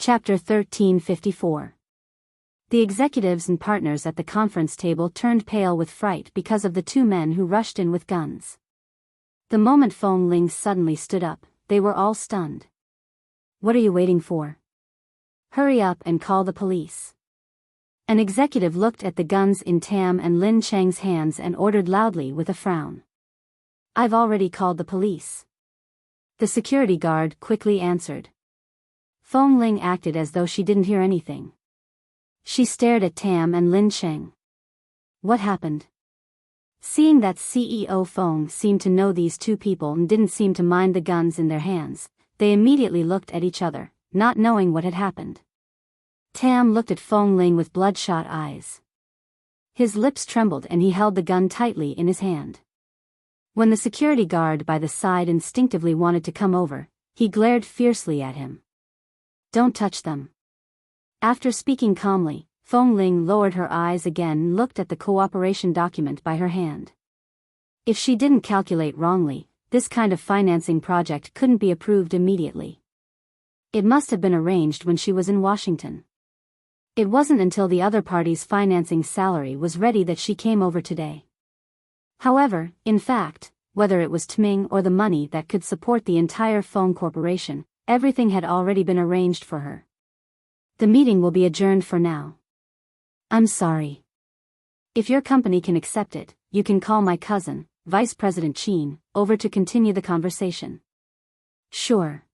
Chapter 1354. The executives and partners at the conference table turned pale with fright because of the two men who rushed in with guns. The moment Feng Ling suddenly stood up, they were all stunned. "What are you waiting for? Hurry up and call the police." An executive looked at the guns in Tam and Lin Cheng's hands and ordered loudly with a frown. "I've already called the police." The security guard quickly answered. Feng Ling acted as though she didn't hear anything. She stared at Tam and Lin Cheng. What happened? Seeing that CEO Feng seemed to know these two people and didn't seem to mind the guns in their hands, they immediately looked at each other, not knowing what had happened. Tam looked at Feng Ling with bloodshot eyes. His lips trembled and he held the gun tightly in his hand. When the security guard by the side instinctively wanted to come over, he glared fiercely at him. "Don't touch them." After speaking calmly, Feng Ling lowered her eyes again and looked at the cooperation document by her hand. If she didn't calculate wrongly, this kind of financing project couldn't be approved immediately. It must have been arranged when she was in Washington. It wasn't until the other party's financing salary was ready that she came over today. However, in fact, whether it was Tming or the money that could support the entire Feng Corporation, everything had already been arranged for her. The meeting will be adjourned for now. I'm sorry. If your company can accept it, you can call my cousin, Vice President Qin, over to continue the conversation. Sure.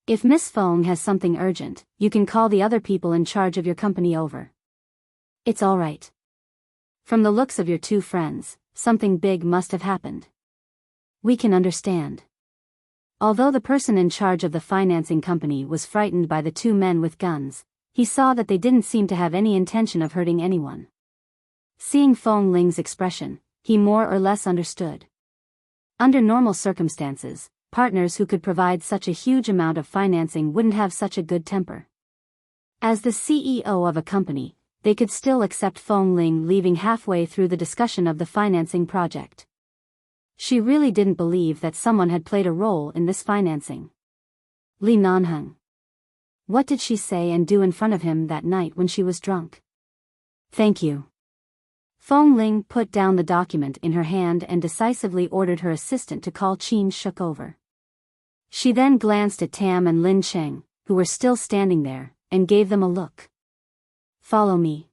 If Miss Feng has something urgent, you can call the other people in charge of your company over. It's all right. From the looks of your two friends, something big must have happened. We can understand. Although the person in charge of the financing company was frightened by the two men with guns, he saw that they didn't seem to have any intention of hurting anyone. Seeing Feng Ling's expression, he more or less understood. Under normal circumstances, partners who could provide such a huge amount of financing wouldn't have such a good temper. As the CEO of a company, they could still accept Feng Ling leaving halfway through the discussion of the financing project. She really didn't believe that someone had played a role in this financing. Li Nanheng. What did she say and do in front of him that night when she was drunk? Thank you. Feng Ling put down the document in her hand and decisively ordered her assistant to call Qin Shuk over. She then glanced at Tam and Lin Cheng, who were still standing there, and gave them a look. Follow me.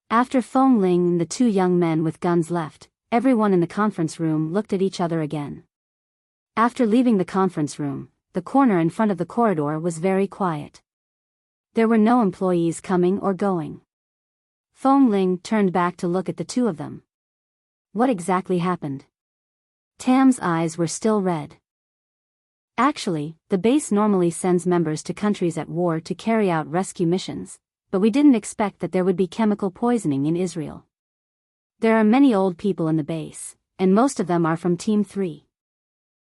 After Feng Ling and the two young men with guns left, everyone in the conference room looked at each other again. After leaving the conference room, the corner in front of the corridor was very quiet. There were no employees coming or going. Feng Ling turned back to look at the two of them. What exactly happened? Tam's eyes were still red. Actually, the base normally sends members to countries at war to carry out rescue missions, but we didn't expect that there would be chemical poisoning in Israel. There are many old people in the base, and most of them are from Team 3.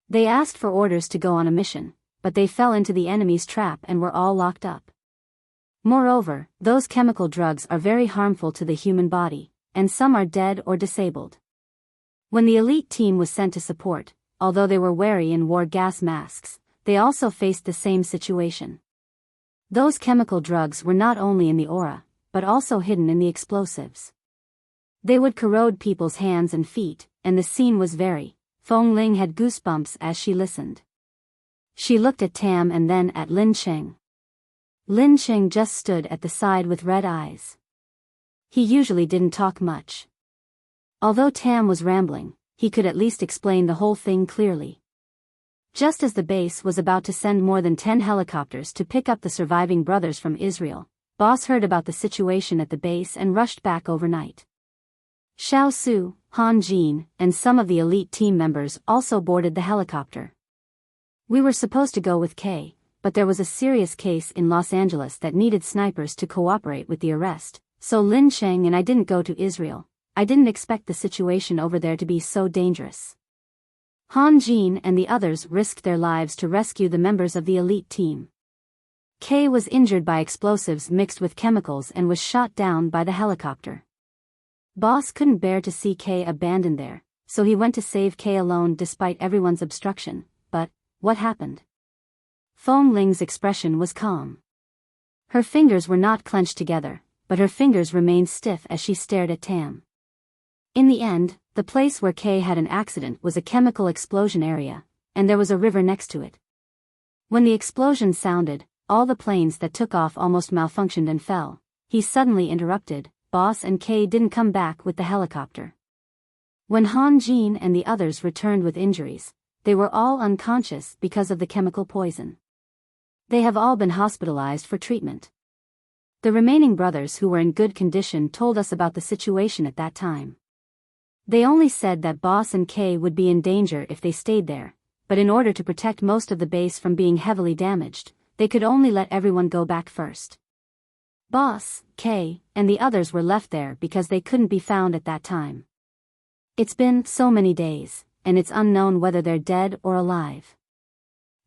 They asked for orders to go on a mission, but they fell into the enemy's trap and were all locked up. Moreover, those chemical drugs are very harmful to the human body, and some are dead or disabled. When the elite team was sent to support, although they were wary and wore gas masks, they also faced the same situation. Those chemical drugs were not only in the aura, but also hidden in the explosives. They would corrode people's hands and feet, and the scene was very. Feng Ling had goosebumps as she listened. She looked at Tam and then at Lin Cheng. Lin Cheng just stood at the side with red eyes. He usually didn't talk much. Although Tam was rambling, he could at least explain the whole thing clearly. Just as the base was about to send more than 10 helicopters to pick up the surviving brothers from Israel, Boss heard about the situation at the base and rushed back overnight. Xiao Su, Han Jin, and some of the elite team members also boarded the helicopter. We were supposed to go with K, but there was a serious case in Los Angeles that needed snipers to cooperate with the arrest, so Lin Cheng and I didn't go to Israel. I didn't expect the situation over there to be so dangerous. Han Jin and the others risked their lives to rescue the members of the elite team. K was injured by explosives mixed with chemicals and was shot down by the helicopter. Boss couldn't bear to see K abandoned there, so he went to save K alone despite everyone's obstruction. But what happened? Feng Ling's expression was calm. Her fingers were not clenched together, but her fingers remained stiff as she stared at Tam. In the end, the place where Kay had an accident was a chemical explosion area, and there was a river next to it. When the explosion sounded, all the planes that took off almost malfunctioned and fell. He suddenly interrupted. Boss and Kay didn't come back with the helicopter. When Han Jin and the others returned with injuries, they were all unconscious because of the chemical poison. They have all been hospitalized for treatment. The remaining brothers who were in good condition told us about the situation at that time. They only said that Boss and Kay would be in danger if they stayed there, but in order to protect most of the base from being heavily damaged, they could only let everyone go back first. Boss, Kay, and the others were left there because they couldn't be found at that time. It's been so many days, and it's unknown whether they're dead or alive.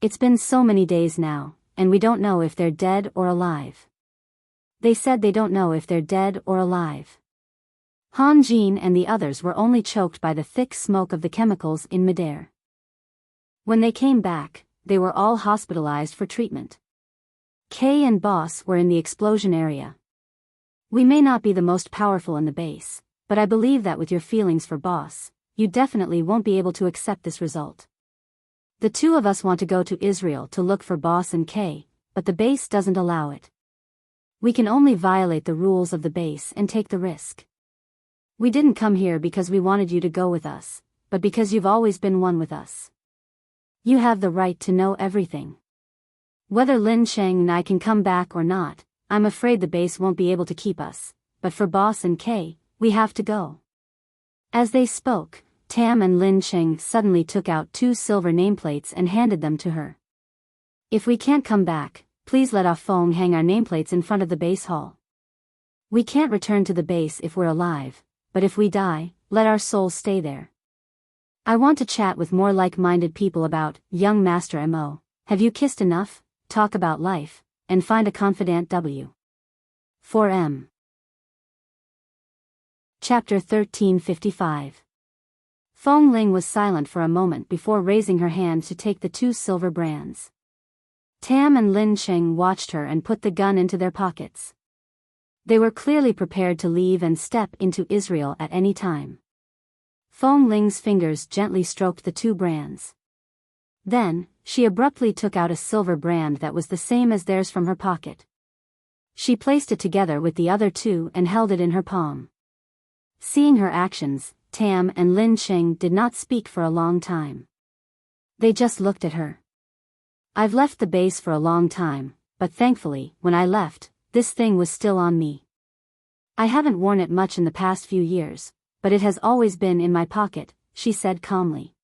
It's been so many days now, and we don't know if they're dead or alive. They said they don't know if they're dead or alive. Han Jin and the others were only choked by the thick smoke of the chemicals in midair. When they came back, they were all hospitalized for treatment. Kay and Boss were in the explosion area. We may not be the most powerful in the base, but I believe that with your feelings for Boss, you definitely won't be able to accept this result. The two of us want to go to Israel to look for Boss and Kay, but the base doesn't allow it. We can only violate the rules of the base and take the risk. We didn't come here because we wanted you to go with us, but because you've always been one with us. You have the right to know everything. Whether Lin Cheng and I can come back or not, I'm afraid the base won't be able to keep us, but for Boss and Kay, we have to go. As they spoke, Tam and Lin Cheng suddenly took out 2 silver nameplates and handed them to her. If we can't come back, please let Ah Feng hang our nameplates in front of the base hall. We can't return to the base if we're alive, but if we die, let our souls stay there. I want to chat with more like-minded people about, young Master Mo, have you kissed enough, talk about life, and find a confidant W. 4M. Chapter 1355. Feng Ling was silent for a moment before raising her hand to take the 2 silver brands. Tam and Lin Cheng watched her and put the gun into their pockets. They were clearly prepared to leave and step into Israel at any time. Feng Ling's fingers gently stroked the 2 brands. Then, she abruptly took out a silver brand that was the same as theirs from her pocket. She placed it together with the other 2 and held it in her palm. Seeing her actions, Tam and Lin Cheng did not speak for a long time. They just looked at her. I've left the base for a long time, but thankfully, when I left, this thing was still on me. I haven't worn it much in the past few years, but it has always been in my pocket, she said calmly.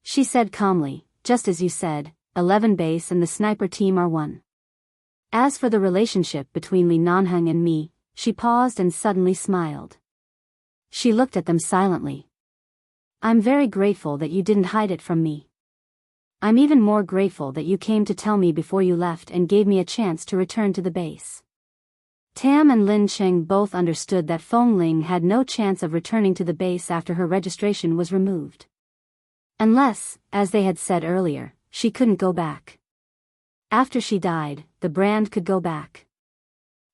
She said calmly, just as you said, 11 base and the sniper team are one. As for the relationship between Li Nanheng and me, she paused and suddenly smiled. She looked at them silently. I'm very grateful that you didn't hide it from me. I'm even more grateful that you came to tell me before you left and gave me a chance to return to the base. Tam and Lin Cheng both understood that Feng Ling had no chance of returning to the base after her registration was removed. Unless, as they had said earlier, she couldn't go back. After she died, the brand could go back.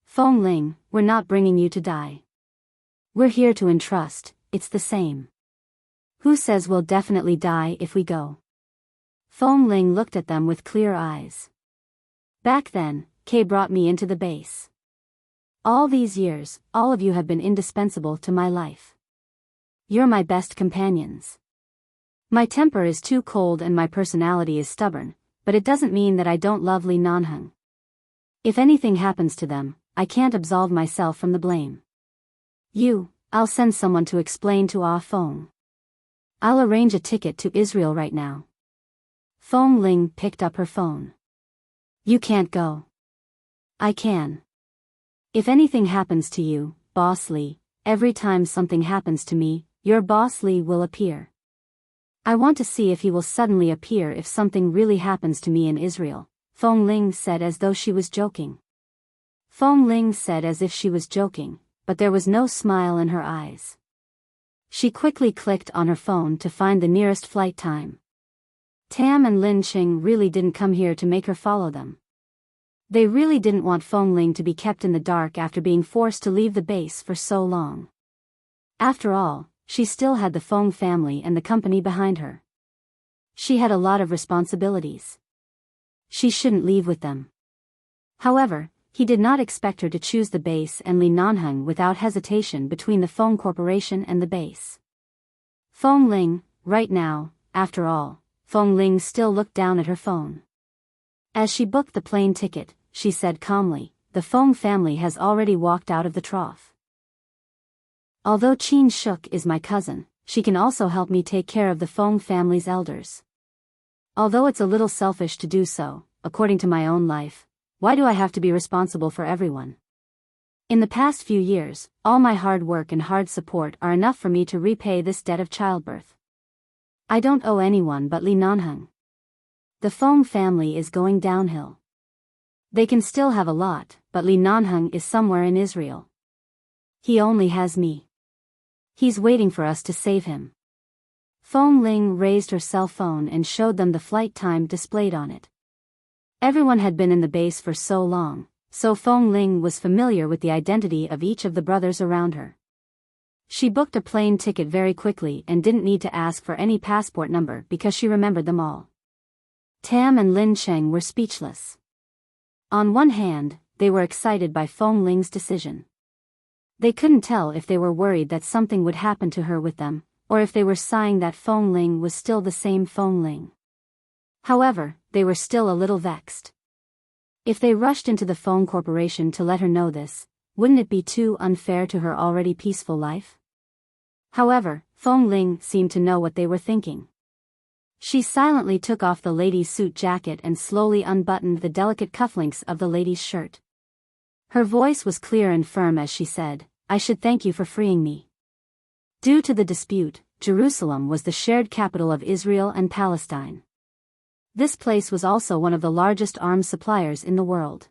Feng Ling, we're not bringing you to die. We're here to entrust, it's the same. Who says we'll definitely die if we go? Feng Ling looked at them with clear eyes. Back then, Kay brought me into the base. All these years, all of you have been indispensable to my life. You're my best companions. My temper is too cold and my personality is stubborn, but it doesn't mean that I don't love Li Nanheng. If anything happens to them, I can't absolve myself from the blame. I'll send someone to explain to Ah Feng. I'll arrange a ticket to Israel right now. Feng Ling picked up her phone. You can't go. I can. If anything happens to you, Boss Li, every time something happens to me, your Boss Li will appear. I want to see if he will suddenly appear if something really happens to me in Israel, Feng Ling said as though she was joking. Feng Ling said as if she was joking, but there was no smile in her eyes. She quickly clicked on her phone to find the nearest flight time. Tam and Lin Cheng really didn't come here to make her follow them. They really didn't want Feng Ling to be kept in the dark after being forced to leave the base for so long. After all, she still had the Feng family and the company behind her. She had a lot of responsibilities. She shouldn't leave with them. However, he did not expect her to choose the base and Li Nanheng without hesitation between the Feng Corporation and the base. Feng Ling, right now, after all, Feng Ling still looked down at her phone. As she booked the plane ticket, she said calmly, the Feng family has already walked out of the trough. Although Qin Shuk is my cousin, she can also help me take care of the Feng family's elders. Although it's a little selfish to do so, according to my own life, why do I have to be responsible for everyone? In the past few years, all my hard work and hard support are enough for me to repay this debt of childbirth. I don't owe anyone but Li Nanheng. The Feng family is going downhill. They can still have a lot, but Li Nanheng is somewhere in Israel. He only has me. He's waiting for us to save him. Feng Ling raised her cell phone and showed them the flight time displayed on it. Everyone had been in the base for so long, so Feng Ling was familiar with the identity of each of the brothers around her. She booked a plane ticket very quickly and didn't need to ask for any passport number because she remembered them all. Tam and Lin Cheng were speechless. On one hand, they were excited by Feng Ling's decision. They couldn't tell if they were worried that something would happen to her with them, or if they were sighing that Feng Ling was still the same Feng Ling. However, they were still a little vexed. If they rushed into the Feng Corporation to let her know this, wouldn't it be too unfair to her already peaceful life? However, Feng Ling seemed to know what they were thinking. She silently took off the lady's suit jacket and slowly unbuttoned the delicate cufflinks of the lady's shirt. Her voice was clear and firm as she said, I should thank you for freeing me. Due to the dispute, Jerusalem was the shared capital of Israel and Palestine. This place was also one of the largest arms suppliers in the world.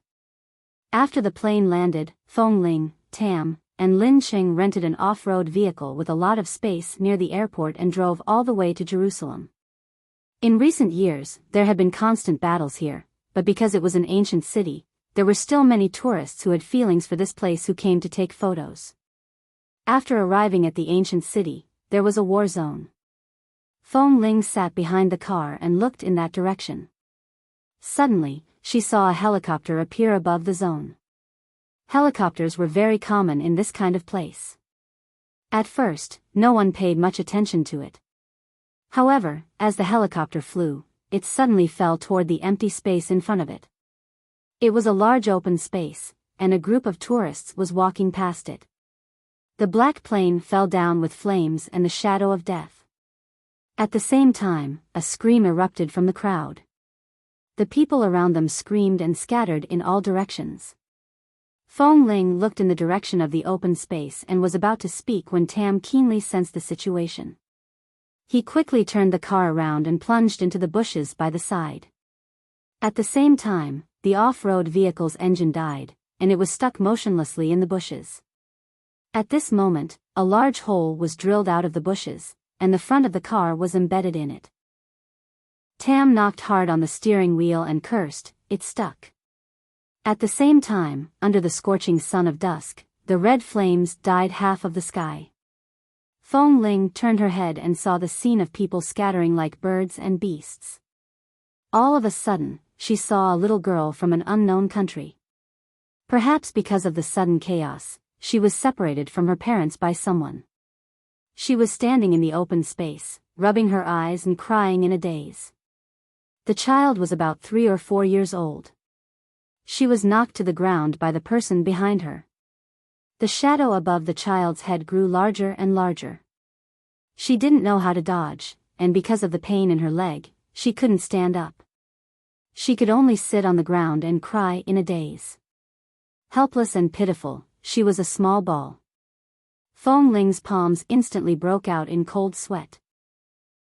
After the plane landed, Feng Ling, Tam, and Lin Cheng rented an off-road vehicle with a lot of space near the airport and drove all the way to Jerusalem. In recent years, there had been constant battles here, but because it was an ancient city, there were still many tourists who had feelings for this place who came to take photos. After arriving at the ancient city, there was a war zone. Feng Ling sat behind the car and looked in that direction. Suddenly, she saw a helicopter appear above the zone. Helicopters were very common in this kind of place. At first, no one paid much attention to it. However, as the helicopter flew, it suddenly fell toward the empty space in front of it. It was a large open space, and a group of tourists was walking past it. The black plane fell down with flames and the shadow of death. At the same time, a scream erupted from the crowd. The people around them screamed and scattered in all directions. Feng Ling looked in the direction of the open space and was about to speak when Tam keenly sensed the situation. He quickly turned the car around and plunged into the bushes by the side. At the same time, the off-road vehicle's engine died, and it was stuck motionlessly in the bushes. At this moment, a large hole was drilled out of the bushes, and the front of the car was embedded in it. Tam knocked hard on the steering wheel and cursed, it stuck. At the same time, under the scorching sun of dusk, the red flames dyed half of the sky. Feng Ling turned her head and saw the scene of people scattering like birds and beasts. All of a sudden, she saw a little girl from an unknown country. Perhaps because of the sudden chaos, she was separated from her parents by someone. She was standing in the open space, rubbing her eyes and crying in a daze. The child was about 3 or 4 years old. She was knocked to the ground by the person behind her. The shadow above the child's head grew larger and larger. She didn't know how to dodge, and because of the pain in her leg, she couldn't stand up. She could only sit on the ground and cry in a daze. Helpless and pitiful, she was a small ball. Feng Ling's palms instantly broke out in cold sweat.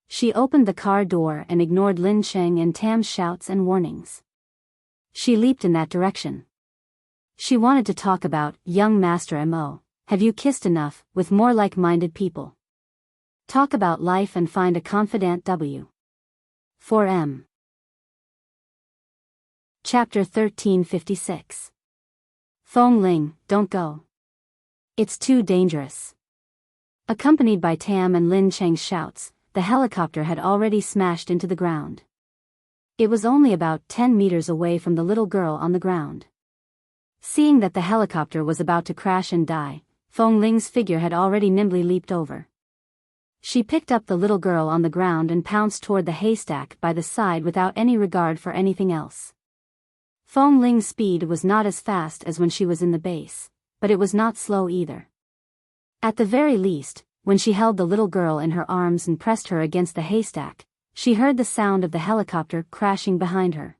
She opened the car door and ignored Lin Cheng and Tam's shouts and warnings. She leaped in that direction. She wanted to talk about, young Master Mo, have you kissed enough, with more like-minded people? Talk about life and find a confidant W. 4M. Chapter 1356. Feng Ling, don't go. It's too dangerous. Accompanied by Tam and Lin Cheng's shouts, the helicopter had already smashed into the ground. It was only about 10 meters away from the little girl on the ground. Seeing that the helicopter was about to crash and die, Feng Ling's figure had already nimbly leaped over. She picked up the little girl on the ground and pounced toward the haystack by the side without any regard for anything else. Feng Ling's speed was not as fast as when she was in the base, but it was not slow either. At the very least, when she held the little girl in her arms and pressed her against the haystack, she heard the sound of the helicopter crashing behind her.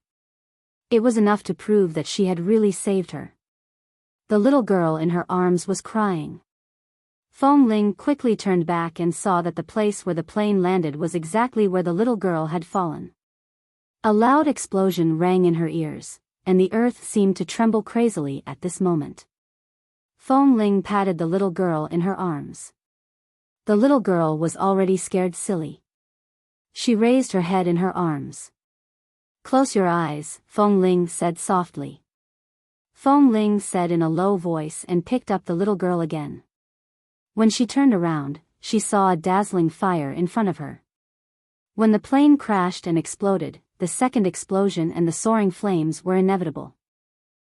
It was enough to prove that she had really saved her. The little girl in her arms was crying. Feng Ling quickly turned back and saw that the place where the plane landed was exactly where the little girl had fallen. A loud explosion rang in her ears, and the earth seemed to tremble crazily at this moment. Feng Ling patted the little girl in her arms. The little girl was already scared silly. She raised her head in her arms. "Close your eyes," Feng Ling said softly. Feng Ling said in a low voice and picked up the little girl again. When she turned around, she saw a dazzling fire in front of her. When the plane crashed and exploded, the second explosion and the soaring flames were inevitable.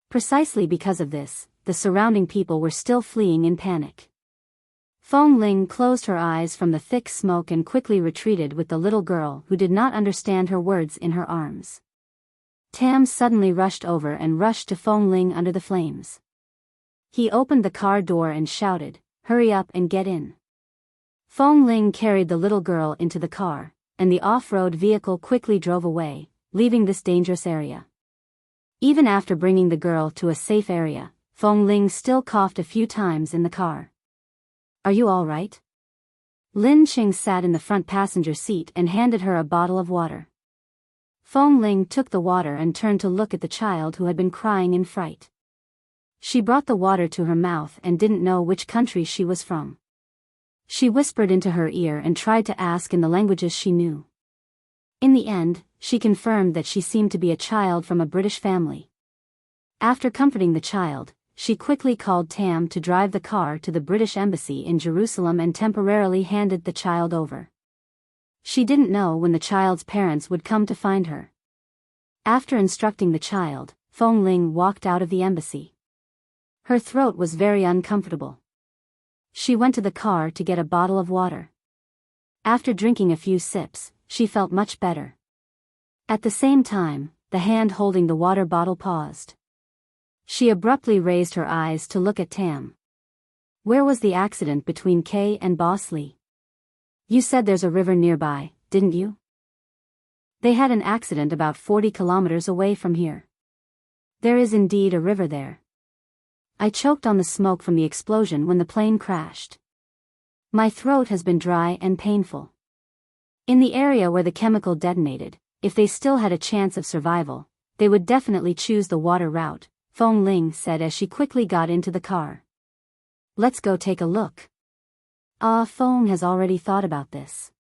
Precisely because of this, the surrounding people were still fleeing in panic. Feng Ling closed her eyes from the thick smoke and quickly retreated with the little girl who did not understand her words in her arms. Tam suddenly rushed over and rushed to Feng Ling under the flames. He opened the car door and shouted, "Hurry up and get in." Feng Ling carried the little girl into the car, and the off-road vehicle quickly drove away, leaving this dangerous area. Even after bringing the girl to a safe area, Feng Ling still coughed a few times in the car. "Are you all right?" Lin Cheng sat in the front passenger seat and handed her a bottle of water. Feng Ling took the water and turned to look at the child who had been crying in fright. She brought the water to her mouth and didn't know which country she was from. She whispered into her ear and tried to ask in the languages she knew. In the end, she confirmed that she seemed to be a child from a British family. After comforting the child, she quickly called Tam to drive the car to the British Embassy in Jerusalem and temporarily handed the child over. She didn't know when the child's parents would come to find her. After instructing the child, Feng Ling walked out of the embassy. Her throat was very uncomfortable. She went to the car to get a bottle of water. After drinking a few sips, she felt much better. At the same time, the hand holding the water bottle paused. She abruptly raised her eyes to look at Tam. "Where was the accident between Kay and Boss Lee? You said there's a river nearby, didn't you?" "They had an accident about 40 kilometers away from here. There is indeed a river there. I choked on the smoke from the explosion when the plane crashed. My throat has been dry and painful. In the area where the chemical detonated, if they still had a chance of survival, they would definitely choose the water route," Feng Ling said as she quickly got into the car. "Let's go take a look." Feng has already thought about this.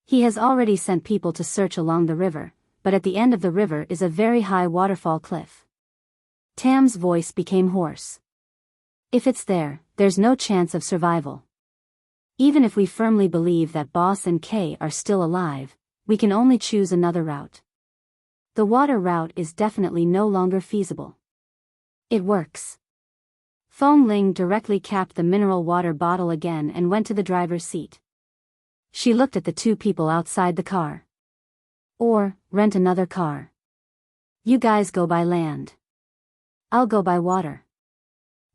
He has already sent people to search along the river, but at the end of the river is a very high waterfall cliff. Tam's voice became hoarse. "If it's there, there's no chance of survival. Even if we firmly believe that Boss and Kay are still alive, we can only choose another route. The water route is definitely no longer feasible." "It works." Feng Ling directly capped the mineral water bottle again and went to the driver's seat. She looked at the two people outside the car. "Or, rent another car. You guys go by land. I'll go by water."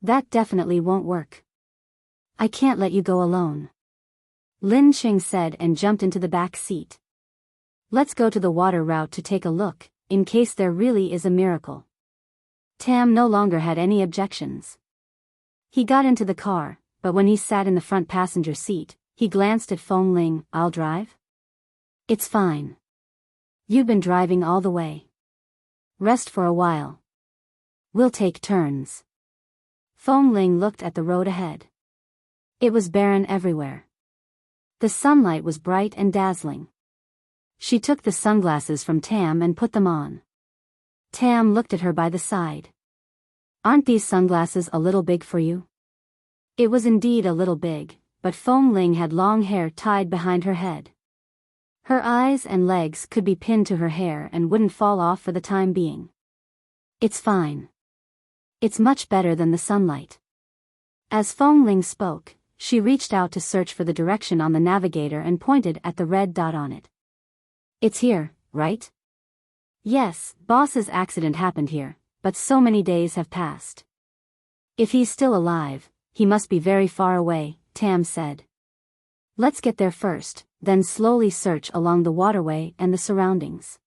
"That definitely won't work. I can't let you go alone," Lin Cheng said and jumped into the back seat. "Let's go to the water route to take a look, in case there really is a miracle." Tam no longer had any objections. He got into the car, but when he sat in the front passenger seat, he glanced at Feng Ling. "I'll drive?" "It's fine. You've been driving all the way. Rest for a while. We'll take turns." Feng Ling looked at the road ahead. It was barren everywhere. The sunlight was bright and dazzling. She took the sunglasses from Tam and put them on. Tam looked at her by the side. Aren't these sunglasses a little big for you? It was indeed a little big, but Fong Ling had long hair tied behind her head. Her eyes and legs could be pinned to her hair and wouldn't fall off for the time being. It's fine. It's much better than the sunlight. As Fong Ling spoke, she reached out to search for the direction on the navigator and pointed at the red dot on it. It's here, right? Yes, boss's accident happened here, but so many days have passed. If he's still alive, he must be very far away, Tam said. Let's get there first, then slowly search along the waterway and the surroundings.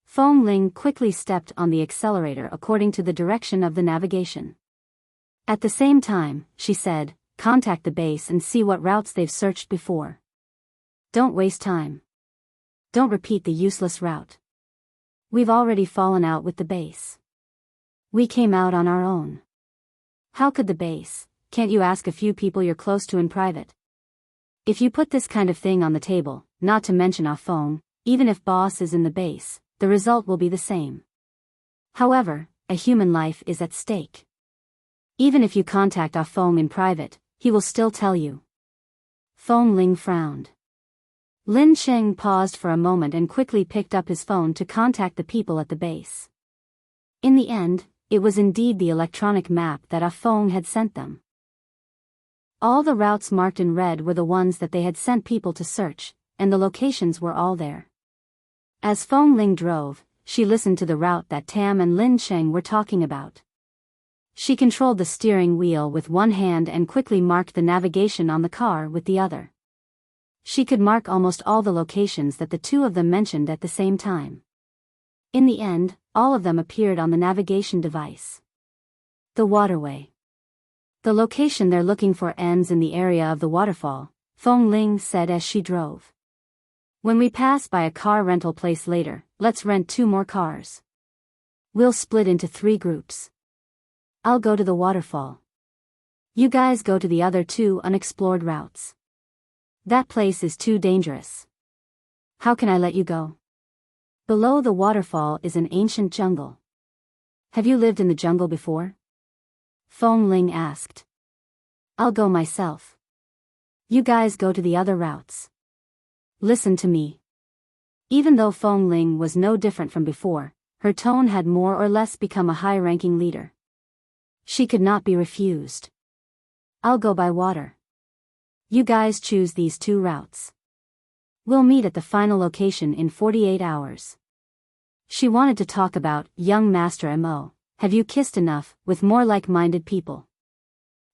Fong Ling quickly stepped on the accelerator according to the direction of the navigation. At the same time, she said, contact the base and see what routes they've searched before. Don't waste time. Don't repeat the useless route. We've already fallen out with the base. We came out on our own. How could the base? Can't you ask a few people you're close to in private? If you put this kind of thing on the table, not to mention off phone, even if boss is in the base, the result will be the same. However, a human life is at stake. Even if you contact off phone in private, he will still tell you. Fong Ling frowned. Lin Sheng paused for a moment and quickly picked up his phone to contact the people at the base. In the end, it was indeed the electronic map that Ah Fong had sent them. All the routes marked in red were the ones that they had sent people to search, and the locations were all there. As Fong Ling drove, she listened to the route that Tam and Lin Sheng were talking about. She controlled the steering wheel with one hand and quickly marked the navigation on the car with the other. She could mark almost all the locations that the two of them mentioned at the same time. In the end, all of them appeared on the navigation device. The waterway. The location they're looking for ends in the area of the waterfall, Fong Ling said as she drove. When we pass by a car rental place later, let's rent 2 more cars. We'll split into 3 groups. I'll go to the waterfall. You guys go to the other 2 unexplored routes. That place is too dangerous. How can I let you go? Below the waterfall is an ancient jungle. Have you lived in the jungle before? Fong Ling asked. I'll go myself. You guys go to the other routes. Listen to me. Even though Fong Ling was no different from before, her tone had more or less become a high-ranking leader. She could not be refused. I'll go by water. You guys choose these 2 routes. We'll meet at the final location in 48 hours. She wanted to talk about, young Master Mo, have you kissed enough, with more like-minded people?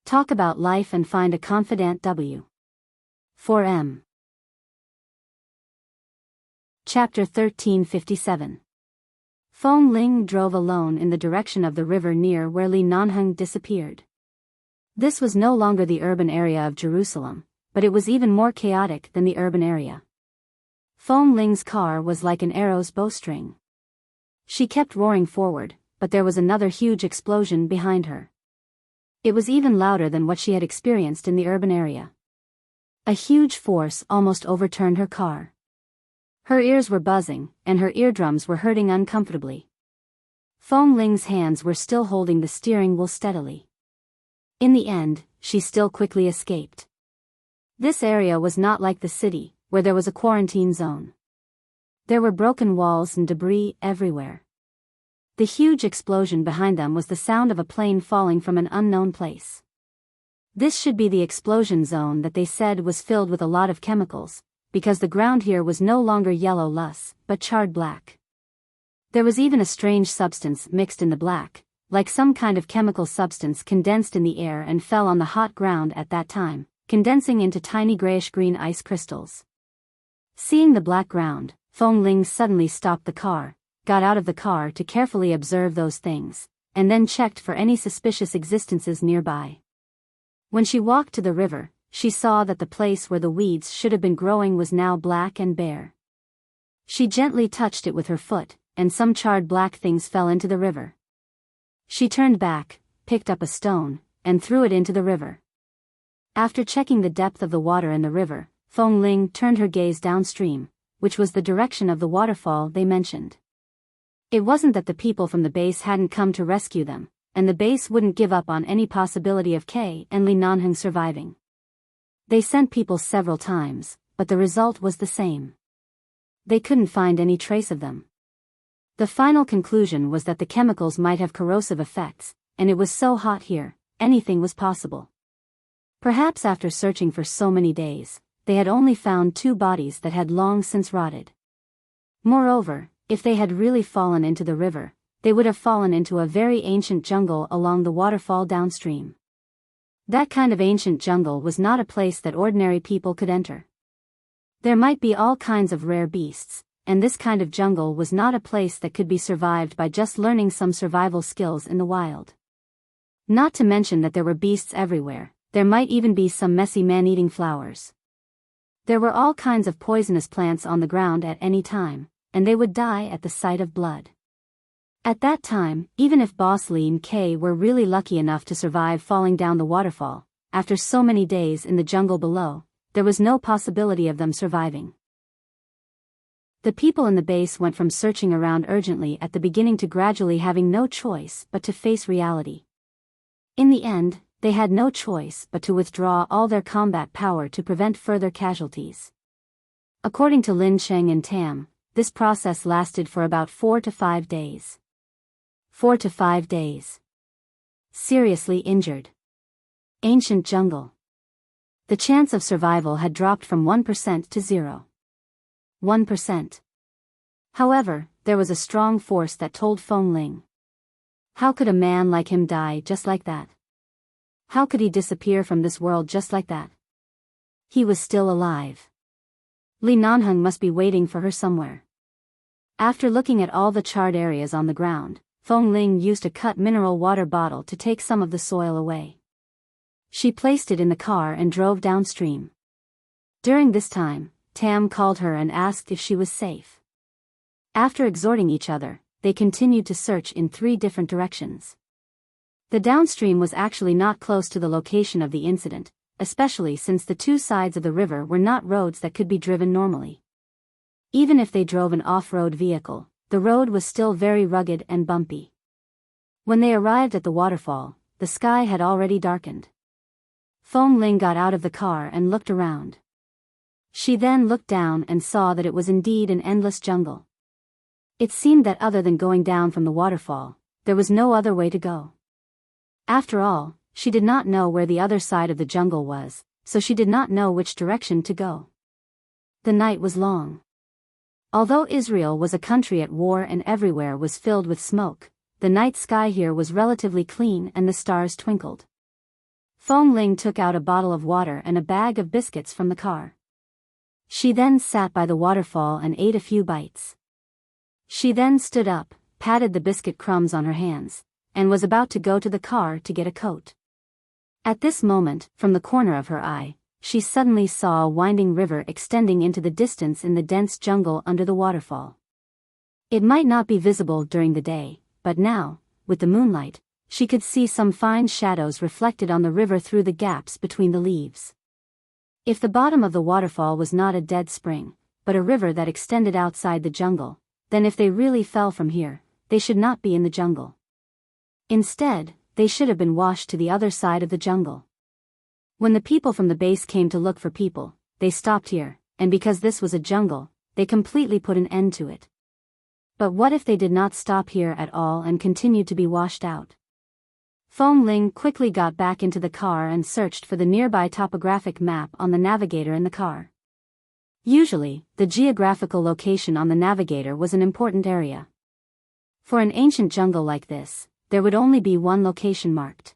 Talk about life and find a confidant W. 4M. Chapter 1357. Fong Ling drove alone in the direction of the river near where Li Nanheng disappeared. This was no longer the urban area of Jerusalem, but it was even more chaotic than the urban area. Fong Ling's car was like an arrow's bowstring. She kept roaring forward, but there was another huge explosion behind her. It was even louder than what she had experienced in the urban area. A huge force almost overturned her car. Her ears were buzzing, and her eardrums were hurting uncomfortably. Fong Ling's hands were still holding the steering wheel steadily. In the end, she still quickly escaped. This area was not like the city, where there was a quarantine zone. There were broken walls and debris everywhere. The huge explosion behind them was the sound of a plane falling from an unknown place. This should be the explosion zone that they said was filled with a lot of chemicals, because the ground here was no longer yellow loess, but charred black. There was even a strange substance mixed in the black, like some kind of chemical substance condensed in the air and fell on the hot ground at that time, condensing into tiny grayish-green ice crystals. Seeing the black ground, Fong Ling suddenly stopped the car, got out of the car to carefully observe those things, and then checked for any suspicious existences nearby. When she walked to the river, she saw that the place where the weeds should have been growing was now black and bare. She gently touched it with her foot, and some charred black things fell into the river. She turned back, picked up a stone, and threw it into the river. After checking the depth of the water in the river, Fong Ling turned her gaze downstream, which was the direction of the waterfall they mentioned. It wasn't that the people from the base hadn't come to rescue them, and the base wouldn't give up on any possibility of Kay and Li Nanheng surviving. They sent people several times, but the result was the same. They couldn't find any trace of them. The final conclusion was that the chemicals might have corrosive effects, and it was so hot here, anything was possible. Perhaps after searching for so many days, they had only found 2 bodies that had long since rotted. Moreover, if they had really fallen into the river, they would have fallen into a very ancient jungle along the waterfall downstream. That kind of ancient jungle was not a place that ordinary people could enter. There might be all kinds of rare beasts, and this kind of jungle was not a place that could be survived by just learning some survival skills in the wild. Not to mention that there were beasts everywhere, there might even be some messy man-eating flowers. There were all kinds of poisonous plants on the ground at any time, and they would die at the sight of blood. At that time, even if Boss Li and Kay were really lucky enough to survive falling down the waterfall, after so many days in the jungle below, there was no possibility of them surviving. The people in the base went from searching around urgently at the beginning to gradually having no choice but to face reality. In the end, they had no choice but to withdraw all their combat power to prevent further casualties. According to Lin Cheng and Tam, this process lasted for about 4 to 5 days. 4 to 5 days. Seriously injured. Ancient jungle. The chance of survival had dropped from 1% to 0. 1%. However, there was a strong force that told Feng Ling. How could a man like him die just like that? How could he disappear from this world just like that? He was still alive. Li Nanheng must be waiting for her somewhere. After looking at all the charred areas on the ground, Feng Ling used a cut mineral water bottle to take some of the soil away. She placed it in the car and drove downstream. During this time, Tam called her and asked if she was safe. After exhorting each other, they continued to search in 3 different directions. The downstream was actually not close to the location of the incident, especially since the 2 sides of the river were not roads that could be driven normally. Even if they drove an off-road vehicle, the road was still very rugged and bumpy. When they arrived at the waterfall, the sky had already darkened. Feng Ling got out of the car and looked around. She then looked down and saw that it was indeed an endless jungle. It seemed that other than going down from the waterfall, there was no other way to go. After all, she did not know where the other side of the jungle was, so she did not know which direction to go. The night was long. Although Israel was a country at war and everywhere was filled with smoke, the night sky here was relatively clean and the stars twinkled. Feng Ling took out a bottle of water and a bag of biscuits from the car. She then sat by the waterfall and ate a few bites. She then stood up, patted the biscuit crumbs on her hands, and was about to go to the car to get a coat. At this moment, from the corner of her eye, she suddenly saw a winding river extending into the distance in the dense jungle under the waterfall. It might not be visible during the day, but now, with the moonlight, she could see some fine shadows reflected on the river through the gaps between the leaves. If the bottom of the waterfall was not a dead spring, but a river that extended outside the jungle, then if they really fell from here, they should not be in the jungle. Instead, they should have been washed to the other side of the jungle. When the people from the base came to look for people, they stopped here, and because this was a jungle, they completely put an end to it. But what if they did not stop here at all and continued to be washed out? Feng Ling quickly got back into the car and searched for the nearby topographic map on the navigator in the car. Usually, the geographical location on the navigator was an important area. For an ancient jungle like this, there would only be one location marked.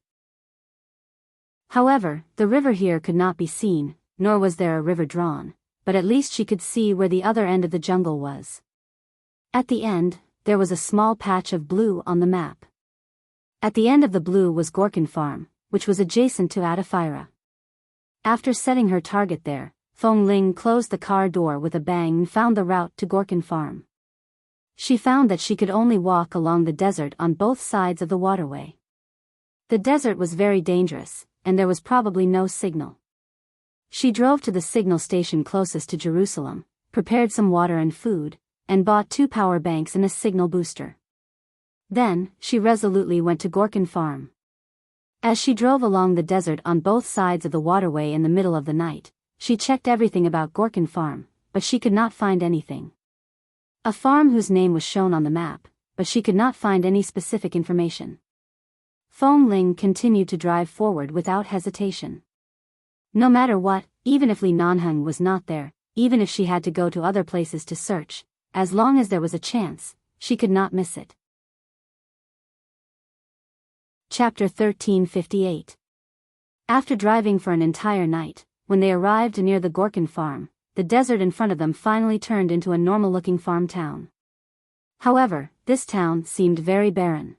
However, the river here could not be seen, nor was there a river drawn, but at least she could see where the other end of the jungle was. At the end, there was a small patch of blue on the map. At the end of the blue was Gorkin Farm, which was adjacent to Adafira. After setting her target there, Feng Ling closed the car door with a bang and found the route to Gorkin Farm. She found that she could only walk along the desert on both sides of the waterway. The desert was very dangerous, and there was probably no signal. She drove to the signal station closest to Jerusalem, prepared some water and food, and bought 2 power banks and a signal booster. Then, she resolutely went to Gorkin Farm. As she drove along the desert on both sides of the waterway in the middle of the night, she checked everything about Gorkin Farm, but she could not find anything. A farm whose name was shown on the map, but she could not find any specific information. Fong Ling continued to drive forward without hesitation. No matter what, even if Li Nanheng was not there, even if she had to go to other places to search, as long as there was a chance, she could not miss it. Chapter 1358. After driving for an entire night, when they arrived near the Gorkin farm, the desert in front of them finally turned into a normal-looking farm town. However, this town seemed very barren.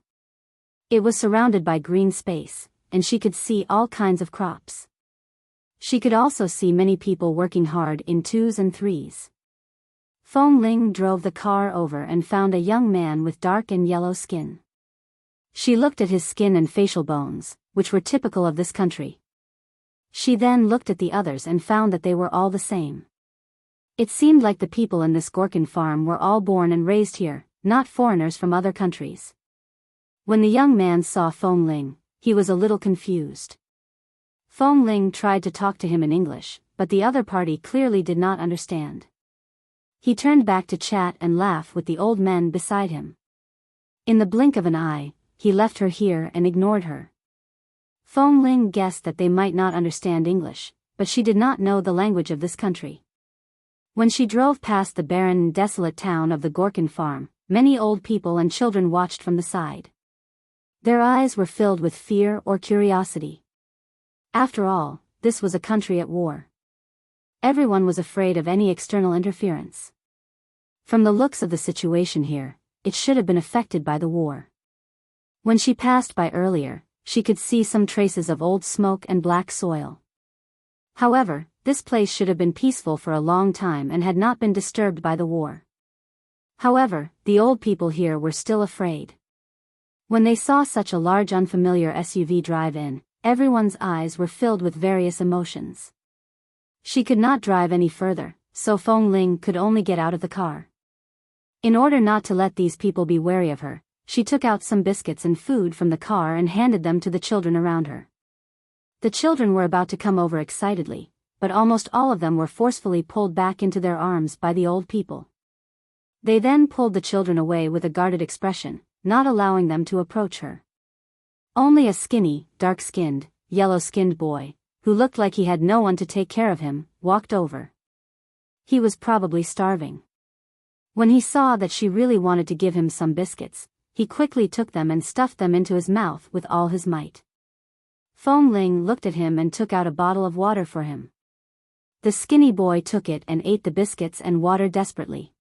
It was surrounded by green space, and she could see all kinds of crops. She could also see many people working hard in 2s and 3s. Fong Ling drove the car over and found a young man with dark and yellow skin. She looked at his skin and facial bones, which were typical of this country. She then looked at the others and found that they were all the same. It seemed like the people in this Gorkin farm were all born and raised here, not foreigners from other countries. When the young man saw Fong Ling, he was a little confused. Fong Ling tried to talk to him in English, but the other party clearly did not understand. He turned back to chat and laugh with the old men beside him. In the blink of an eye, he left her here and ignored her. Fong Ling guessed that they might not understand English, but she did not know the language of this country. When she drove past the barren and desolate town of the Gorkin farm, many old people and children watched from the side. Their eyes were filled with fear or curiosity. After all, this was a country at war. Everyone was afraid of any external interference. From the looks of the situation here, it should have been affected by the war. When she passed by earlier, she could see some traces of old smoke and black soil. However, this place should have been peaceful for a long time and had not been disturbed by the war. However, the old people here were still afraid. When they saw such a large unfamiliar SUV drive in, everyone's eyes were filled with various emotions. She could not drive any further, so Fong Ling could only get out of the car. In order not to let these people be wary of her, she took out some biscuits and food from the car and handed them to the children around her. The children were about to come over excitedly, but almost all of them were forcefully pulled back into their arms by the old people. They then pulled the children away with a guarded expression, not allowing them to approach her. Only a skinny, dark-skinned, yellow-skinned boy, who looked like he had no one to take care of him, walked over. He was probably starving. When he saw that she really wanted to give him some biscuits, he quickly took them and stuffed them into his mouth with all his might. Fong Ling looked at him and took out a bottle of water for him. The skinny boy took it and ate the biscuits and water desperately.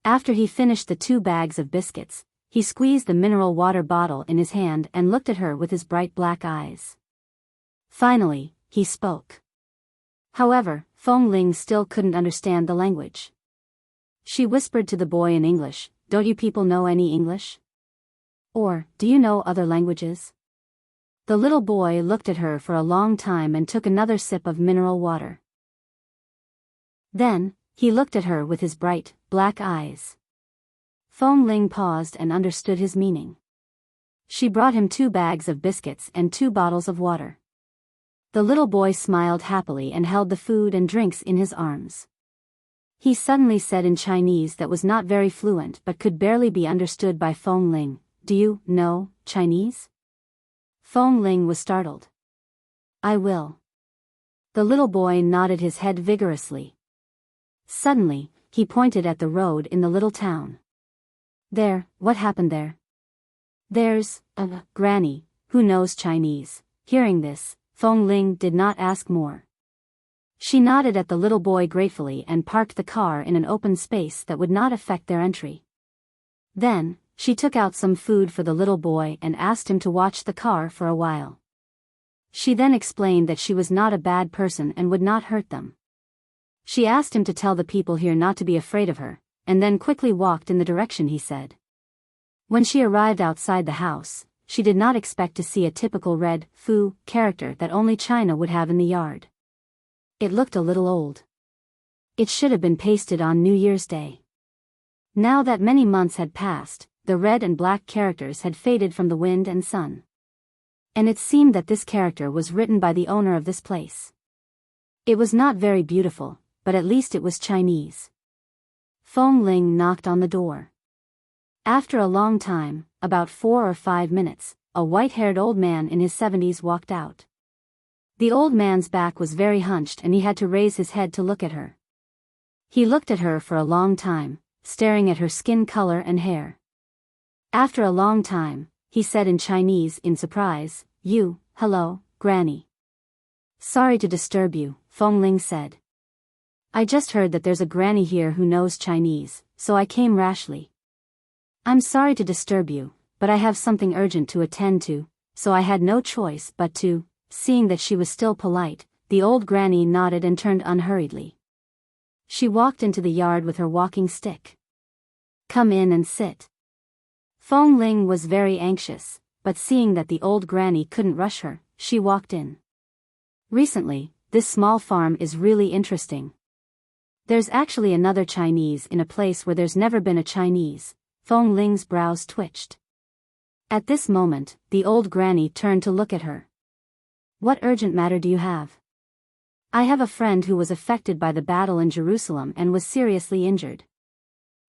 After he finished the 2 bags of biscuits, he squeezed the mineral water bottle in his hand and looked at her with his bright black eyes. Finally, he spoke. However, Fong Ling still couldn't understand the language. She whispered to the boy in English, "Don't you people know any English? Or, do you know other languages?" The little boy looked at her for a long time and took another sip of mineral water. Then, he looked at her with his bright, black eyes. Fong Ling paused and understood his meaning. She brought him 2 bags of biscuits and 2 bottles of water. The little boy smiled happily and held the food and drinks in his arms. He suddenly said in Chinese that was not very fluent but could barely be understood by Fong Ling, "Do you know Chinese?" Fong Ling was startled. "I will." The little boy nodded his head vigorously. Suddenly, he pointed at the road in the little town. "There, what happened there?" "There's a granny who knows Chinese." Hearing this, Fong Ling did not ask more. She nodded at the little boy gratefully and parked the car in an open space that would not affect their entry. Then, she took out some food for the little boy and asked him to watch the car for a while. She then explained that she was not a bad person and would not hurt them. She asked him to tell the people here not to be afraid of her, and then quickly walked in the direction he said. When she arrived outside the house, she did not expect to see a typical red, foo, character that only China would have in the yard. It looked a little old. It should have been pasted on New Year's Day. Now that many months had passed, the red and black characters had faded from the wind and sun. And it seemed that this character was written by the owner of this place. It was not very beautiful, but at least it was Chinese. Feng Ling knocked on the door. After a long time, about 4 or 5 minutes, a white-haired old man in his 70s walked out. The old man's back was very hunched and he had to raise his head to look at her. He looked at her for a long time, staring at her skin color and hair. After a long time, he said in Chinese in surprise, "Hello, Granny." "Sorry to disturb you," Feng Ling said. "I just heard that there's a granny here who knows Chinese, so I came rashly. I'm sorry to disturb you, but I have something urgent to attend to, so I had no choice but to." Seeing that she was still polite, the old granny nodded and turned unhurriedly. She walked into the yard with her walking stick. "Come in and sit." Feng Ling was very anxious, but seeing that the old granny couldn't rush her, she walked in. "Recently, this small farm is really interesting. There's actually another Chinese in a place where there's never been a Chinese." Feng Ling's brows twitched. At this moment, the old granny turned to look at her. "What urgent matter do you have?" "I have a friend who was affected by the battle in Jerusalem and was seriously injured.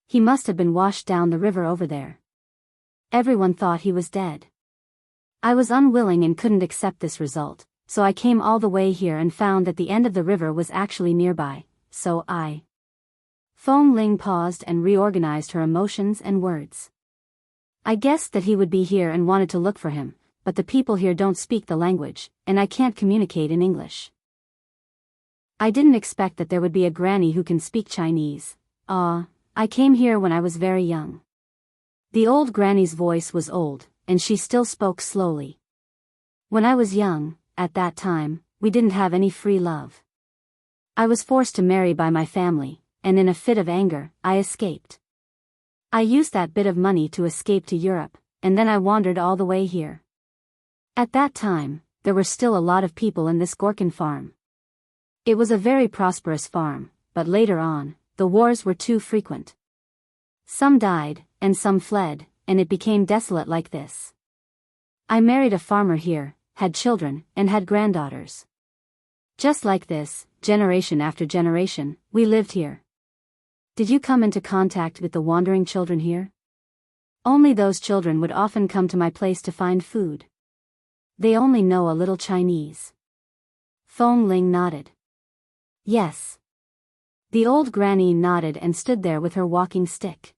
He must have been washed down the river over there. Everyone thought he was dead. I was unwilling and couldn't accept this result, so I came all the way here and found that the end of the river was actually nearby, so I..." Feng Ling paused and reorganized her emotions and words. "I guessed that he would be here and wanted to look for him, but the people here don't speak the language, and I can't communicate in English. I didn't expect that there would be a granny who can speak Chinese. I came here when I was very young." The old granny's voice was old, and she still spoke slowly. "When I was young, at that time, we didn't have any free love. I was forced to marry by my family, and in a fit of anger, I escaped. I used that bit of money to escape to Europe, and then I wandered all the way here. At that time, there were still a lot of people in this Gorkin farm. It was a very prosperous farm, but later on, the wars were too frequent. Some died, and some fled, and it became desolate like this. I married a farmer here, had children, and had granddaughters. Just like this, generation after generation, we lived here. Did you come into contact with the wandering children here?" "Only those children would often come to my place to find food. They only know a little Chinese." Feng Ling nodded. "Yes." The old granny nodded and stood there with her walking stick.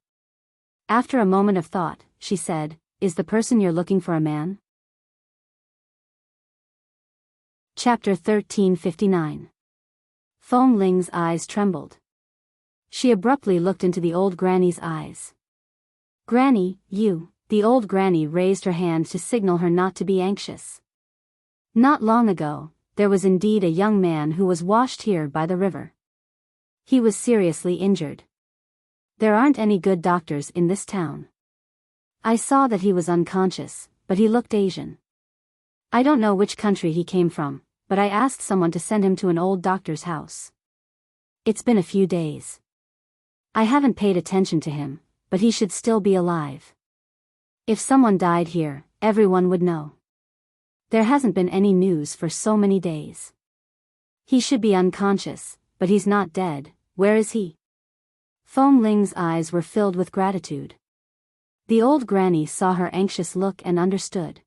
After a moment of thought, she said, "Is the person you're looking for a man?" Chapter 1359. Feng Ling's eyes trembled. She abruptly looked into the old granny's eyes. "Granny, you..." The old granny raised her hand to signal her not to be anxious. "Not long ago, there was indeed a young man who was washed here by the river. He was seriously injured. There aren't any good doctors in this town. I saw that he was unconscious, but he looked Asian. I don't know which country he came from, but I asked someone to send him to an old doctor's house. It's been a few days. I haven't paid attention to him, but he should still be alive. If someone died here, everyone would know. There hasn't been any news for so many days. He should be unconscious, but he's not dead. Where is he?" Feng Ling's eyes were filled with gratitude. The old granny saw her anxious look and understood.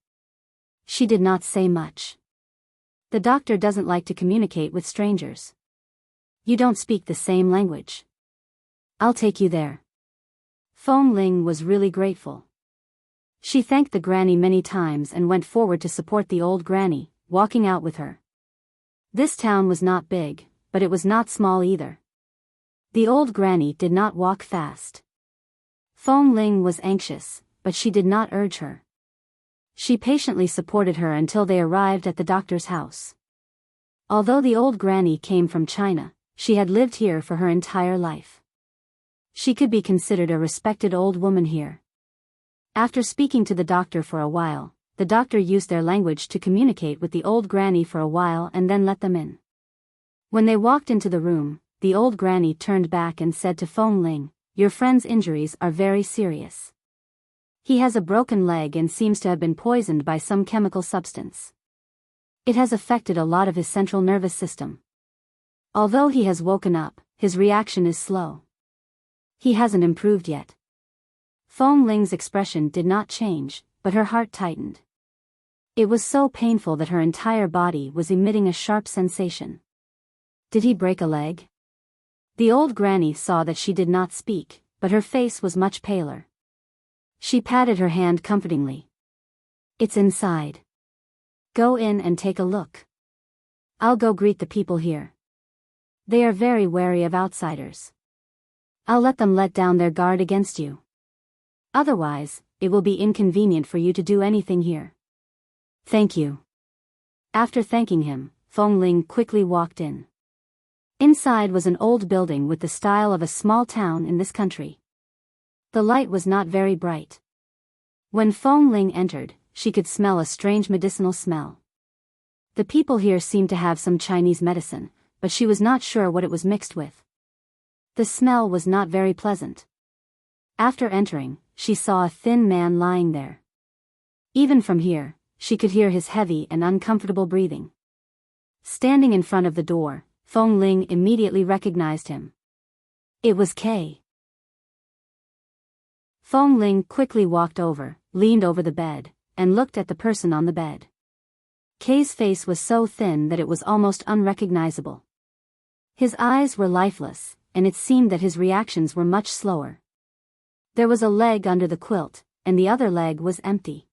She did not say much. "The doctor doesn't like to communicate with strangers. You don't speak the same language. I'll take you there." Feng Ling was really grateful. She thanked the granny many times and went forward to support the old granny, walking out with her. This town was not big, but it was not small either. The old granny did not walk fast. Feng Ling was anxious, but she did not urge her. She patiently supported her until they arrived at the doctor's house. Although the old granny came from China, she had lived here for her entire life. She could be considered a respected old woman here. After speaking to the doctor for a while, the doctor used their language to communicate with the old granny for a while and then let them in. When they walked into the room, the old granny turned back and said to Feng Ling, "Your friend's injuries are very serious. He has a broken leg and seems to have been poisoned by some chemical substance. It has affected a lot of his central nervous system. Although he has woken up, his reaction is slow. He hasn't improved yet. Feng Ling's expression did not change, but her heart tightened. It was so painful that her entire body was emitting a sharp sensation. Did he break a leg? The old granny saw that she did not speak, but her face was much paler. She patted her hand comfortingly. It's inside. Go in and take a look. I'll go greet the people here. They are very wary of outsiders. I'll let them let down their guard against you. Otherwise, it will be inconvenient for you to do anything here. Thank you. After thanking him, Feng Ling quickly walked in. Inside was an old building with the style of a small town in this country. The light was not very bright. When Feng Ling entered, she could smell a strange medicinal smell. The people here seemed to have some Chinese medicine, but she was not sure what it was mixed with. The smell was not very pleasant. After entering, she saw a thin man lying there. Even from here, she could hear his heavy and uncomfortable breathing. Standing in front of the door, Feng Ling immediately recognized him. It was Kay. Feng Ling quickly walked over, leaned over the bed, and looked at the person on the bed. Kay's face was so thin that it was almost unrecognizable. His eyes were lifeless, and it seemed that his reactions were much slower. There was a leg under the quilt, and the other leg was empty.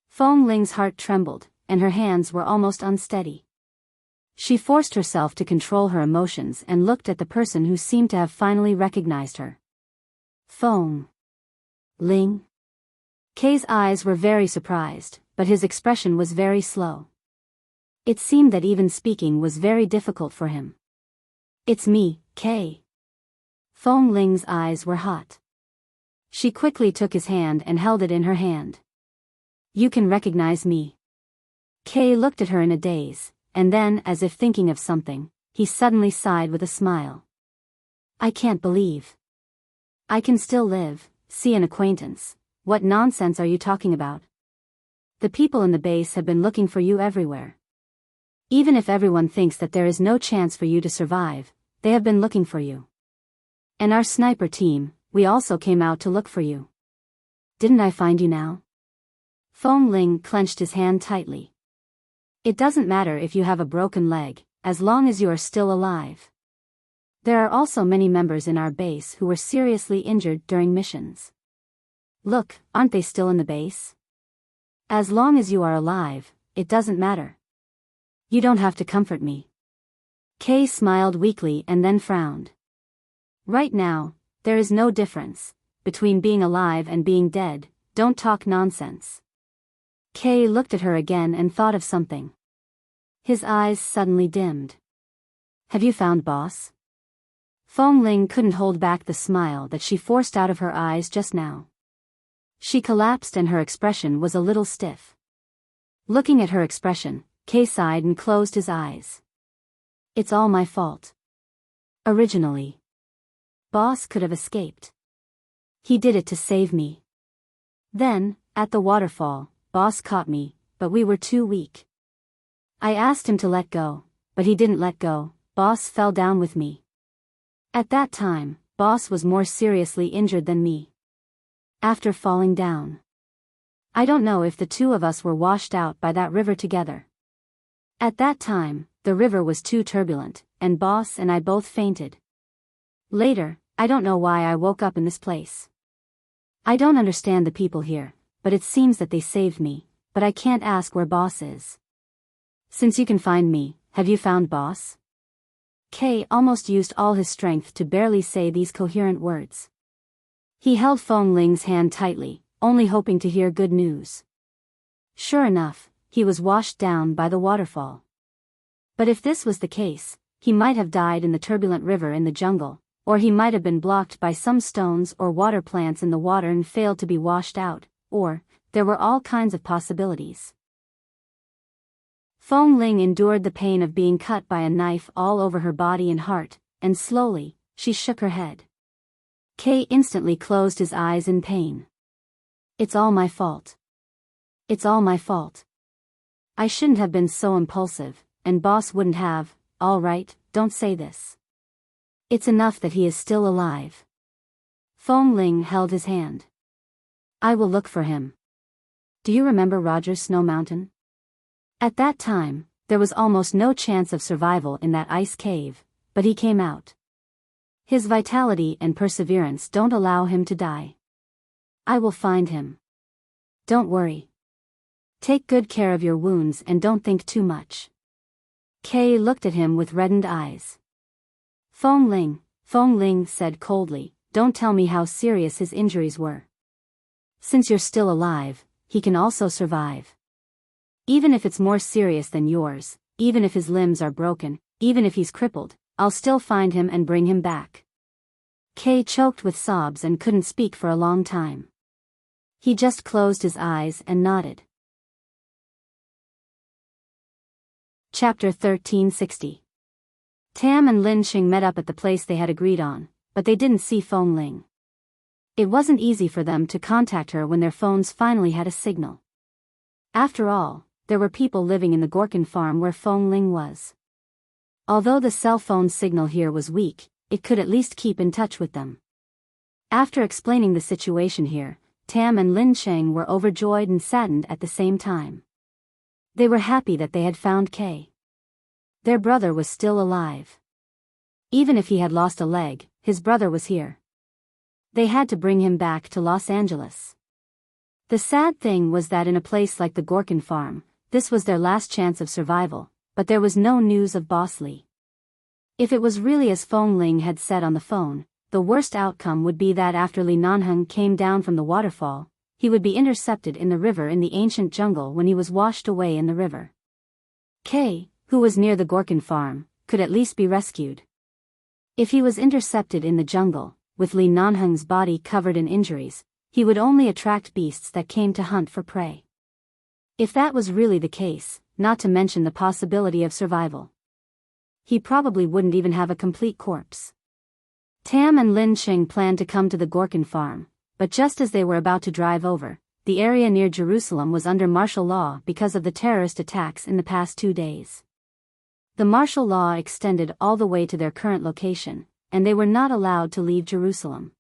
Feng Ling's heart trembled, and her hands were almost unsteady. She forced herself to control her emotions and looked at the person who seemed to have finally recognized her. Feng Ling. Kay's eyes were very surprised, but his expression was very slow. It seemed that even speaking was very difficult for him. It's me, Kay. Feng Ling's eyes were hot. She quickly took his hand and held it in her hand. You can recognize me. Kay looked at her in a daze, and then, as if thinking of something, he suddenly sighed with a smile. I can't believe. I can still live, see an acquaintance. What nonsense are you talking about? The people in the base have been looking for you everywhere. Even if everyone thinks that there is no chance for you to survive, they have been looking for you. And our sniper team, we also came out to look for you. Didn't I find you now? Feng Ling clenched his hand tightly. It doesn't matter if you have a broken leg, as long as you are still alive. There are also many members in our base who were seriously injured during missions. Look, aren't they still in the base? As long as you are alive, it doesn't matter. You don't have to comfort me. Kay smiled weakly and then frowned. Right now, there is no difference between being alive and being dead. Don't talk nonsense. Kay looked at her again and thought of something. His eyes suddenly dimmed. Have you found boss? Feng Ling couldn't hold back the smile that she forced out of her eyes just now. She collapsed and her expression was a little stiff. Looking at her expression, Kay sighed and closed his eyes. It's all my fault. Originally, boss could have escaped. He did it to save me. Then, at the waterfall, boss caught me, but we were too weak. I asked him to let go, but he didn't let go. Boss fell down with me. At that time, boss was more seriously injured than me. After falling down, I don't know if the two of us were washed out by that river together. At that time, the river was too turbulent, and boss and I both fainted. Later, I don't know why I woke up in this place. I don't understand the people here, but it seems that they saved me, but I can't ask where boss is. Since you can find me, have you found boss? Kay almost used all his strength to barely say these coherent words. He held Feng Ling's hand tightly, only hoping to hear good news. Sure enough, he was washed down by the waterfall. But if this was the case, he might have died in the turbulent river in the jungle, or he might have been blocked by some stones or water plants in the water and failed to be washed out, or, there were all kinds of possibilities. Feng Ling endured the pain of being cut by a knife all over her body and heart, and slowly, she shook her head. Kay instantly closed his eyes in pain. It's all my fault. It's all my fault. I shouldn't have been so impulsive, and boss wouldn't have. All right, don't say this. It's enough that he is still alive. Feng Ling held his hand. I will look for him. Do you remember Roger's Snow Mountain? At that time, there was almost no chance of survival in that ice cave, but he came out. His vitality and perseverance don't allow him to die. I will find him. Don't worry. Take good care of your wounds and don't think too much. Kay looked at him with reddened eyes. Feng Ling said coldly, don't tell me how serious his injuries were. Since you're still alive, he can also survive. Even if it's more serious than yours, even if his limbs are broken, even if he's crippled, I'll still find him and bring him back. Kay choked with sobs and couldn't speak for a long time. He just closed his eyes and nodded. Chapter 1360. Tam and Lin Xing met up at the place they had agreed on, but they didn't see Feng Ling. It wasn't easy for them to contact her when their phones finally had a signal. After all, there were people living in the Gorkin farm where Feng Ling was. Although the cell phone signal here was weak, it could at least keep in touch with them. After explaining the situation here, Tam and Lin Xing were overjoyed and saddened at the same time. They were happy that they had found Kay. Their brother was still alive. Even if he had lost a leg, his brother was here. They had to bring him back to Los Angeles. The sad thing was that in a place like the Gorkin farm, this was their last chance of survival, but there was no news of Boss Lee. If it was really as Feng Ling had said on the phone, the worst outcome would be that after Li Nanheng came down from the waterfall, he would be intercepted in the river in the ancient jungle when he was washed away in the river. Kay, who was near the Gorkin farm, could at least be rescued. If he was intercepted in the jungle, with Li Nanheng's body covered in injuries, he would only attract beasts that came to hunt for prey. If that was really the case, not to mention the possibility of survival, he probably wouldn't even have a complete corpse. Tam and Lin Xing planned to come to the Gorkin farm, but just as they were about to drive over, the area near Jerusalem was under martial law because of the terrorist attacks in the past 2 days. The martial law extended all the way to their current location, and they were not allowed to leave Jerusalem.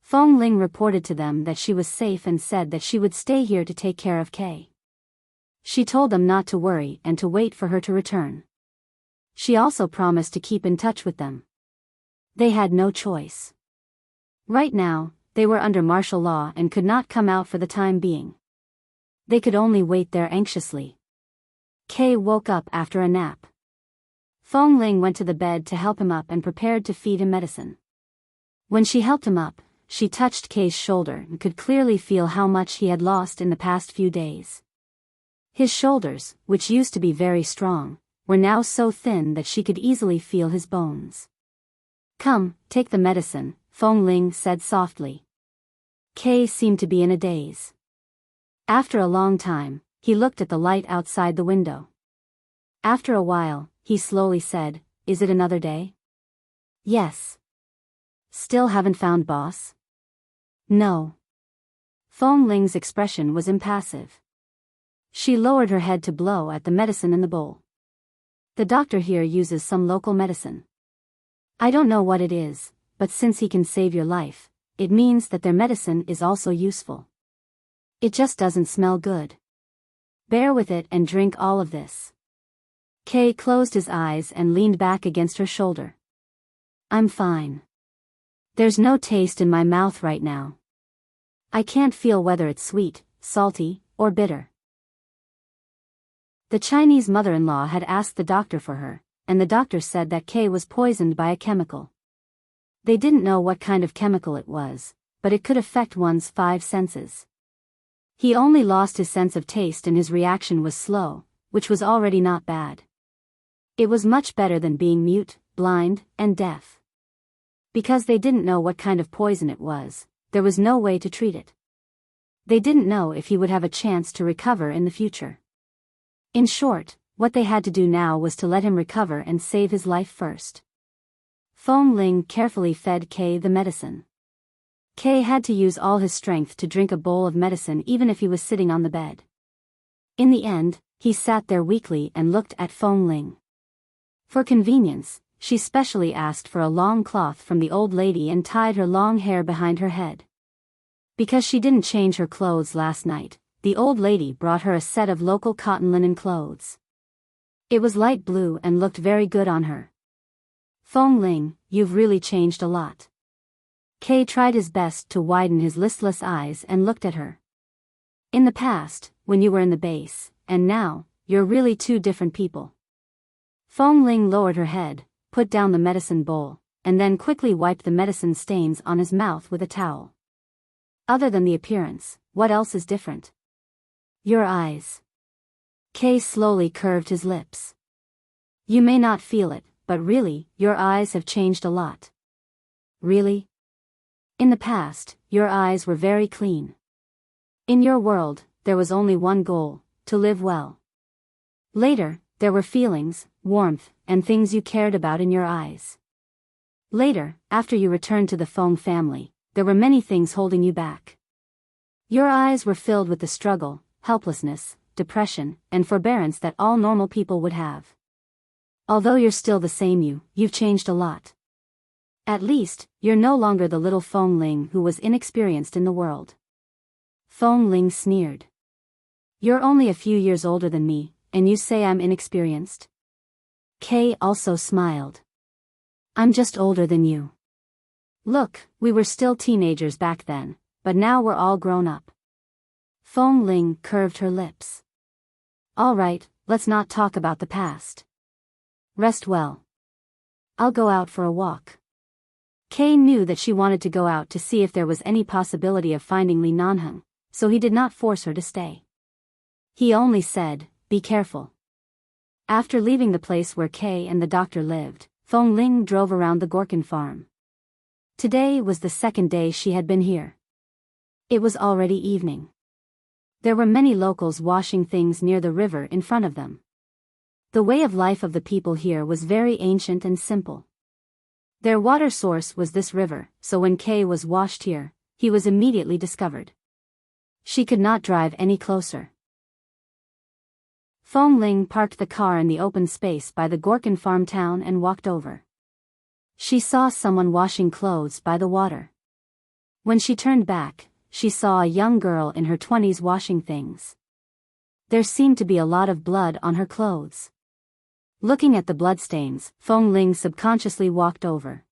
Feng Ling reported to them that she was safe and said that she would stay here to take care of Kay. She told them not to worry and to wait for her to return. She also promised to keep in touch with them. They had no choice. Right now, they were under martial law and could not come out for the time being. They could only wait there anxiously. Kay woke up after a nap. Feng Ling went to the bed to help him up and prepared to feed him medicine. When she helped him up, she touched Kay's shoulder and could clearly feel how much he had lost in the past few days. His shoulders, which used to be very strong, were now so thin that she could easily feel his bones. Come, take the medicine, Feng Ling said softly. Kay seemed to be in a daze. After a long time, he looked at the light outside the window. After a while, he slowly said, Is it another day? Yes. Still haven't found Boss? No. Feng Ling's expression was impassive. She lowered her head to blow at the medicine in the bowl. The doctor here uses some local medicine. I don't know what it is, but since he can save your life, it means that their medicine is also useful. It just doesn't smell good. Bear with it and drink all of this. Kay closed his eyes and leaned back against her shoulder. I'm fine. There's no taste in my mouth right now. I can't feel whether it's sweet, salty, or bitter. The Chinese mother-in-law had asked the doctor for her, and the doctor said that Kay was poisoned by a chemical. They didn't know what kind of chemical it was, but it could affect one's 5 senses. He only lost his sense of taste and his reaction was slow, which was already not bad. It was much better than being mute, blind, and deaf. Because they didn't know what kind of poison it was, there was no way to treat it. They didn't know if he would have a chance to recover in the future. In short, what they had to do now was to let him recover and save his life first. Feng Ling carefully fed Kay the medicine. Kay had to use all his strength to drink a bowl of medicine even if he was sitting on the bed. In the end, he sat there weakly and looked at Feng Ling. For convenience, she specially asked for a long cloth from the old lady and tied her long hair behind her head. Because she didn't change her clothes last night, the old lady brought her a set of local cotton linen clothes. It was light blue and looked very good on her. Feng Ling, you've really changed a lot. Kay tried his best to widen his listless eyes and looked at her. In the past, when you were in the base, and now, you're really two different people. Feng Ling lowered her head, put down the medicine bowl, and then quickly wiped the medicine stains on his mouth with a towel. Other than the appearance, what else is different? Your eyes. Kay slowly curved his lips. You may not feel it, but really, your eyes have changed a lot. Really? In the past, your eyes were very clean. In your world, there was only one goal, to live well. Later, there were feelings, warmth, and things you cared about in your eyes. Later, after you returned to the Feng family, there were many things holding you back. Your eyes were filled with the struggle, helplessness, depression, and forbearance that all normal people would have. Although you're still the same you've changed a lot. At least, you're no longer the little Feng Ling who was inexperienced in the world. Feng Ling sneered. You're only a few years older than me, and you say I'm inexperienced? Kay also smiled. I'm just older than you. Look, we were still teenagers back then, but now we're all grown up. Feng Ling curved her lips. All right, let's not talk about the past. Rest well. I'll go out for a walk. Kay knew that she wanted to go out to see if there was any possibility of finding Li Nanheng, so he did not force her to stay. He only said, be careful. After leaving the place where Kay and the doctor lived, Feng Ling drove around the Gorkin farm. Today was the second day she had been here. It was already evening. There were many locals washing things near the river in front of them. The way of life of the people here was very ancient and simple. Their water source was this river, so when Kay was washed here, he was immediately discovered. She could not drive any closer. Feng Ling parked the car in the open space by the Gorkin farm town and walked over. She saw someone washing clothes by the water. When she turned back, she saw a young girl in her 20s washing things. There seemed to be a lot of blood on her clothes. Looking at the bloodstains, Feng Ling subconsciously walked over.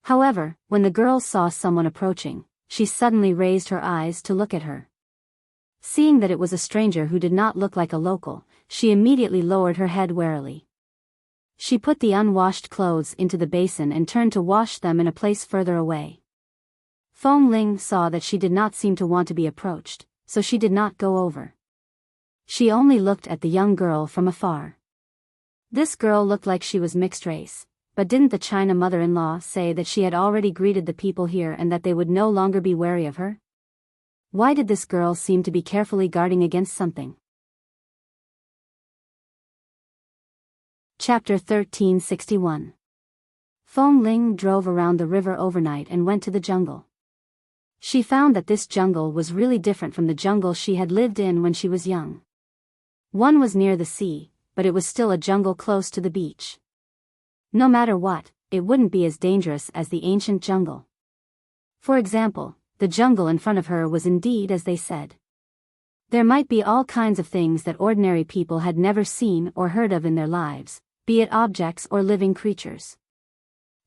However, when the girl saw someone approaching, she suddenly raised her eyes to look at her. Seeing that it was a stranger who did not look like a local, she immediately lowered her head warily. She put the unwashed clothes into the basin and turned to wash them in a place further away. Feng Ling saw that she did not seem to want to be approached, so she did not go over. She only looked at the young girl from afar. This girl looked like she was mixed race, but didn't the China mother-in-law say that she had already greeted the people here and that they would no longer be wary of her? Why did this girl seem to be carefully guarding against something? Chapter 1361. Feng Ling drove around the river overnight and went to the jungle. She found that this jungle was really different from the jungle she had lived in when she was young. One was near the sea, but it was still a jungle close to the beach. No matter what, it wouldn't be as dangerous as the ancient jungle. For example, the jungle in front of her was indeed as they said. There might be all kinds of things that ordinary people had never seen or heard of in their lives, be it objects or living creatures.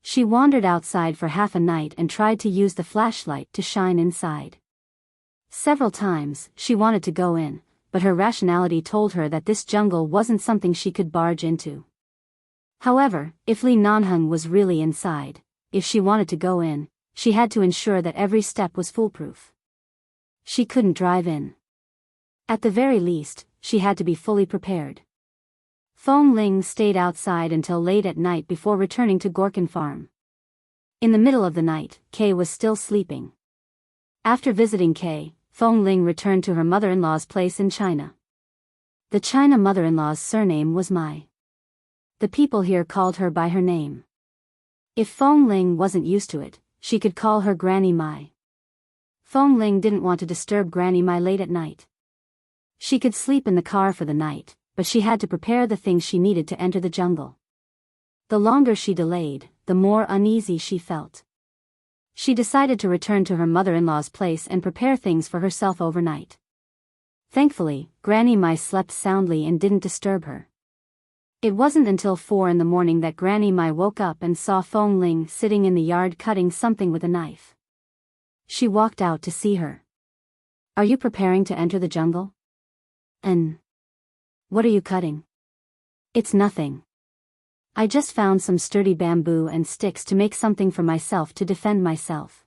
She wandered outside for half a night and tried to use the flashlight to shine inside. Several times, she wanted to go in, but her rationality told her that this jungle wasn't something she could barge into. However, if Li Nanheng was really inside, if she wanted to go in, she had to ensure that every step was foolproof. She couldn't drive in. At the very least, she had to be fully prepared. Feng Ling stayed outside until late at night before returning to Gorkin Farm. In the middle of the night, Kay was still sleeping. After visiting Kay, Feng Ling returned to her mother-in-law's place in China. The China mother-in-law's surname was Mai. The people here called her by her name. If Feng Ling wasn't used to it, she could call her Granny Mai. Fong Ling didn't want to disturb Granny Mai late at night. She could sleep in the car for the night, but she had to prepare the things she needed to enter the jungle. The longer she delayed, the more uneasy she felt. She decided to return to her mother-in-law's place and prepare things for herself overnight. Thankfully, Granny Mai slept soundly and didn't disturb her. It wasn't until 4 in the morning that Granny Mai woke up and saw Fong Ling sitting in the yard cutting something with a knife. She walked out to see her. "Are you preparing to enter the jungle? And what are you cutting?" "It's nothing. I just found some sturdy bamboo and sticks to make something for myself to defend myself.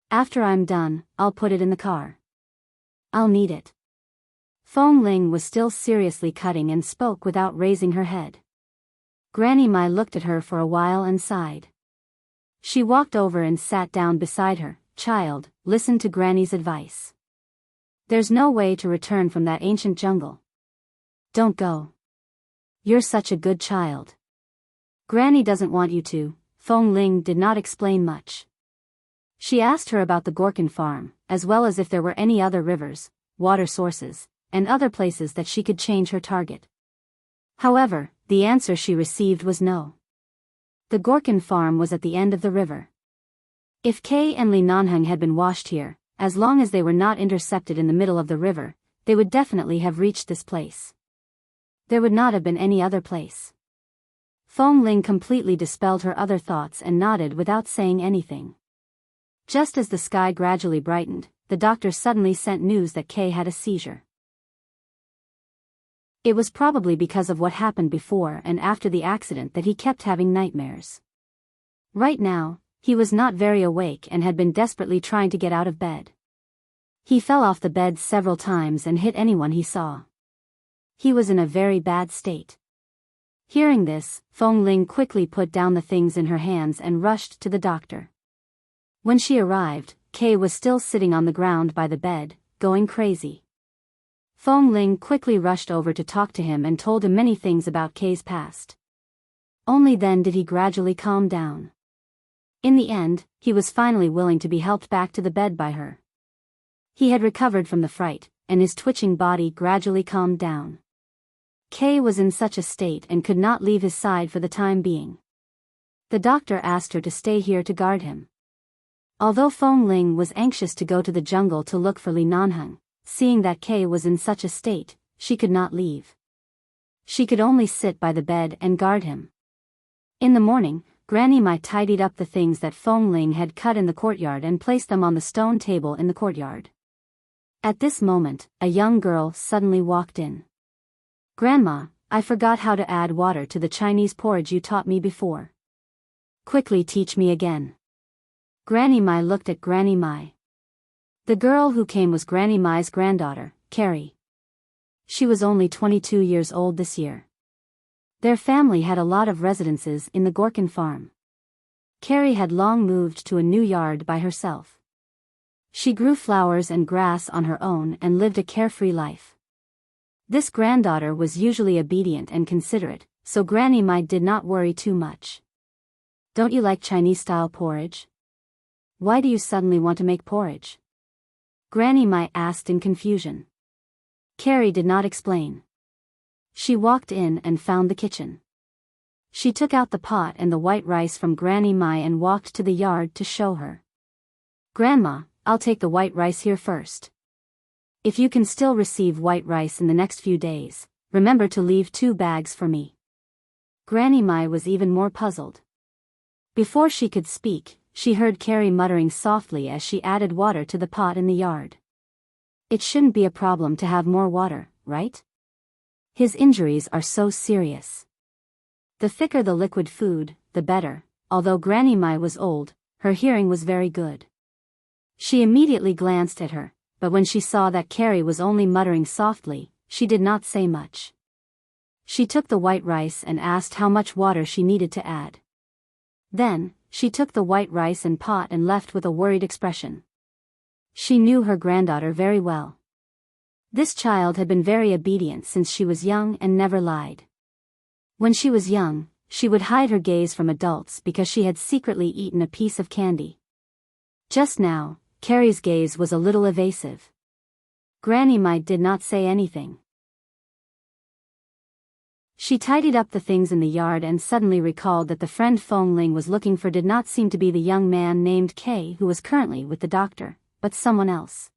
After I'm done, I'll put it in the car. I'll need it." Fong Ling was still seriously cutting and spoke without raising her head. Granny Mai looked at her for a while and sighed. She walked over and sat down beside her. "Child, listen to Granny's advice. There's no way to return from that ancient jungle. Don't go. You're such a good child. Granny doesn't want you to." Fong Ling did not explain much. She asked her about the Gorkin farm, as well as if there were any other rivers, water sources, and other places that she could change her target. However, the answer she received was no. The Gorkin farm was at the end of the river. If Kay and Li Nanheng had been washed here, as long as they were not intercepted in the middle of the river, they would definitely have reached this place. There would not have been any other place. Fong Ling completely dispelled her other thoughts and nodded without saying anything. Just as the sky gradually brightened, the doctor suddenly sent news that Kay had a seizure. It was probably because of what happened before and after the accident that he kept having nightmares. Right now, he was not very awake and had been desperately trying to get out of bed. He fell off the bed several times and hit anyone he saw. He was in a very bad state. Hearing this, Fong Ling quickly put down the things in her hands and rushed to the doctor. When she arrived, Kay was still sitting on the ground by the bed, going crazy. Fong Ling quickly rushed over to talk to him and told him many things about Kay's past. Only then did he gradually calm down. In the end, he was finally willing to be helped back to the bed by her. He had recovered from the fright, and his twitching body gradually calmed down. Kay was in such a state and could not leave his side for the time being. The doctor asked her to stay here to guard him. Although Fong Ling was anxious to go to the jungle to look for Li Nanheng, seeing that Kay was in such a state, she could not leave. She could only sit by the bed and guard him. In the morning, Granny Mai tidied up the things that Fong Ling had cut in the courtyard and placed them on the stone table in the courtyard. At this moment, a young girl suddenly walked in. "Grandma, I forgot how to add water to the Chinese porridge you taught me before. Quickly teach me again." Granny Mai looked at Granny Mai. The girl who came was Granny Mai's granddaughter, Carrie. She was only 22 years old this year. Their family had a lot of residences in the Gorkin farm. Carrie had long moved to a new yard by herself. She grew flowers and grass on her own and lived a carefree life. This granddaughter was usually obedient and considerate, so Granny Mai did not worry too much. "Don't you like Chinese-style porridge? Why do you suddenly want to make porridge?" Granny Mai asked in confusion. Carrie did not explain. She walked in and found the kitchen. She took out the pot and the white rice from Granny Mai and walked to the yard to show her. "Grandma, I'll take the white rice here first. If you can still receive white rice in the next few days, remember to leave 2 bags for me." Granny Mai was even more puzzled. Before she could speak, she heard Carrie muttering softly as she added water to the pot in the yard. "It shouldn't be a problem to have more water, right? His injuries are so serious. The thicker the liquid food, the better." Although Granny Mai was old, her hearing was very good. She immediately glanced at her, but when she saw that Carrie was only muttering softly, she did not say much. She took the white rice and asked how much water she needed to add. Then, she took the white rice and pot and left with a worried expression. She knew her granddaughter very well. This child had been very obedient since she was young and never lied. When she was young, she would hide her gaze from adults because she had secretly eaten a piece of candy. Just now, Carrie's gaze was a little evasive. Granny Mai did not say anything. She tidied up the things in the yard and suddenly recalled that the friend Fong Ling was looking for did not seem to be the young man named Kay who was currently with the doctor, but someone else.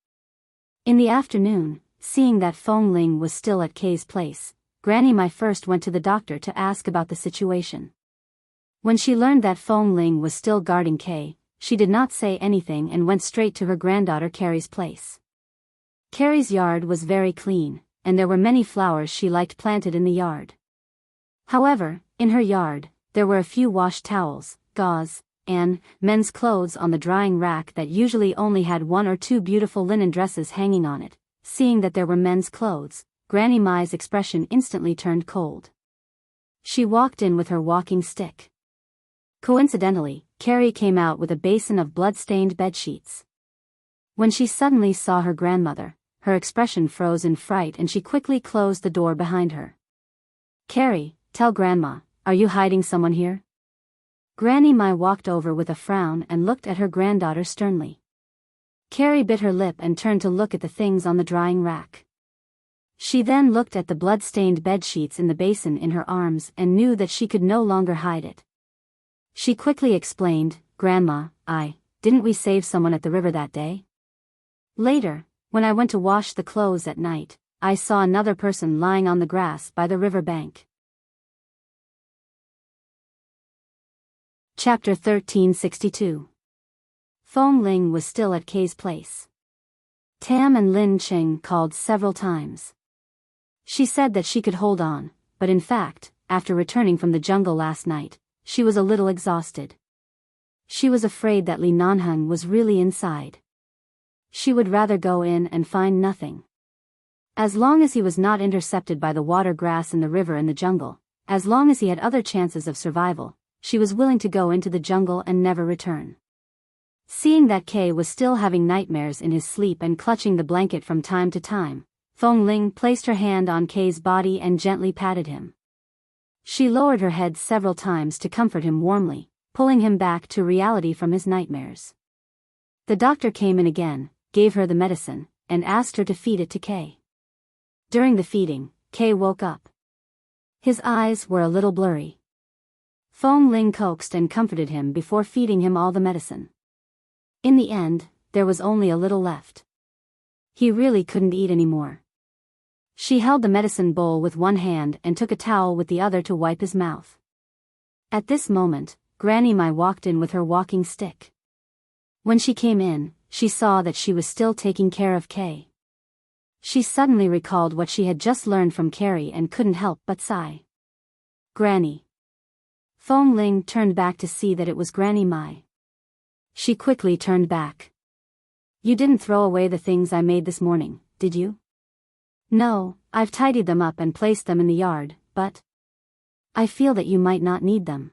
In the afternoon, seeing that Fong Ling was still at Kay's place, Granny Mai first went to the doctor to ask about the situation. When she learned that Fong Ling was still guarding Kay, she did not say anything and went straight to her granddaughter Carrie's place. Carrie's yard was very clean, and there were many flowers she liked planted in the yard. However, in her yard, there were a few washed towels, gauze, and men's clothes on the drying rack that usually only had 1 or 2 beautiful linen dresses hanging on it. Seeing that there were men's clothes, Granny Mai's expression instantly turned cold. She walked in with her walking stick. Coincidentally, Carrie came out with a basin of blood-stained bedsheets. When she suddenly saw her grandmother, her expression froze in fright and she quickly closed the door behind her. "Carrie, tell Grandma, are you hiding someone here?" Granny Mai walked over with a frown and looked at her granddaughter sternly. Carrie bit her lip and turned to look at the things on the drying rack. She then looked at the blood-stained bedsheets in the basin in her arms and knew that she could no longer hide it. She quickly explained, "Grandma, didn't we save someone at the river that day? Later, when I went to wash the clothes at night, I saw another person lying on the grass by the river bank." Chapter 1362. Fong Ling was still at Kay's place. Tam and Lin Cheng called several times. She said that she could hold on, but in fact, after returning from the jungle last night, she was a little exhausted. She was afraid that Li Nanheng was really inside. She would rather go in and find nothing. As long as he was not intercepted by the water grass in the river and the jungle, as long as he had other chances of survival, she was willing to go into the jungle and never return. Seeing that Kay was still having nightmares in his sleep and clutching the blanket from time to time, Fong Ling placed her hand on Kay's body and gently patted him. She lowered her head several times to comfort him warmly, pulling him back to reality from his nightmares. The doctor came in again, gave her the medicine, and asked her to feed it to Kay. During the feeding, Kay woke up. His eyes were a little blurry. Fong Ling coaxed and comforted him before feeding him all the medicine. In the end, there was only a little left. He really couldn't eat anymore. She held the medicine bowl with one hand and took a towel with the other to wipe his mouth. At this moment, Granny Mai walked in with her walking stick. When she came in, she saw that she was still taking care of Kay. She suddenly recalled what she had just learned from Carrie and couldn't help but sigh. "Granny." Fong Ling turned back to see that it was Granny Mai. She quickly turned back. "You didn't throw away the things I made this morning, did you?" "No, I've tidied them up and placed them in the yard, but I feel that you might not need them."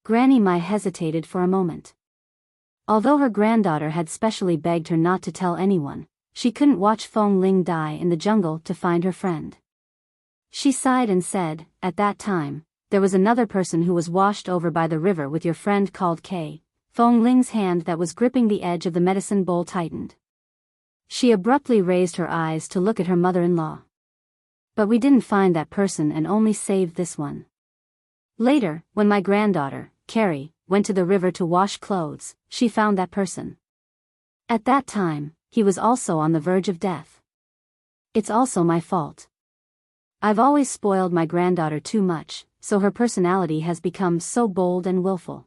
Granny Mai hesitated for a moment. Although her granddaughter had specially begged her not to tell anyone, she couldn't watch Fong Ling die in the jungle to find her friend. She sighed and said, "At that time, there was another person who was washed over by the river with your friend called Kay." Fong Ling's hand that was gripping the edge of the medicine bowl tightened. She abruptly raised her eyes to look at her mother-in-law. "But we didn't find that person and only saved this one. Later, when my granddaughter, Carrie, went to the river to wash clothes, she found that person. At that time, he was also on the verge of death. It's also my fault. I've always spoiled my granddaughter too much, so her personality has become so bold and willful.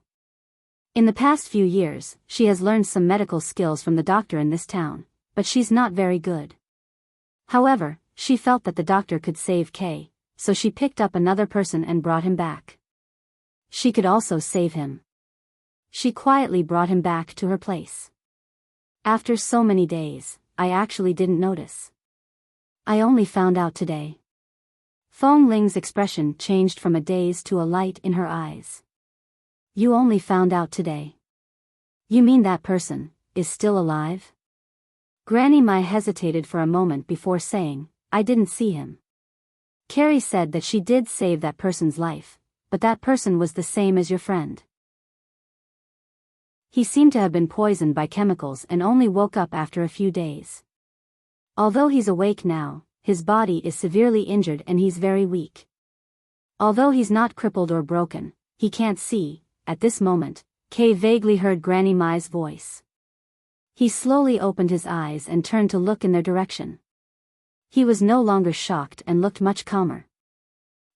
In the past few years, she has learned some medical skills from the doctor in this town, but she's not very good. However, she felt that the doctor could save Kay, so she picked up another person and brought him back. She could also save him. She quietly brought him back to her place. After so many days, I actually didn't notice. I only found out today." Fong Ling's expression changed from a daze to a light in her eyes. "You only found out today? You mean that person is still alive?" Granny Mai hesitated for a moment before saying, "I didn't see him. Carrie said that she did save that person's life, but that person was the same as your friend." He seemed to have been poisoned by chemicals and only woke up after a few days. Although he's awake now, his body is severely injured and he's very weak. Although he's not crippled or broken, he can't see. At this moment, Kay vaguely heard Granny Mai's voice. He slowly opened his eyes and turned to look in their direction. He was no longer shocked and looked much calmer.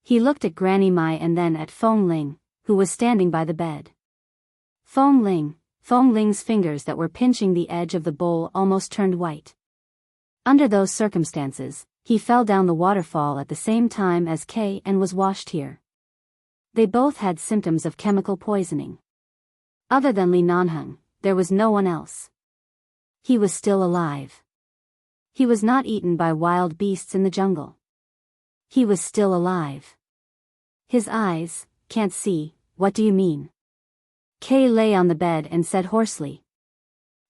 He looked at Granny Mai and then at Fong Ling, who was standing by the bed. Fong Ling's fingers that were pinching the edge of the bowl almost turned white. Under those circumstances, he fell down the waterfall at the same time as Kay and was washed here. They both had symptoms of chemical poisoning. Other than Li Nanheng, there was no one else. He was still alive. He was not eaten by wild beasts in the jungle. He was still alive. His eyes, can't see, what do you mean? Kay lay on the bed and said hoarsely.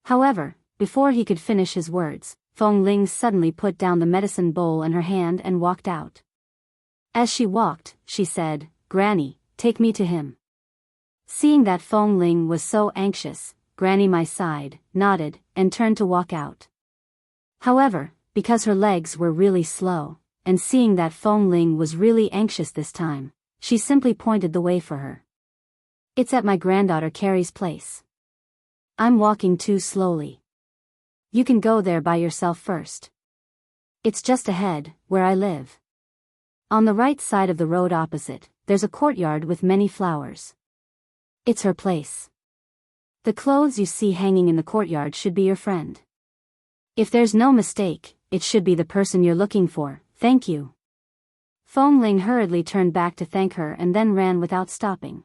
However, before he could finish his words, Fong Ling suddenly put down the medicine bowl in her hand and walked out. As she walked, she said, "Granny, take me to him." Seeing that Fong Ling was so anxious, Granny Mai sighed, nodded, and turned to walk out. However, because her legs were really slow, and seeing that Fong Ling was really anxious this time, she simply pointed the way for her. "It's at my granddaughter Carrie's place. I'm walking too slowly. You can go there by yourself first. It's just ahead, where I live. On the right side of the road opposite, there's a courtyard with many flowers. It's her place. The clothes you see hanging in the courtyard should be your friend. If there's no mistake, it should be the person you're looking for, thank you." Fong Ling hurriedly turned back to thank her and then ran without stopping.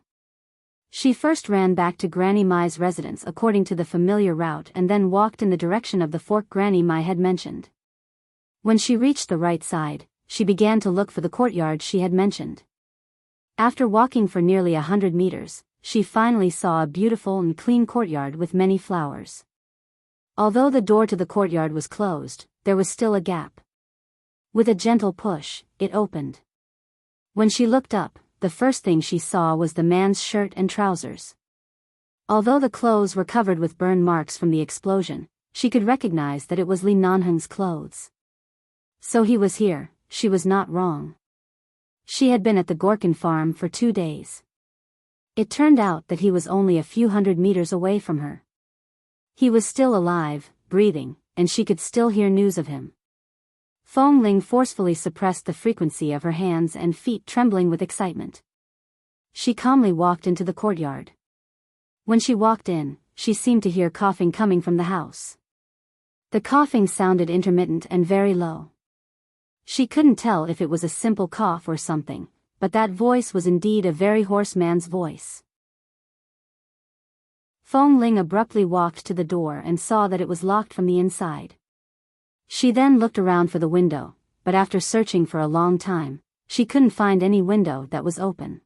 She first ran back to Granny Mai's residence according to the familiar route and then walked in the direction of the fork Granny Mai had mentioned. When she reached the right side, she began to look for the courtyard she had mentioned. After walking for nearly 100 meters, she finally saw a beautiful and clean courtyard with many flowers. Although the door to the courtyard was closed, there was still a gap. With a gentle push, it opened. When she looked up, the first thing she saw was the man's shirt and trousers. Although the clothes were covered with burn marks from the explosion, she could recognize that it was Li Nanheng's clothes. So he was here, she was not wrong. She had been at the Gorkin farm for 2 days. It turned out that he was only a few hundred meters away from her. He was still alive, breathing, and she could still hear news of him. Fong Ling forcefully suppressed the frequency of her hands and feet trembling with excitement. She calmly walked into the courtyard. When she walked in, she seemed to hear coughing coming from the house. The coughing sounded intermittent and very low. She couldn't tell if it was a simple cough or something, but that voice was indeed a very hoarse man's voice. Fong Ling abruptly walked to the door and saw that it was locked from the inside. She then looked around for the window, but after searching for a long time, she couldn't find any window that was open.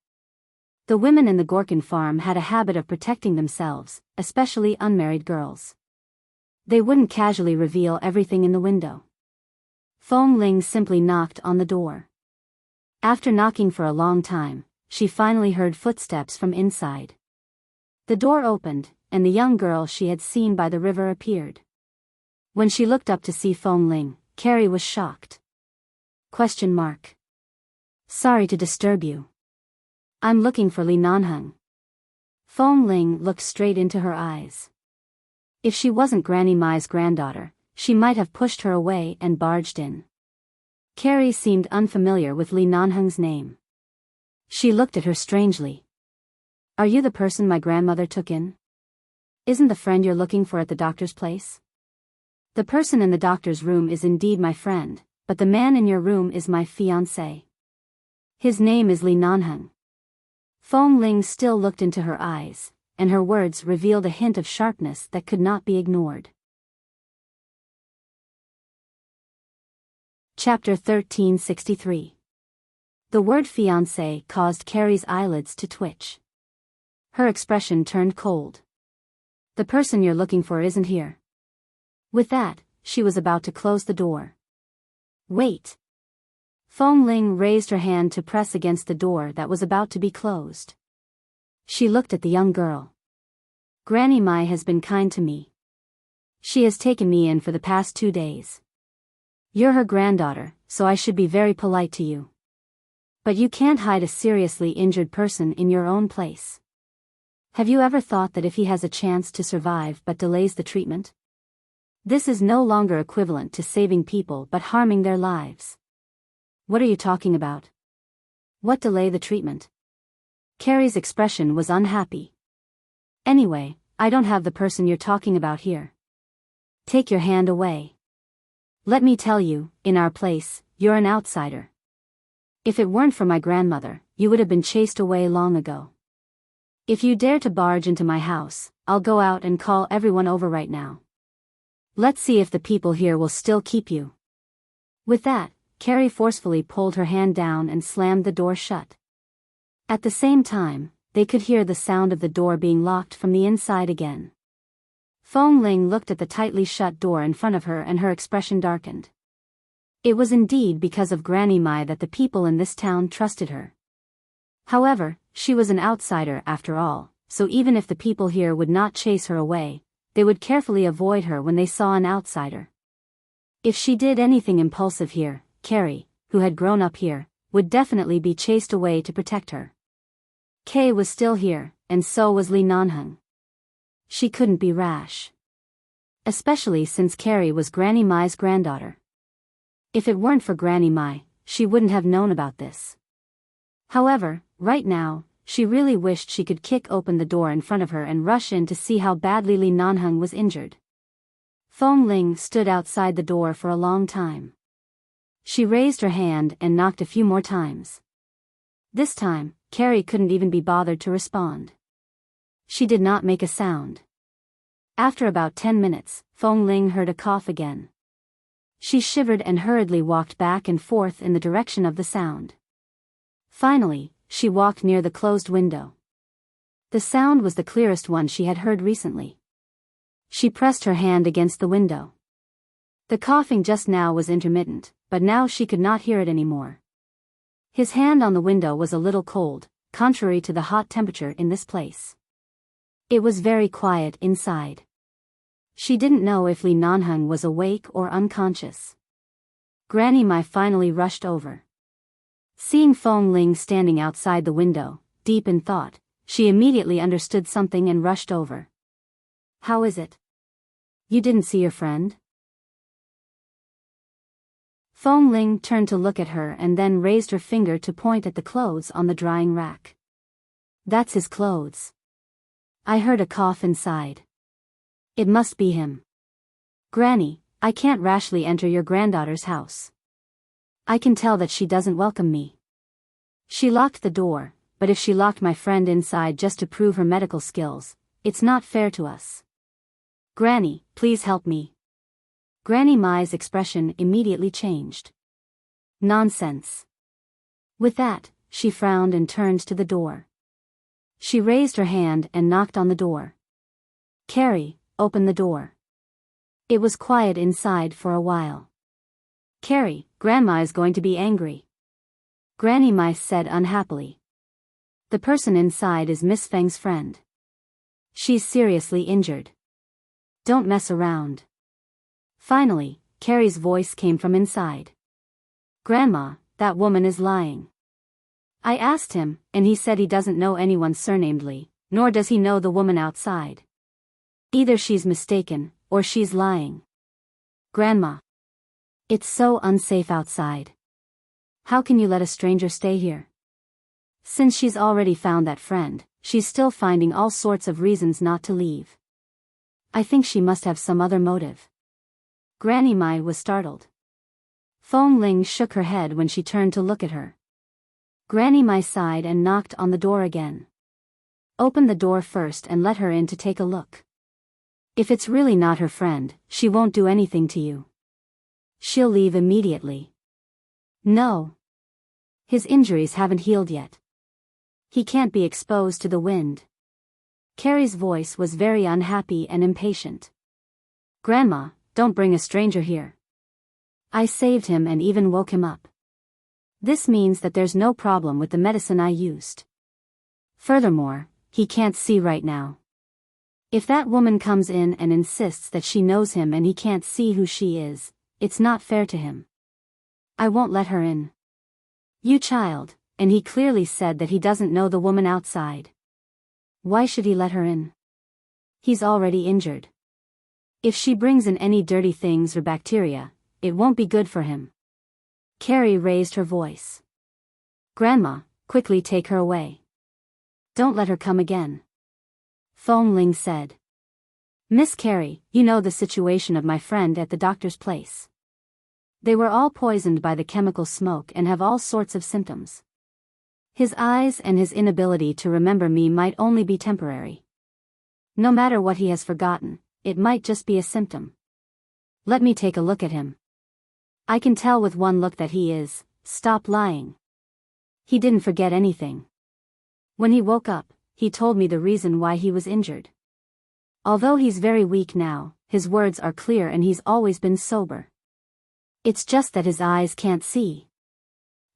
The women in the Gorkin farm had a habit of protecting themselves, especially unmarried girls. They wouldn't casually reveal everything in the window. Fong Ling simply knocked on the door. After knocking for a long time, she finally heard footsteps from inside. The door opened, and the young girl she had seen by the river appeared. When she looked up to see Fong Ling, Carrie was shocked. "Sorry to disturb you. I'm looking for Li Nanheng." Fong Ling looked straight into her eyes. If she wasn't Granny Mai's granddaughter, she might have pushed her away and barged in. Carrie seemed unfamiliar with Li Nanheng's name. She looked at her strangely. "Are you the person my grandmother took in? Isn't the friend you're looking for at the doctor's place?" "The person in the doctor's room is indeed my friend, but the man in your room is my fiancé. His name is Li Nanheng." Fong Ling still looked into her eyes, and her words revealed a hint of sharpness that could not be ignored. Chapter 1363. The word fiancé caused Carrie's eyelids to twitch. Her expression turned cold. "The person you're looking for isn't here." With that, she was about to close the door. "Wait." Fong Ling raised her hand to press against the door that was about to be closed. She looked at the young girl. Granny Mai has been kind to me. She has taken me in for the past 2 days. You're her granddaughter, so I should be very polite to you. But you can't hide a seriously injured person in your own place. Have you ever thought that if he has a chance to survive but delays the treatment? This is no longer equivalent to saving people but harming their lives. What are you talking about? What delay the treatment? Carrie's expression was unhappy. Anyway, I don't have the person you're talking about here. Take your hand away. Let me tell you, in our place, you're an outsider. If it weren't for my grandmother, you would have been chased away long ago. If you dare to barge into my house, I'll go out and call everyone over right now. Let's see if the people here will still keep you. With that, Carrie forcefully pulled her hand down and slammed the door shut. At the same time, they could hear the sound of the door being locked from the inside again. Fong Ling looked at the tightly shut door in front of her and her expression darkened. It was indeed because of Granny Mai that the people in this town trusted her. However, she was an outsider after all, so even if the people here would not chase her away, they would carefully avoid her when they saw an outsider. If she did anything impulsive here, Carrie, who had grown up here, would definitely be chased away to protect her. Kay was still here, and so was Li Nanheng. She couldn't be rash. Especially since Carrie was Granny Mai's granddaughter. If it weren't for Granny Mai, she wouldn't have known about this. However, right now, she really wished she could kick open the door in front of her and rush in to see how badly Li Nanheng was injured. Fong Ling stood outside the door for a long time. She raised her hand and knocked a few more times. This time, Carrie couldn't even be bothered to respond. She did not make a sound. After about 10 minutes, Fong Ling heard a cough again. She shivered and hurriedly walked back and forth in the direction of the sound. Finally, she walked near the closed window. The sound was the clearest one she had heard recently. She pressed her hand against the window. The coughing just now was intermittent, but now she could not hear it anymore. His hand on the window was a little cold, contrary to the hot temperature in this place. It was very quiet inside. She didn't know if Li Nanheng was awake or unconscious. Granny Mai finally rushed over. Seeing Fong Ling standing outside the window, deep in thought, she immediately understood something and rushed over. How is it? You didn't see your friend? Fong Ling turned to look at her and then raised her finger to point at the clothes on the drying rack. That's his clothes. I heard a cough inside. It must be him. Granny, I can't rashly enter your granddaughter's house. I can tell that she doesn't welcome me. She locked the door, but if she locked my friend inside just to prove her medical skills, it's not fair to us. Granny, please help me. Granny Mai's expression immediately changed. Nonsense. With that, she frowned and turned to the door. She raised her hand and knocked on the door. Carrie, open the door. It was quiet inside for a while. Carrie, Grandma is going to be angry. Granny Mai said unhappily. The person inside is Miss Feng's friend. She's seriously injured. Don't mess around. Finally, Carrie's voice came from inside. Grandma, that woman is lying. I asked him, and he said he doesn't know anyone surnamed Li, nor does he know the woman outside. Either she's mistaken, or she's lying. Grandma. It's so unsafe outside. How can you let a stranger stay here? Since she's already found that friend, she's still finding all sorts of reasons not to leave. I think she must have some other motive. Granny Mai was startled. Fong Ling shook her head when she turned to look at her. Granny Mai sighed and knocked on the door again. Open the door first and let her in to take a look. If it's really not her friend, she won't do anything to you. She'll leave immediately. No. His injuries haven't healed yet. He can't be exposed to the wind. Carrie's voice was very unhappy and impatient. Grandma, don't bring a stranger here. I saved him and even woke him up. This means that there's no problem with the medicine I used. Furthermore, he can't see right now. If that woman comes in and insists that she knows him and he can't see who she is, it's not fair to him. I won't let her in. You child, and he clearly said that he doesn't know the woman outside. Why should he let her in? He's already injured. If she brings in any dirty things or bacteria, it won't be good for him. Carrie raised her voice. Grandma, quickly take her away. Don't let her come again. Fong Ling said. Miss Carrie, you know the situation of my friend at the doctor's place. They were all poisoned by the chemical smoke and have all sorts of symptoms. His eyes and his inability to remember me might only be temporary. No matter what he has forgotten, it might just be a symptom. Let me take a look at him. I can tell with one look that he is. Stop lying. He didn't forget anything. When he woke up, he told me the reason why he was injured. Although he's very weak now, his words are clear and he's always been sober. It's just that his eyes can't see.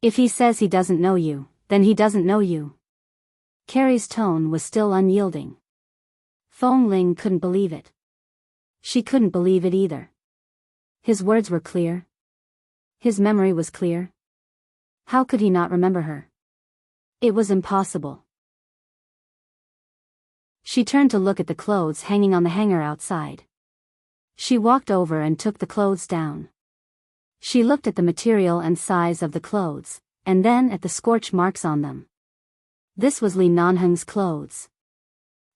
If he says he doesn't know you, then he doesn't know you. Carrie's tone was still unyielding. Fong Ling couldn't believe it. She couldn't believe it either. His words were clear. His memory was clear. How could he not remember her? It was impossible. She turned to look at the clothes hanging on the hanger outside. She walked over and took the clothes down. She looked at the material and size of the clothes, and then at the scorch marks on them. This was Li Nanheng's clothes.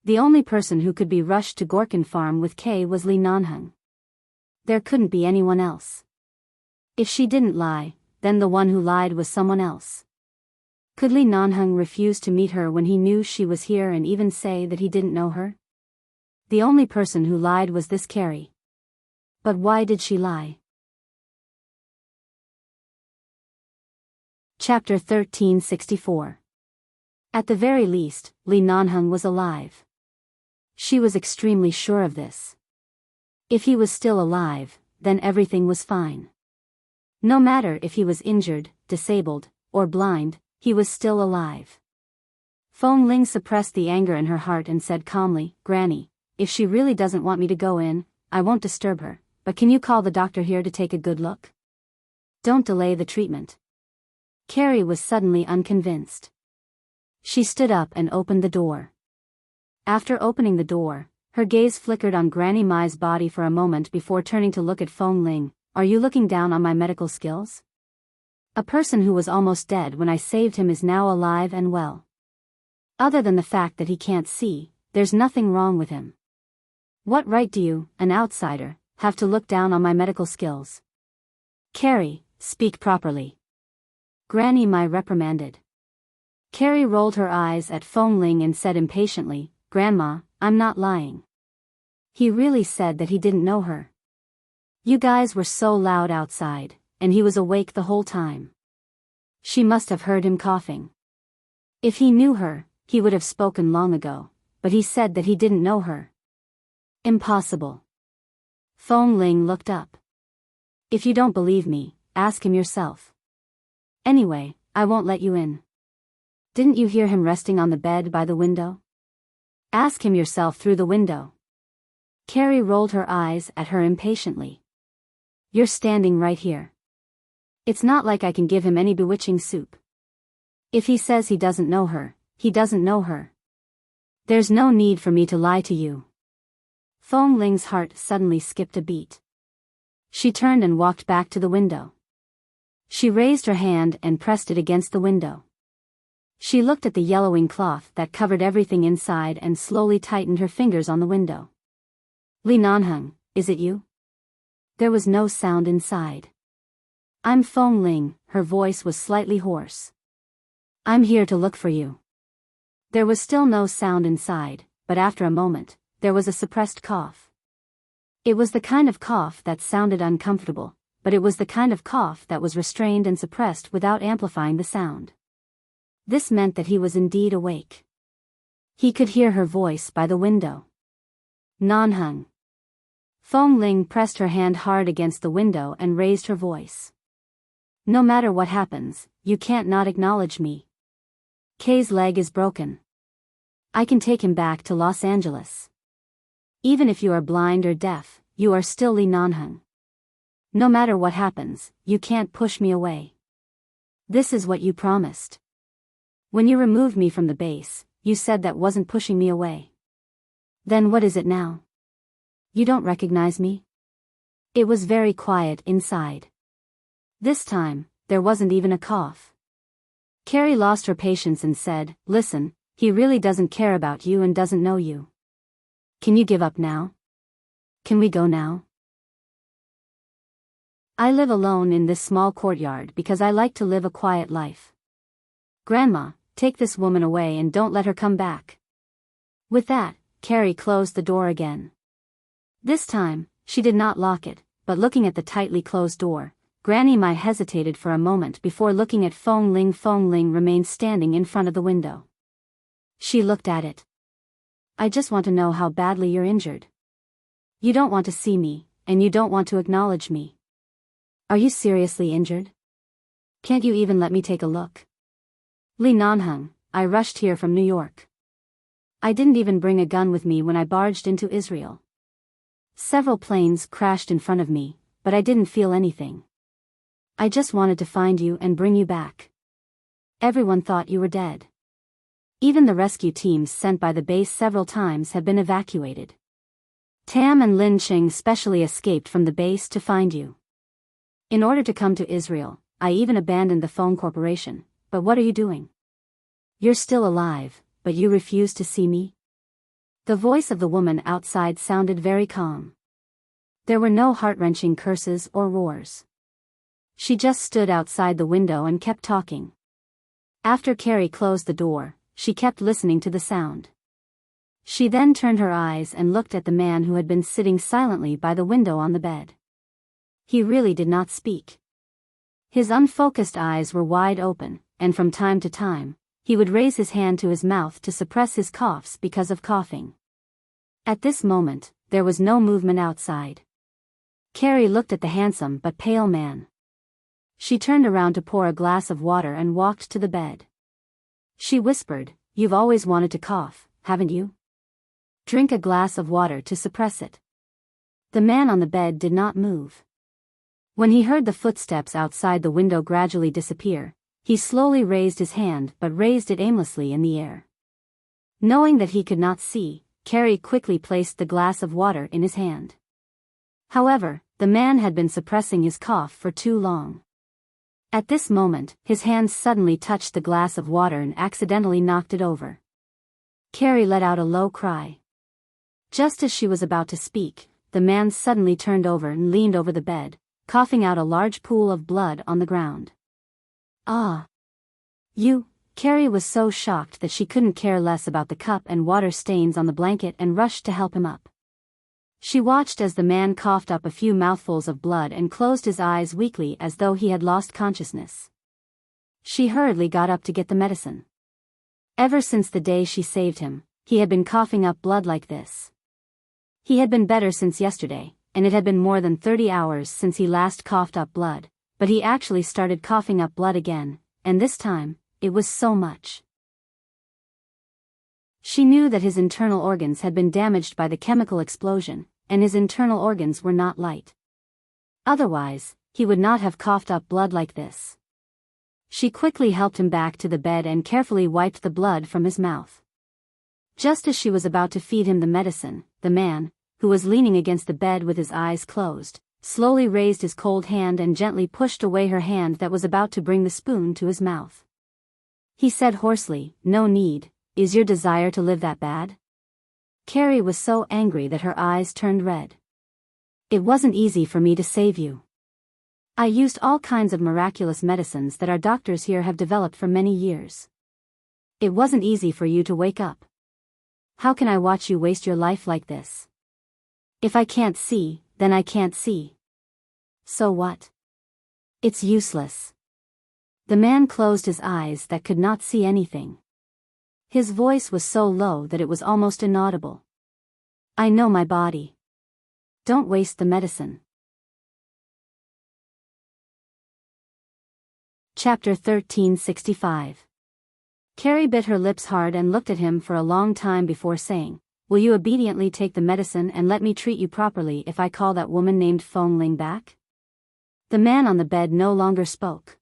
The only person who could be rushed to Gorkin Farm with Kay was Li Nanheng. There couldn't be anyone else. If she didn't lie, then the one who lied was someone else. Could Li Nanheng refuse to meet her when he knew she was here and even say that he didn't know her? The only person who lied was this Carrie. But why did she lie? Chapter 1364. At the very least, Li Nanheng was alive. She was extremely sure of this. If he was still alive, then everything was fine. No matter if he was injured, disabled, or blind, he was still alive. Fong Ling suppressed the anger in her heart and said calmly, Granny, if she really doesn't want me to go in, I won't disturb her, but can you call the doctor here to take a good look? Don't delay the treatment. Carrie was suddenly unconvinced. She stood up and opened the door. After opening the door, her gaze flickered on Granny Mai's body for a moment before turning to look at Fong Ling. Are you looking down on my medical skills? A person who was almost dead when I saved him is now alive and well. Other than the fact that he can't see, there's nothing wrong with him. What right do you, an outsider, have to look down on my medical skills? Carrie, speak properly. Granny Mai reprimanded. Carrie rolled her eyes at Fong Ling and said impatiently, Grandma, I'm not lying. He really said that he didn't know her. You guys were so loud outside, and he was awake the whole time. She must have heard him coughing. If he knew her, he would have spoken long ago, but he said that he didn't know her. Impossible. Fong Ling looked up. If you don't believe me, ask him yourself. Anyway, I won't let you in. Didn't you hear him resting on the bed by the window? Ask him yourself through the window. Carrie rolled her eyes at her impatiently. You're standing right here. It's not like I can give him any bewitching soup. If he says he doesn't know her, he doesn't know her. There's no need for me to lie to you. Fong Ling's heart suddenly skipped a beat. She turned and walked back to the window. She raised her hand and pressed it against the window. She looked at the yellowing cloth that covered everything inside and slowly tightened her fingers on the window. Li Nanheng, is it you? There was no sound inside. I'm Fong Ling, her voice was slightly hoarse. I'm here to look for you. There was still no sound inside, but after a moment, there was a suppressed cough. It was the kind of cough that sounded uncomfortable, but it was the kind of cough that was restrained and suppressed without amplifying the sound. This meant that he was indeed awake. He could hear her voice by the window. Nanheng. Fong Ling pressed her hand hard against the window and raised her voice. No matter what happens, you can't not acknowledge me. Kay's leg is broken. I can take him back to Los Angeles. Even if you are blind or deaf, you are still Lee Nanhung. No matter what happens, you can't push me away. This is what you promised. When you removed me from the base, you said that wasn't pushing me away. Then what is it now? You don't recognize me? It was very quiet inside. This time, there wasn't even a cough. Carrie lost her patience and said, "Listen, he really doesn't care about you and doesn't know you. Can you give up now? Can we go now? I live alone in this small courtyard because I like to live a quiet life. Grandma, take this woman away and don't let her come back." With that, Carrie closed the door again. This time, she did not lock it, but looking at the tightly closed door, Granny Mai hesitated for a moment before looking at Fong Ling. Fong Ling remained standing in front of the window. She looked at it. "I just want to know how badly you're injured. You don't want to see me, and you don't want to acknowledge me. Are you seriously injured? Can't you even let me take a look?" "Lee Nanhung, I rushed here from New York. I didn't even bring a gun with me when I barged into Israel. Several planes crashed in front of me, but I didn't feel anything. I just wanted to find you and bring you back. Everyone thought you were dead. Even the rescue teams sent by the base several times have been evacuated. Tam and Lin Ching specially escaped from the base to find you. In order to come to Israel, I even abandoned the phone corporation, but what are you doing? You're still alive, but you refuse to see me?" The voice of the woman outside sounded very calm. There were no heart-wrenching curses or roars. She just stood outside the window and kept talking. After Carrie closed the door, she kept listening to the sound. She then turned her eyes and looked at the man who had been sitting silently by the window on the bed. He really did not speak. His unfocused eyes were wide open, and from time to time, he would raise his hand to his mouth to suppress his coughs because of coughing. At this moment, there was no movement outside. Carrie looked at the handsome but pale man. She turned around to pour a glass of water and walked to the bed. She whispered, "You've always wanted to cough, haven't you? Drink a glass of water to suppress it." The man on the bed did not move. When he heard the footsteps outside the window gradually disappear, he slowly raised his hand but raised it aimlessly in the air. Knowing that he could not see, Carrie quickly placed the glass of water in his hand. However, the man had been suppressing his cough for too long. At this moment, his hand suddenly touched the glass of water and accidentally knocked it over. Carrie let out a low cry. Just as she was about to speak, the man suddenly turned over and leaned over the bed, coughing out a large pool of blood on the ground. "Ah! You!" Carrie was so shocked that she couldn't care less about the cup and water stains on the blanket and rushed to help him up. She watched as the man coughed up a few mouthfuls of blood and closed his eyes weakly as though he had lost consciousness. She hurriedly got up to get the medicine. Ever since the day she saved him, he had been coughing up blood like this. He had been better since yesterday, and it had been more than 30 hours since he last coughed up blood, but he actually started coughing up blood again, and this time, it was so much. She knew that his internal organs had been damaged by the chemical explosion, and his internal organs were not light. Otherwise, he would not have coughed up blood like this. She quickly helped him back to the bed and carefully wiped the blood from his mouth. Just as she was about to feed him the medicine, the man, who was leaning against the bed with his eyes closed, slowly raised his cold hand and gently pushed away her hand that was about to bring the spoon to his mouth. He said hoarsely, "No need, is your desire to live that bad?" Carrie was so angry that her eyes turned red. "It wasn't easy for me to save you. I used all kinds of miraculous medicines that our doctors here have developed for many years. It wasn't easy for you to wake up. How can I watch you waste your life like this? If I can't see, then I can't see. So what? It's useless." The man closed his eyes that could not see anything. His voice was so low that it was almost inaudible. "I know my body. Don't waste the medicine." Chapter 1365. Carrie bit her lips hard and looked at him for a long time before saying, will you obediently take the medicine and let me treat you properly if I call that woman named Feng Ling back? The man on the bed no longer spoke.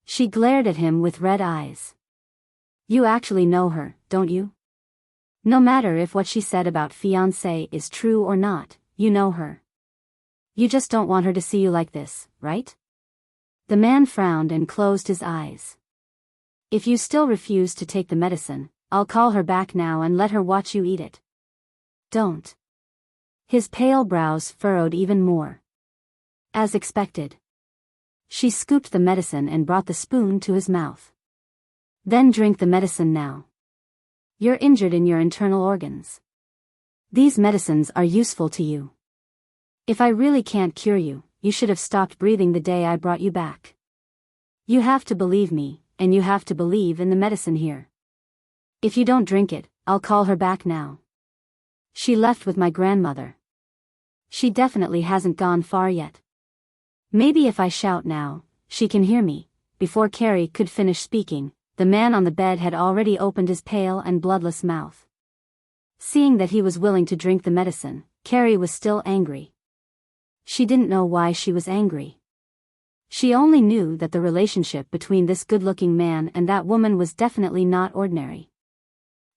She glared at him with red eyes. You actually know her, don't you? No matter if what she said about fiancé is true or not, you know her. You just don't want her to see you like this, right? The man frowned and closed his eyes. If you still refuse to take the medicine, I'll call her back now and let her watch you eat it. Don't. His pale brows furrowed even more. As expected. She scooped the medicine and brought the spoon to his mouth. Then drink the medicine now. You're injured in your internal organs. These medicines are useful to you. If I really can't cure you, you should have stopped breathing the day I brought you back. You have to believe me, and you have to believe in the medicine here. If you don't drink it, I'll call her back now. She left with my grandmother. She definitely hasn't gone far yet. Maybe if I shout now, she can hear me. Before Carrie could finish speaking, the man on the bed had already opened his pale and bloodless mouth. Seeing that he was willing to drink the medicine, Carrie was still angry. She didn't know why she was angry. She only knew that the relationship between this good-looking man and that woman was definitely not ordinary.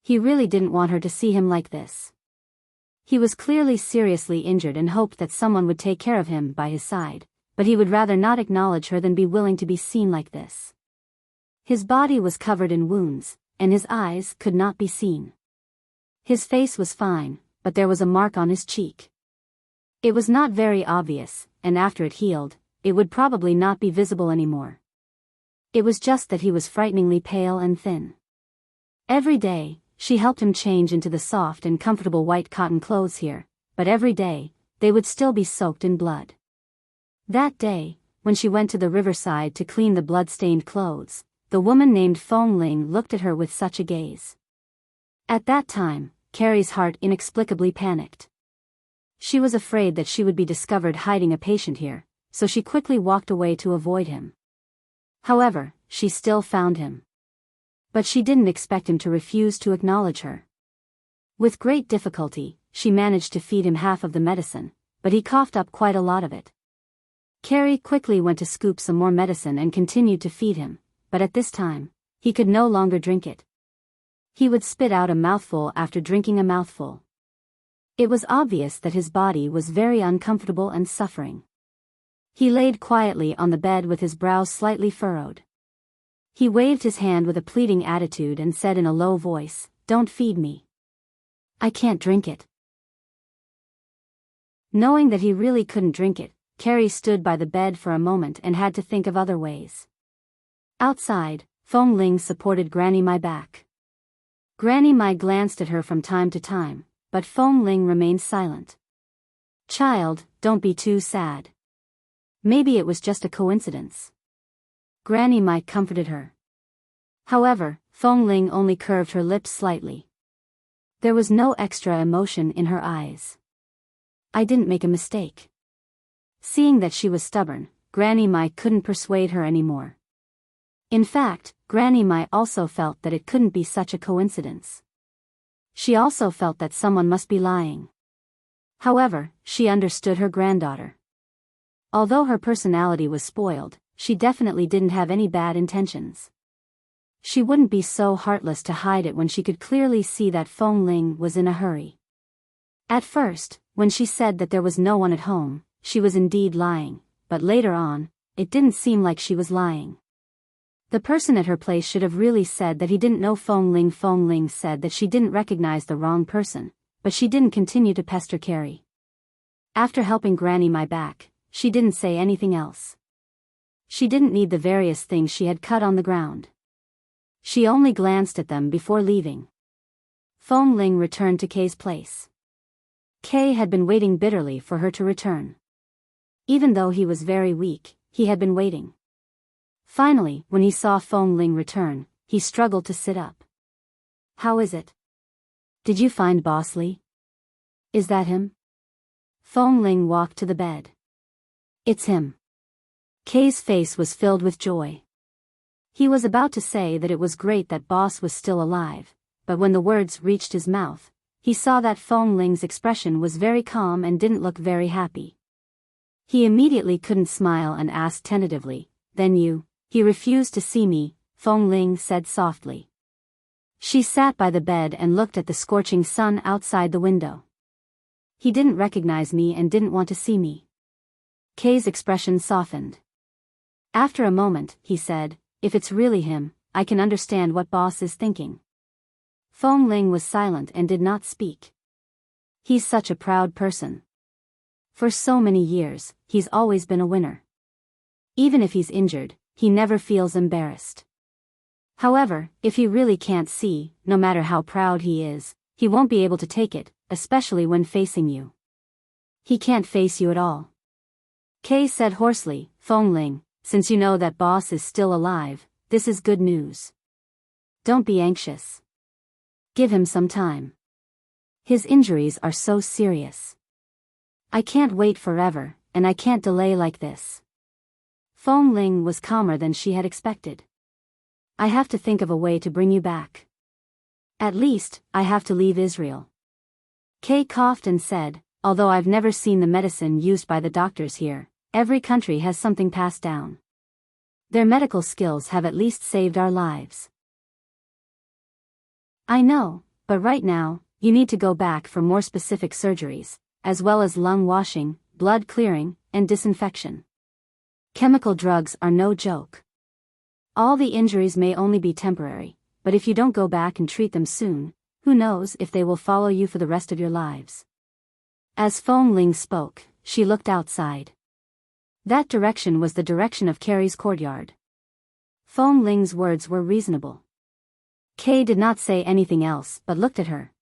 He really didn't want her to see him like this. He was clearly seriously injured and hoped that someone would take care of him by his side, but he would rather not acknowledge her than be willing to be seen like this. His body was covered in wounds, and his eyes could not be seen. His face was fine, but there was a mark on his cheek. It was not very obvious, and after it healed, it would probably not be visible anymore. It was just that he was frighteningly pale and thin. Every day, she helped him change into the soft and comfortable white cotton clothes here, but every day, they would still be soaked in blood. That day, when she went to the riverside to clean the blood-stained clothes, the woman named Feng Ling looked at her with such a gaze. At that time, Carrie's heart inexplicably panicked. She was afraid that she would be discovered hiding a patient here, so she quickly walked away to avoid him. However, she still found him. But she didn't expect him to refuse to acknowledge her. With great difficulty, she managed to feed him half of the medicine, but he coughed up quite a lot of it. Carrie quickly went to scoop some more medicine and continued to feed him, but at this time, he could no longer drink it. He would spit out a mouthful after drinking a mouthful. It was obvious that his body was very uncomfortable and suffering. He laid quietly on the bed with his brows slightly furrowed. He waved his hand with a pleading attitude and said in a low voice, "Don't feed me. I can't drink it." Knowing that he really couldn't drink it, Carrie stood by the bed for a moment and had to think of other ways. Outside, Feng Ling supported Granny Mai back. Granny Mai glanced at her from time to time, but Feng Ling remained silent. "Child, don't be too sad. Maybe it was just a coincidence." Granny Mai comforted her. However, Feng Ling only curved her lips slightly. There was no extra emotion in her eyes. "I didn't make a mistake." Seeing that she was stubborn, Granny Mai couldn't persuade her anymore. In fact, Granny Mai also felt that it couldn't be such a coincidence. She also felt that someone must be lying. However, she understood her granddaughter. Although her personality was spoiled, she definitely didn't have any bad intentions. She wouldn't be so heartless to hide it when she could clearly see that Feng Ling was in a hurry. At first, when she said that there was no one at home, she was indeed lying, but later on, it didn't seem like she was lying. The person at her place should have really said that he didn't know Feng Ling. Feng Ling said that she didn't recognize the wrong person, but she didn't continue to pester Carrie. After helping Granny Mai back, she didn't say anything else. She didn't need the various things she had cut on the ground. She only glanced at them before leaving. Feng Ling returned to Kay's place. Kay had been waiting bitterly for her to return. Even though he was very weak, he had been waiting. Finally, when he saw Feng Ling return, he struggled to sit up. "How is it? Did you find Boss Lee? Is that him?" Feng Ling walked to the bed. "It's him." Kay's face was filled with joy. He was about to say that it was great that Boss was still alive, but when the words reached his mouth, he saw that Feng Ling's expression was very calm and didn't look very happy. He immediately couldn't smile and asked tentatively, "Then he refused to see me," Feng Ling said softly. She sat by the bed and looked at the scorching sun outside the window. "He didn't recognize me and didn't want to see me." Kay's expression softened. After a moment, he said, "If it's really him, I can understand what boss is thinking." Feng Ling was silent and did not speak. "He's such a proud person. For so many years, he's always been a winner. Even if he's injured, he never feels embarrassed. However, if he really can't see, no matter how proud he is, he won't be able to take it, especially when facing you. He can't face you at all." Kay said hoarsely, "Feng Ling, since you know that boss is still alive, this is good news. Don't be anxious. Give him some time. His injuries are so serious. I can't wait forever, and I can't delay like this." Feng Ling was calmer than she had expected. "I have to think of a way to bring you back. At least, I have to leave Israel." Kay coughed and said, "Although I've never seen the medicine used by the doctors here, every country has something passed down. Their medical skills have at least saved our lives." "I know, but right now, you need to go back for more specific surgeries, as well as lung washing, blood clearing, and disinfection. Chemical drugs are no joke. All the injuries may only be temporary, but if you don't go back and treat them soon, who knows if they will follow you for the rest of your lives." As Feng Ling spoke, she looked outside. That direction was the direction of Carrie's courtyard. Feng Ling's words were reasonable. Kay did not say anything else but looked at her.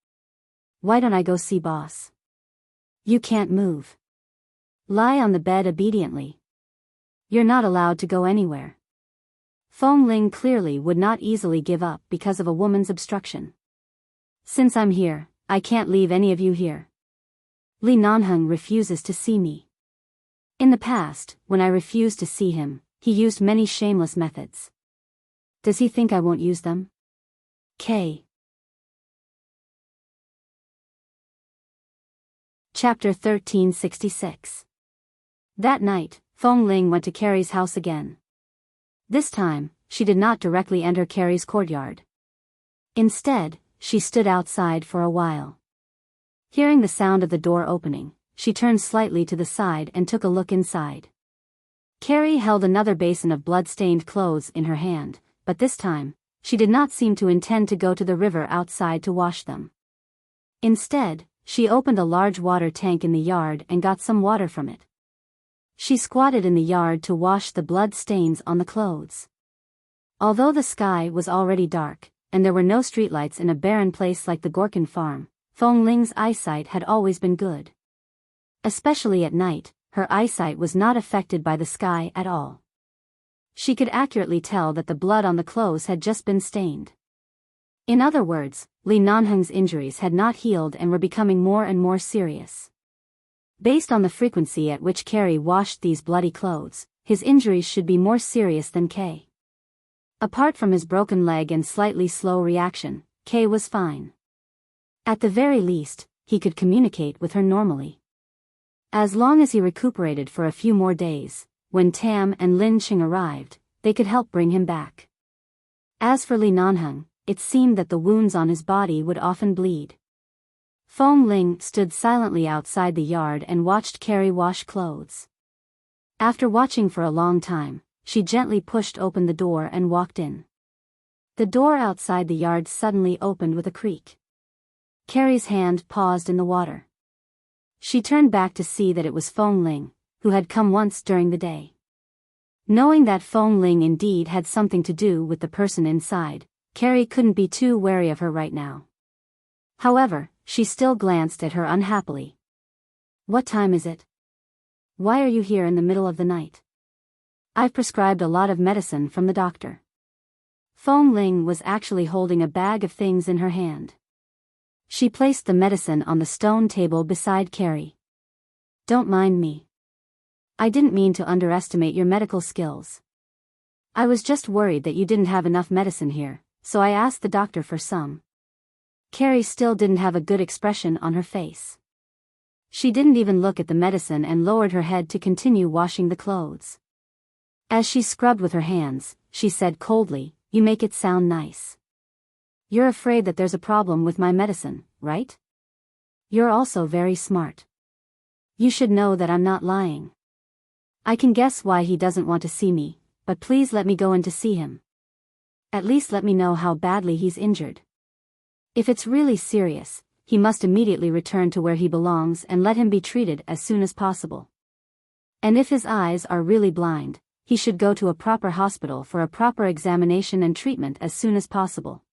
"Why don't I go see boss?" "You can't move. Lie on the bed obediently. You're not allowed to go anywhere." Feng Ling clearly would not easily give up because of a woman's obstruction. "Since I'm here, I can't leave any of you here. Li Nanheng refuses to see me. In the past, when I refused to see him, he used many shameless methods. Does he think I won't use them?" K. Chapter 1366. That night, Feng Ling went to Carrie's house again. This time, she did not directly enter Carrie's courtyard. Instead, she stood outside for a while. Hearing the sound of the door opening, she turned slightly to the side and took a look inside. Carrie held another basin of blood-stained clothes in her hand, but this time, she did not seem to intend to go to the river outside to wash them. Instead, she opened a large water tank in the yard and got some water from it. She squatted in the yard to wash the blood stains on the clothes. Although the sky was already dark, and there were no streetlights in a barren place like the Gorkin farm, Feng Ling's eyesight had always been good. Especially at night, her eyesight was not affected by the sky at all. She could accurately tell that the blood on the clothes had just been stained. In other words, Li Nanheng's injuries had not healed and were becoming more and more serious. Based on the frequency at which Carrie washed these bloody clothes, his injuries should be more serious than Kay. Apart from his broken leg and slightly slow reaction, Kay was fine. At the very least, he could communicate with her normally. As long as he recuperated for a few more days, when Tam and Lin Qing arrived, they could help bring him back. As for Li Nanheng, it seemed that the wounds on his body would often bleed. Feng Ling stood silently outside the yard and watched Carrie wash clothes. After watching for a long time, she gently pushed open the door and walked in. The door outside the yard suddenly opened with a creak. Carrie's hand paused in the water. She turned back to see that it was Feng Ling, who had come once during the day. Knowing that Feng Ling indeed had something to do with the person inside, Carrie couldn't be too wary of her right now. However, she still glanced at her unhappily. "What time is it? Why are you here in the middle of the night?" "I've prescribed a lot of medicine from the doctor." Feng Ling was actually holding a bag of things in her hand. She placed the medicine on the stone table beside Carrie. "Don't mind me. I didn't mean to underestimate your medical skills. I was just worried that you didn't have enough medicine here, so I asked the doctor for some." Carrie still didn't have a good expression on her face. She didn't even look at the medicine and lowered her head to continue washing the clothes. As she scrubbed with her hands, she said coldly, "You make it sound nice. You're afraid that there's a problem with my medicine, right? You're also very smart. You should know that I'm not lying. I can guess why he doesn't want to see me, but please let me go in to see him. At least let me know how badly he's injured. If it's really serious, he must immediately return to where he belongs and let him be treated as soon as possible. And if his eyes are really blind, he should go to a proper hospital for a proper examination and treatment as soon as possible."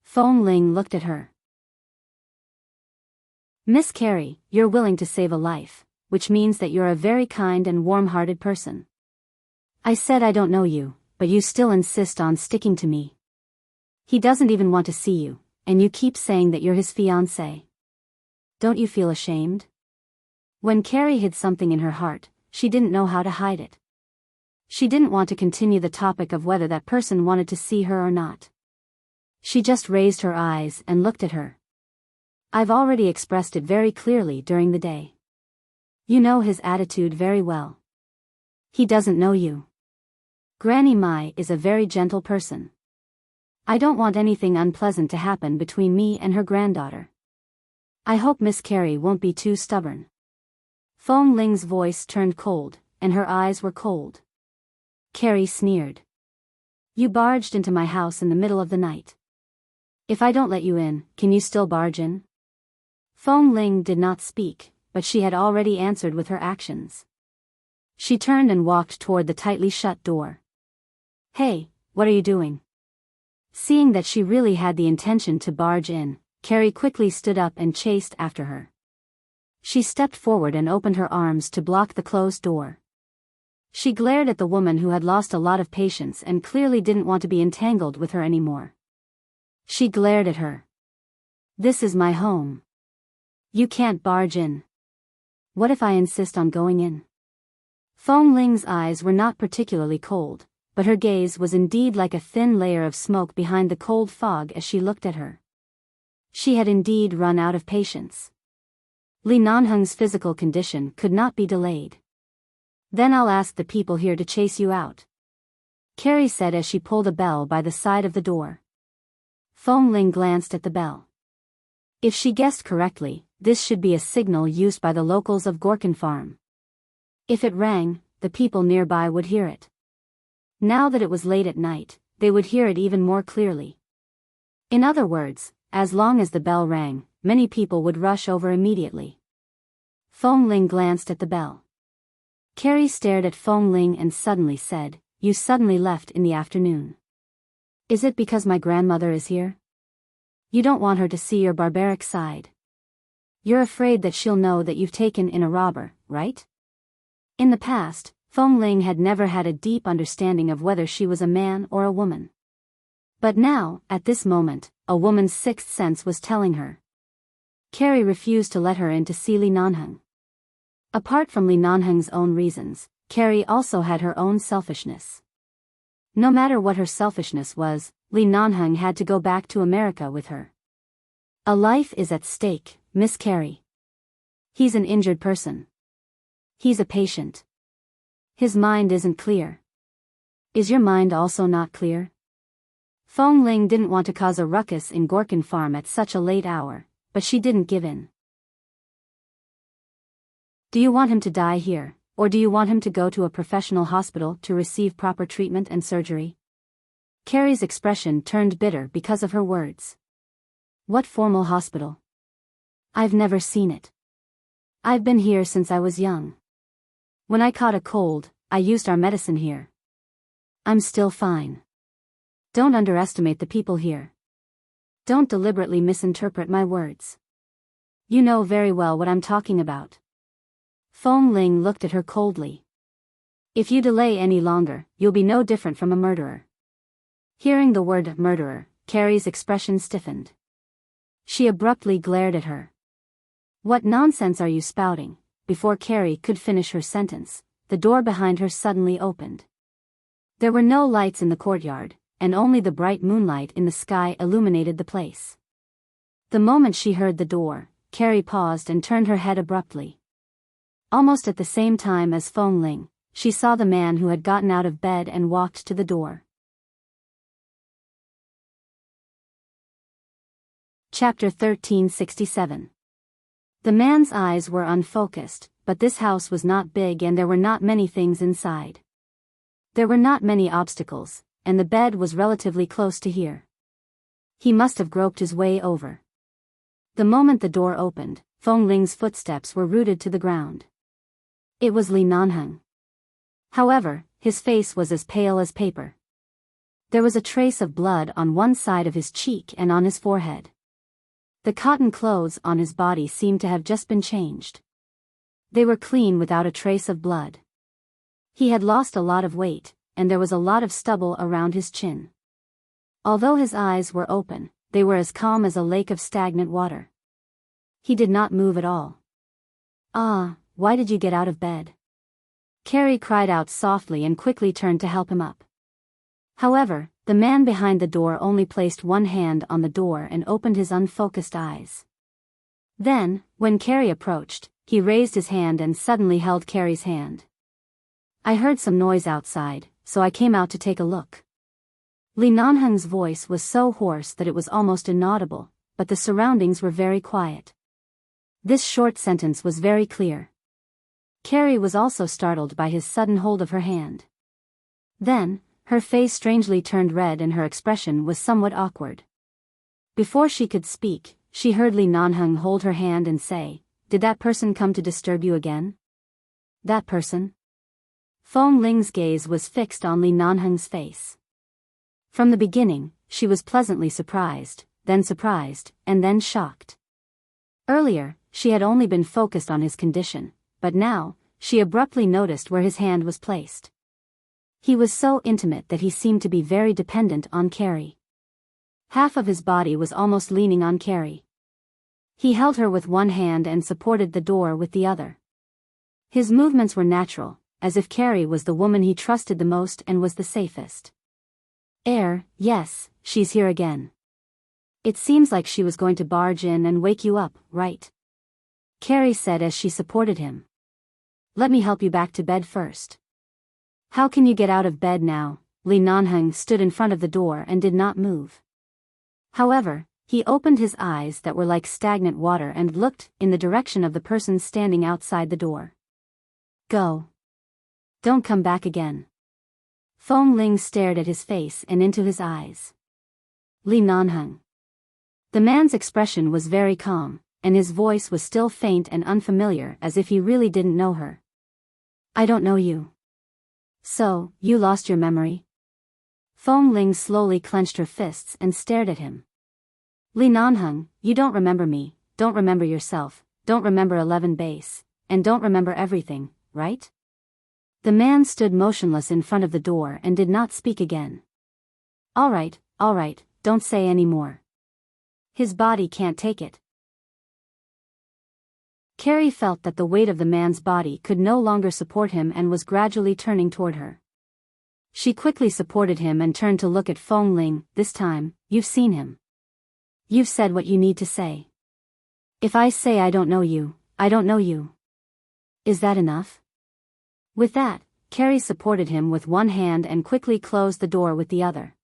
Fong Ling looked at her. "Miss Carrie, you're willing to save a life, which means that you're a very kind and warm-hearted person. I said I don't know you, but you still insist on sticking to me. He doesn't even want to see you, and you keep saying that you're his fiancé. Don't you feel ashamed?" When Carrie hid something in her heart, she didn't know how to hide it. She didn't want to continue the topic of whether that person wanted to see her or not. She just raised her eyes and looked at her. "I've already expressed it very clearly during the day. You know his attitude very well. He doesn't know you. Granny Mai is a very gentle person. I don't want anything unpleasant to happen between me and her granddaughter. I hope Miss Carrie won't be too stubborn." Fong Ling's voice turned cold, and her eyes were cold. Carrie sneered. "You barged into my house in the middle of the night. If I don't let you in, can you still barge in?" Fong Ling did not speak, but she had already answered with her actions. She turned and walked toward the tightly shut door. "Hey, what are you doing?" Seeing that she really had the intention to barge in, Carrie quickly stood up and chased after her. She stepped forward and opened her arms to block the closed door. She glared at the woman who had lost a lot of patience and clearly didn't want to be entangled with her anymore. She glared at her. "This is my home. You can't barge in. What if I insist on going in?" Fong Ling's eyes were not particularly cold, but her gaze was indeed like a thin layer of smoke behind the cold fog as she looked at her. She had indeed run out of patience. Li Nanheng's physical condition could not be delayed. "Then I'll ask the people here to chase you out," Carrie said as she pulled a bell by the side of the door. Fong Ling glanced at the bell. If she guessed correctly, this should be a signal used by the locals of Gorkin Farm. If it rang, the people nearby would hear it. Now that it was late at night, they would hear it even more clearly. In other words, as long as the bell rang, many people would rush over immediately. Fong Ling glanced at the bell. Carrie stared at Fong Ling and suddenly said, "You suddenly left in the afternoon. Is it because my grandmother is here? You don't want her to see your barbaric side. You're afraid that she'll know that you've taken in a robber, right?" In the past, Fong Ling had never had a deep understanding of whether she was a man or a woman. But now, at this moment, a woman's sixth sense was telling her. Carrie refused to let her in to see Li Nanheng. Apart from Li Nanheng's own reasons, Carrie also had her own selfishness. No matter what her selfishness was, Li Nanheng had to go back to America with her. A life is at stake, Miss Carrie. He's an injured person. He's a patient. His mind isn't clear. Is your mind also not clear? Fong Ling didn't want to cause a ruckus in Gorkin Farm at such a late hour, but she didn't give in. "Do you want him to die here, or do you want him to go to a professional hospital to receive proper treatment and surgery?" Carrie's expression turned bitter because of her words. "What formal hospital? I've never seen it. I've been here since I was young. When I caught a cold, I used our medicine here. I'm still fine. Don't underestimate the people here. Don't deliberately misinterpret my words. You know very well what I'm talking about." Fong Ling looked at her coldly. "If you delay any longer, you'll be no different from a murderer." Hearing the word murderer, Carrie's expression stiffened. She abruptly glared at her. "What nonsense are you spouting?" Before Carrie could finish her sentence, the door behind her suddenly opened. There were no lights in the courtyard, and only the bright moonlight in the sky illuminated the place. The moment she heard the door, Carrie paused and turned her head abruptly. Almost at the same time as Feng Ling, she saw the man who had gotten out of bed and walked to the door. Chapter 1367. The man's eyes were unfocused, but this house was not big and there were not many things inside. There were not many obstacles, and the bed was relatively close to here. He must have groped his way over. The moment the door opened, Feng Ling's footsteps were rooted to the ground. It was Li Nanheng. However, his face was as pale as paper. There was a trace of blood on one side of his cheek and on his forehead. The cotton clothes on his body seemed to have just been changed. They were clean without a trace of blood. He had lost a lot of weight, and there was a lot of stubble around his chin. Although his eyes were open, they were as calm as a lake of stagnant water. He did not move at all. "Ah, why did you get out of bed?" Carrie cried out softly and quickly turned to help him up. However, the man behind the door only placed one hand on the door and opened his unfocused eyes. Then, when Carrie approached, he raised his hand and suddenly held Carrie's hand. "I heard some noise outside, so I came out to take a look." Li Nanheng's voice was so hoarse that it was almost inaudible, but the surroundings were very quiet. This short sentence was very clear. Carrie was also startled by his sudden hold of her hand. Then, her face strangely turned red and her expression was somewhat awkward. Before she could speak, she heard Li Nanheng hold her hand and say, "Did that person come to disturb you again?" "That person?" Feng Ling's gaze was fixed on Li Nanheng's face. From the beginning, she was pleasantly surprised, and then shocked. Earlier, she had only been focused on his condition, but now, she abruptly noticed where his hand was placed. He was so intimate that he seemed to be very dependent on Carrie. Half of his body was almost leaning on Carrie. He held her with one hand and supported the door with the other. His movements were natural, as if Carrie was the woman he trusted the most and was the safest. Yes, she's here again. It seems like she was going to barge in and wake you up, right?" Carrie said as she supported him. "Let me help you back to bed first." "How can you get out of bed now?" Li Nanheng stood in front of the door and did not move. However, he opened his eyes that were like stagnant water and looked in the direction of the person standing outside the door. "Go. Don't come back again." Feng Ling stared at his face and into his eyes. Li Nanheng. The man's expression was very calm, and his voice was still faint and unfamiliar as if he really didn't know her. "I don't know you." "So, you lost your memory?" Feng Ling slowly clenched her fists and stared at him. "Li Nanheng, you don't remember me, don't remember yourself, don't remember 11 base, and don't remember everything, right?" The man stood motionless in front of the door and did not speak again. All right, don't say any more. His body can't take it." Carrie felt that the weight of the man's body could no longer support him and was gradually turning toward her. She quickly supported him and turned to look at Feng Ling. "This time, you've seen him. You've said what you need to say. If I say I don't know you, I don't know you. Is that enough?" With that, Carrie supported him with one hand and quickly closed the door with the other.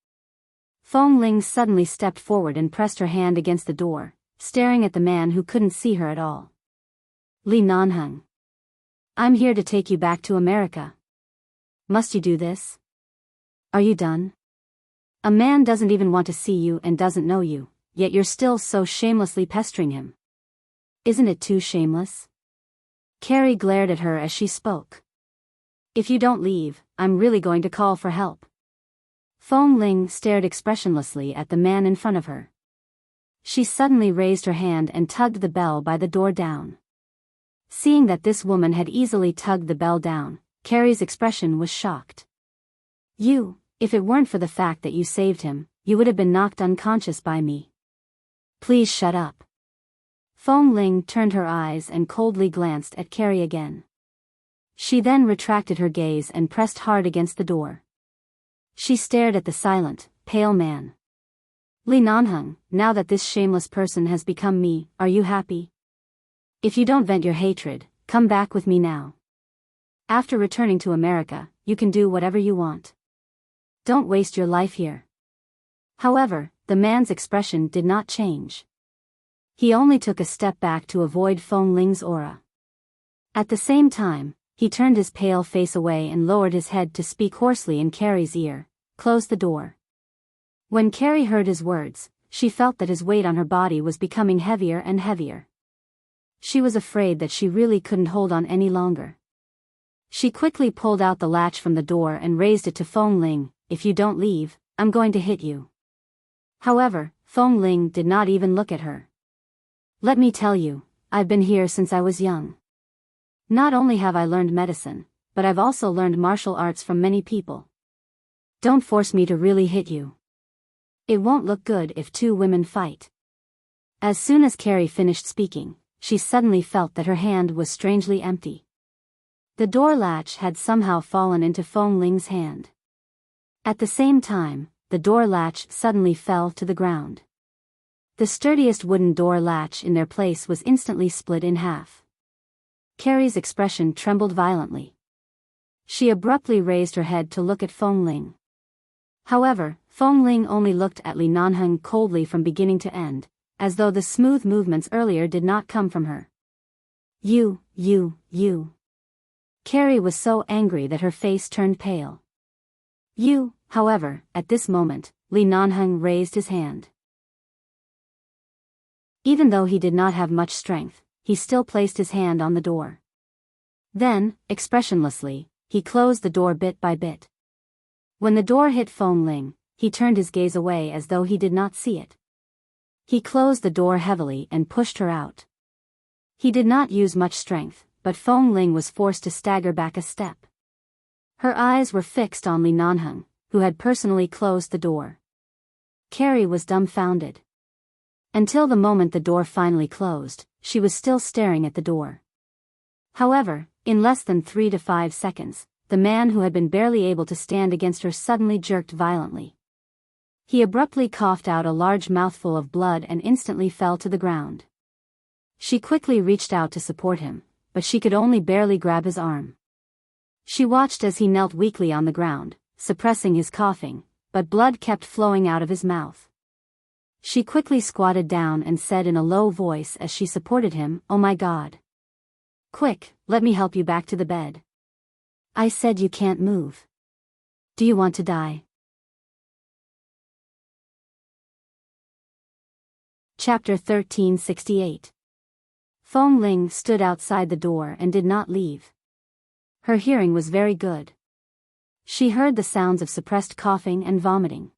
Feng Ling suddenly stepped forward and pressed her hand against the door, staring at the man who couldn't see her at all. "Li Nanheng. I'm here to take you back to America. Must you do this? Are you done? A man doesn't even want to see you and doesn't know you, yet you're still so shamelessly pestering him. Isn't it too shameless?" Carrie glared at her as she spoke. "If you don't leave, I'm really going to call for help." Feng Ling stared expressionlessly at the man in front of her. She suddenly raised her hand and tugged the bell by the door down. Seeing that this woman had easily tugged the bell down, Carrie's expression was shocked. If it weren't for the fact that you saved him, you would have been knocked unconscious by me. Please shut up." Feng Ling turned her eyes and coldly glanced at Carrie again. She then retracted her gaze and pressed hard against the door. She stared at the silent, pale man. Li Nanheng, now that this shameless person has become me, are you happy? If you don't vent your hatred, come back with me now. After returning to America, you can do whatever you want. Don't waste your life here. However, the man's expression did not change. He only took a step back to avoid Feng Ling's aura. At the same time, he turned his pale face away and lowered his head to speak hoarsely in Carrie's ear, "Close the door." When Carrie heard his words, she felt that his weight on her body was becoming heavier and heavier. She was afraid that she really couldn't hold on any longer. She quickly pulled out the latch from the door and raised it to Feng Ling. "If you don't leave, I'm going to hit you." However, Feng Ling did not even look at her. "Let me tell you, I've been here since I was young. Not only have I learned medicine, but I've also learned martial arts from many people. Don't force me to really hit you. It won't look good if two women fight." As soon as Carrie finished speaking, she suddenly felt that her hand was strangely empty. The door latch had somehow fallen into Feng Ling's hand. At the same time, the door latch suddenly fell to the ground. The sturdiest wooden door latch in their place was instantly split in half. Carrie's expression trembled violently. She abruptly raised her head to look at Feng Ling. However, Feng Ling only looked at Li Nanheng coldly from beginning to end, as though the smooth movements earlier did not come from her. You. Carrie was so angry that her face turned pale. However, at this moment, Li Nanheng raised his hand. Even though he did not have much strength, he still placed his hand on the door. Then, expressionlessly, he closed the door bit by bit. When the door hit Feng Ling, he turned his gaze away as though he did not see it. He closed the door heavily and pushed her out. He did not use much strength, but Feng Ling was forced to stagger back a step. Her eyes were fixed on Li Nanheng, who had personally closed the door. Carrie was dumbfounded. Until the moment the door finally closed, she was still staring at the door. However, in less than 3 to 5 seconds, the man who had been barely able to stand against her suddenly jerked violently. He abruptly coughed out a large mouthful of blood and instantly fell to the ground. She quickly reached out to support him, but she could only barely grab his arm. She watched as he knelt weakly on the ground, suppressing his coughing, but blood kept flowing out of his mouth. She quickly squatted down and said in a low voice as she supported him, "Oh my God. Quick, let me help you back to the bed. I said you can't move. Do you want to die?" Chapter 1368. Feng Ling stood outside the door and did not leave. Her hearing was very good. She heard the sounds of suppressed coughing and vomiting.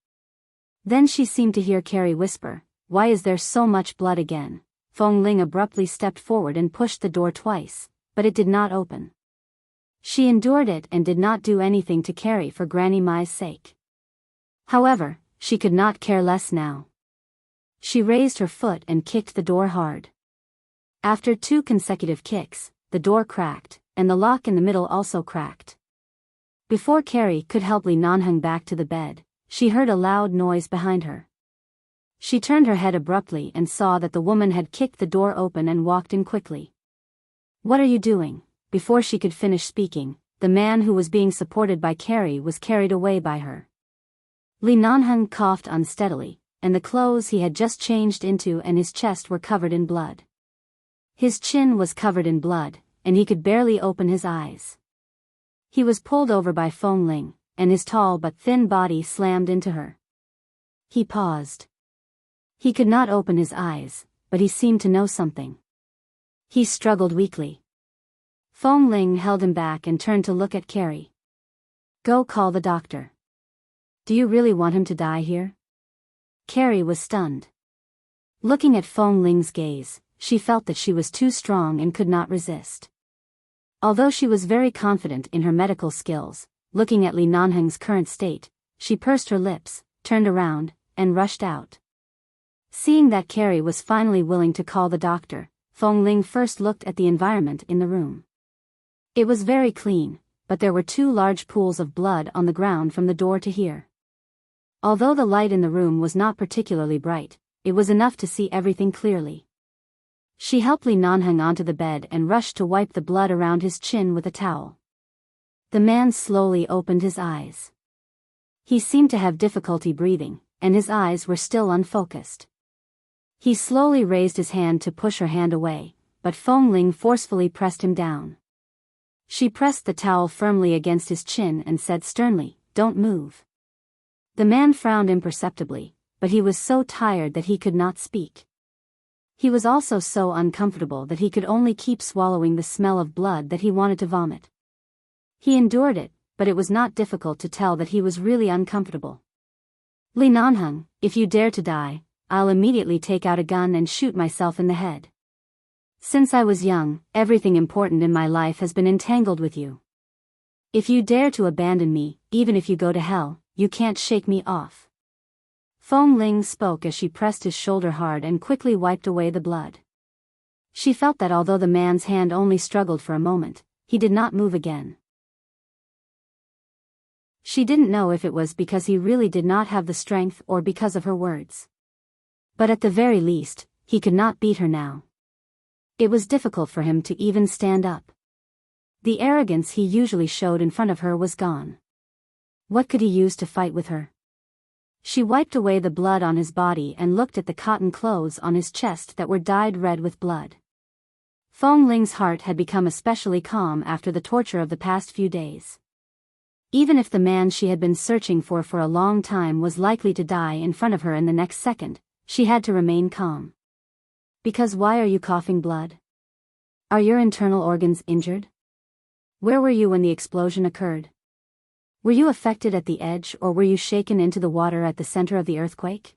Then she seemed to hear Carrie whisper, "Why is there so much blood again?" Feng Ling abruptly stepped forward and pushed the door twice, but it did not open. She endured it and did not do anything to Carrie for Granny Mai's sake. However, she could not care less now. She raised her foot and kicked the door hard. After 2 consecutive kicks, the door cracked, and the lock in the middle also cracked. Before Carrie could help Li Nanheng back to the bed, she heard a loud noise behind her. She turned her head abruptly and saw that the woman had kicked the door open and walked in quickly. "What are you doing?" Before she could finish speaking, the man who was being supported by Carrie was carried away by her. Li Nanheng coughed unsteadily, and the clothes he had just changed into and his chest were covered in blood. His chin was covered in blood, and he could barely open his eyes. He was pulled over by Feng Ling, and his tall but thin body slammed into her. He paused. He could not open his eyes, but he seemed to know something. He struggled weakly. Feng Ling held him back and turned to look at Carrie. "Go call the doctor. Do you really want him to die here?" Carrie was stunned. Looking at Feng Ling's gaze, she felt that she was too strong and could not resist. Although she was very confident in her medical skills, looking at Li Nanheng's current state, she pursed her lips, turned around, and rushed out. Seeing that Carrie was finally willing to call the doctor, Feng Ling first looked at the environment in the room. It was very clean, but there were 2 large pools of blood on the ground from the door to here. Although the light in the room was not particularly bright, it was enough to see everything clearly. She helped Li Nanheng onto the bed and rushed to wipe the blood around his chin with a towel. The man slowly opened his eyes. He seemed to have difficulty breathing, and his eyes were still unfocused. He slowly raised his hand to push her hand away, but Feng Ling forcefully pressed him down. She pressed the towel firmly against his chin and said sternly, "Don't move." The man frowned imperceptibly, but he was so tired that he could not speak. He was also so uncomfortable that he could only keep swallowing the smell of blood that he wanted to vomit. He endured it, but it was not difficult to tell that he was really uncomfortable. "Li Nanheng, if you dare to die, I'll immediately take out a gun and shoot myself in the head. Since I was young, everything important in my life has been entangled with you. If you dare to abandon me, even if you go to hell, you can't shake me off." Feng Ling spoke as she pressed his shoulder hard and quickly wiped away the blood. She felt that although the man's hand only struggled for a moment, he did not move again. She didn't know if it was because he really did not have the strength or because of her words. But at the very least, he could not beat her now. It was difficult for him to even stand up. The arrogance he usually showed in front of her was gone. What could he use to fight with her? She wiped away the blood on his body and looked at the cotton clothes on his chest that were dyed red with blood. Feng Ling's heart had become especially calm after the torture of the past few days. Even if the man she had been searching for a long time was likely to die in front of her in the next second, she had to remain calm. "Because why are you coughing blood? Are your internal organs injured? Where were you when the explosion occurred? Were you affected at the edge or were you shaken into the water at the center of the earthquake?"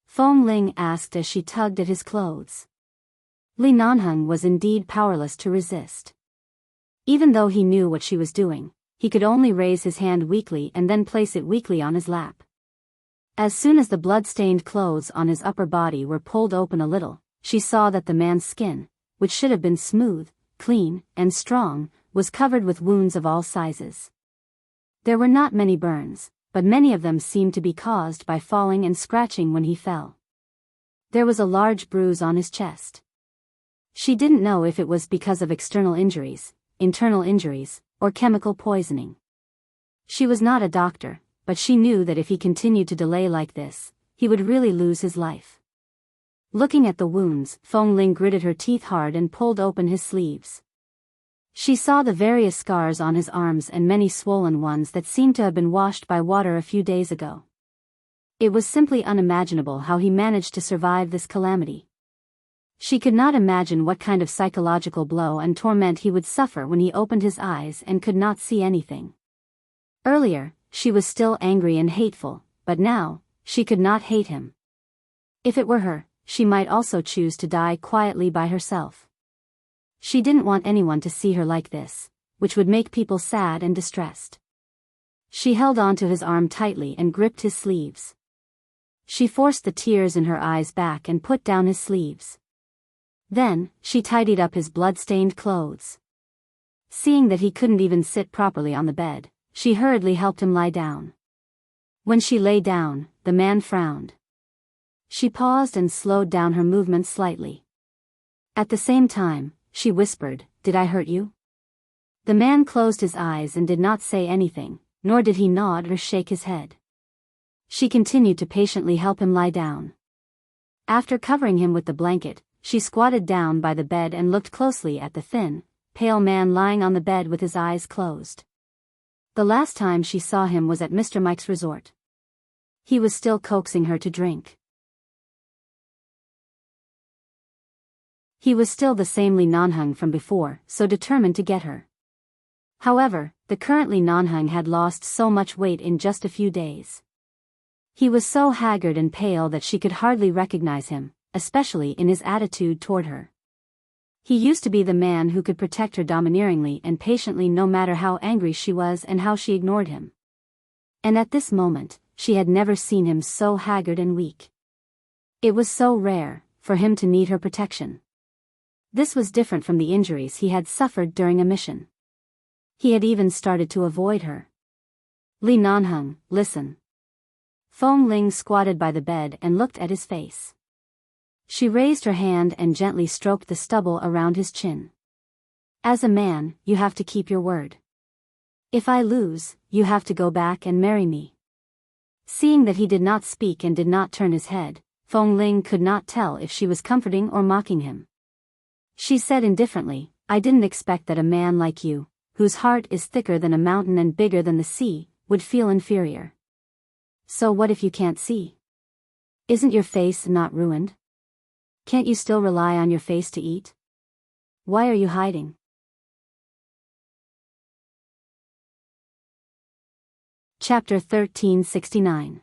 Feng Ling asked as she tugged at his clothes. Li Nanheng was indeed powerless to resist. Even though he knew what she was doing, he could only raise his hand weakly and then place it weakly on his lap. As soon as the blood-stained clothes on his upper body were pulled open a little, she saw that the man's skin, which should have been smooth, clean, and strong, was covered with wounds of all sizes. There were not many burns, but many of them seemed to be caused by falling and scratching when he fell. There was a large bruise on his chest. She didn't know if it was because of external injuries, internal injuries, or chemical poisoning. She was not a doctor, but she knew that if he continued to delay like this, he would really lose his life. Looking at the wounds, Feng Ling gritted her teeth hard and pulled open his sleeves. She saw the various scars on his arms and many swollen ones that seemed to have been washed by water a few days ago. It was simply unimaginable how he managed to survive this calamity. She could not imagine what kind of psychological blow and torment he would suffer when he opened his eyes and could not see anything. Earlier, she was still angry and hateful, but now, she could not hate him. If it were her, she might also choose to die quietly by herself. She didn't want anyone to see her like this, which would make people sad and distressed. She held onto his arm tightly and gripped his sleeves. She forced the tears in her eyes back and put down his sleeves. Then, she tidied up his blood-stained clothes. Seeing that he couldn't even sit properly on the bed, she hurriedly helped him lie down. When she lay down, the man frowned. She paused and slowed down her movements slightly. At the same time, she whispered, "Did I hurt you?" The man closed his eyes and did not say anything, nor did he nod or shake his head. She continued to patiently help him lie down. After covering him with the blanket, she squatted down by the bed and looked closely at the thin, pale man lying on the bed with his eyes closed. The last time she saw him was at Mr. Mike's resort. He was still coaxing her to drink. He was still the same Li Nanheng from before, so determined to get her. However, the current Li Nanheng had lost so much weight in just a few days. He was so haggard and pale that she could hardly recognize him, especially in his attitude toward her. He used to be the man who could protect her domineeringly and patiently no matter how angry she was and how she ignored him. And at this moment, she had never seen him so haggard and weak. It was so rare for him to need her protection. This was different from the injuries he had suffered during a mission. He had even started to avoid her. "Li Nanheng, listen. Fong Ling squatted by the bed and looked at his face. She raised her hand and gently stroked the stubble around his chin. As a man, you have to keep your word. If I lose, you have to go back and marry me. Seeing that he did not speak and did not turn his head, Fong Ling could not tell if she was comforting or mocking him. She said indifferently, I didn't expect that a man like you, whose heart is thicker than a mountain and bigger than the sea, would feel inferior. So what if you can't see? Isn't your face not ruined? Can't you still rely on your face to eat? Why are you hiding? Chapter 1369.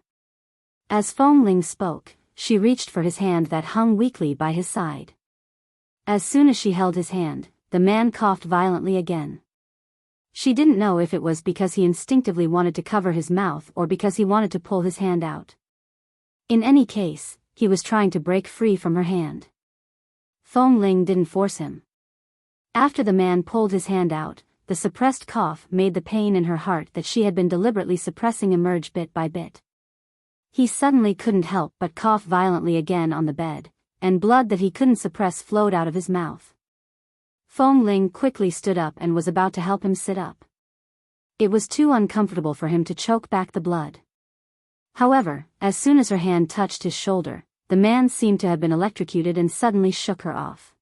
As Fong Ling spoke, she reached for his hand that hung weakly by his side. As soon as she held his hand, the man coughed violently again. She didn't know if it was because he instinctively wanted to cover his mouth or because he wanted to pull his hand out. In any case, he was trying to break free from her hand. Fong Ling didn't force him. After the man pulled his hand out, the suppressed cough made the pain in her heart that she had been deliberately suppressing emerge bit by bit. He suddenly couldn't help but cough violently again on the bed, and blood that he couldn't suppress flowed out of his mouth. Fong Ling quickly stood up and was about to help him sit up. It was too uncomfortable for him to choke back the blood. However, as soon as her hand touched his shoulder, the man seemed to have been electrocuted and suddenly shook her off.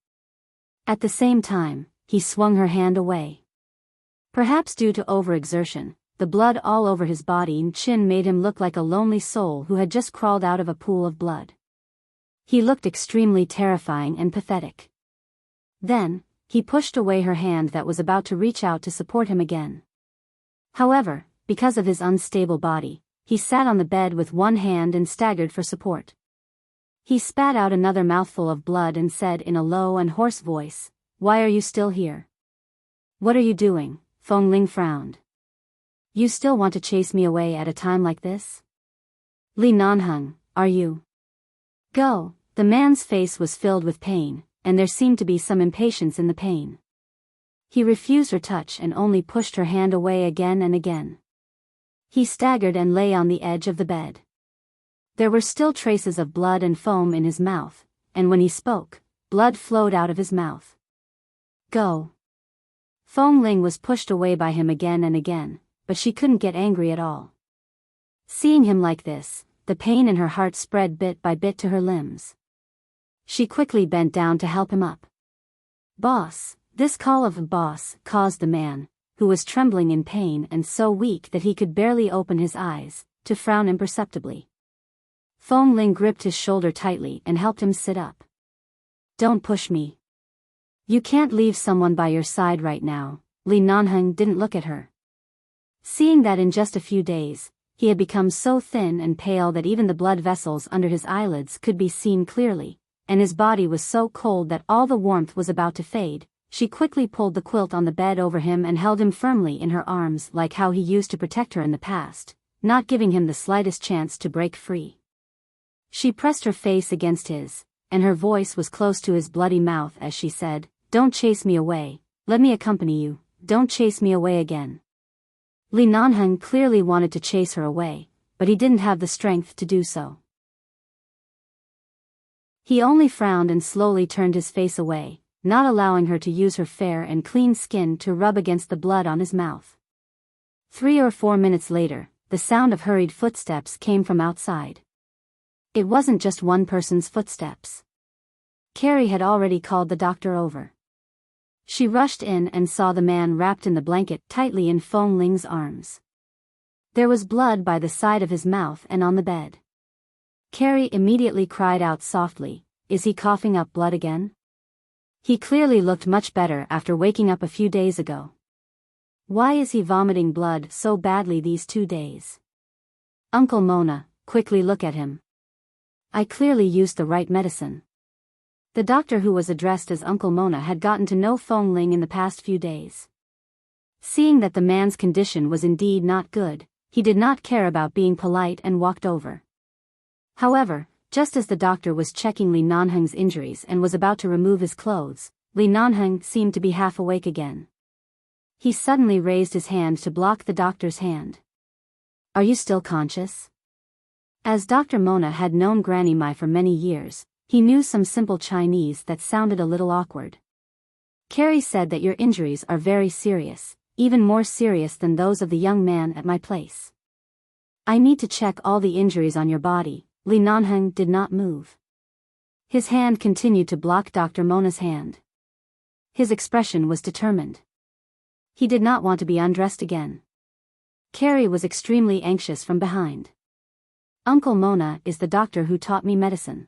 At the same time, he swung her hand away. Perhaps due to overexertion, the blood all over his body and chin made him look like a lonely soul who had just crawled out of a pool of blood. He looked extremely terrifying and pathetic. Then, he pushed away her hand that was about to reach out to support him again. However, because of his unstable body, he sat on the bed with one hand and staggered for support. He spat out another mouthful of blood and said in a low and hoarse voice, "Why are you still here? What are you doing?" Fong Ling frowned. "You still want to chase me away at a time like this? Li Nanheng, are you? Go." The man's face was filled with pain, and there seemed to be some impatience in the pain. He refused her touch and only pushed her hand away again and again. He staggered and lay on the edge of the bed. There were still traces of blood and foam in his mouth, and when he spoke, blood flowed out of his mouth. "Go." Fong Ling was pushed away by him again and again, but she couldn't get angry at all. Seeing him like this, the pain in her heart spread bit by bit to her limbs. She quickly bent down to help him up. "Boss." This call of "boss" caused the man, who was trembling in pain and so weak that he could barely open his eyes, to frown imperceptibly. Fong Ling gripped his shoulder tightly and helped him sit up. "Don't push me. You can't leave someone by your side right now." Li Nanheng didn't look at her. Seeing that in just a few days, he had become so thin and pale that even the blood vessels under his eyelids could be seen clearly, and his body was so cold that all the warmth was about to fade, she quickly pulled the quilt on the bed over him and held him firmly in her arms like how he used to protect her in the past, not giving him the slightest chance to break free. She pressed her face against his, and her voice was close to his bloody mouth as she said, "Don't chase me away, let me accompany you, don't chase me away again." Li Nanheng clearly wanted to chase her away, but he didn't have the strength to do so. He only frowned and slowly turned his face away, not allowing her to use her fair and clean skin to rub against the blood on his mouth. 3 or 4 minutes later, the sound of hurried footsteps came from outside. It wasn't just one person's footsteps. Carrie had already called the doctor over. She rushed in and saw the man wrapped in the blanket tightly in Fong Ling's arms. There was blood by the side of his mouth and on the bed. Carrie immediately cried out softly, "Is he coughing up blood again? He clearly looked much better after waking up a few days ago. Why is he vomiting blood so badly these 2 days? Uncle Mona, quickly look at him. I clearly used the right medicine." The doctor, who was addressed as Uncle Mona, had gotten to know Fong Ling in the past few days. Seeing that the man's condition was indeed not good, he did not care about being polite and walked over. However, just as the doctor was checking Li Nanheng's injuries and was about to remove his clothes, Li Nanheng seemed to be half awake again. He suddenly raised his hand to block the doctor's hand. "Are you still conscious?" As Dr. Mona had known Granny Mai for many years, he knew some simple Chinese that sounded a little awkward. Carrie said that your injuries are very serious, even more serious than those of the young man at my place. I need to check all the injuries on your body. Li Nanheng did not move. His hand continued to block Dr. Mona's hand. His expression was determined. He did not want to be undressed again. Carrie was extremely anxious from behind. Uncle Mona is the doctor who taught me medicine.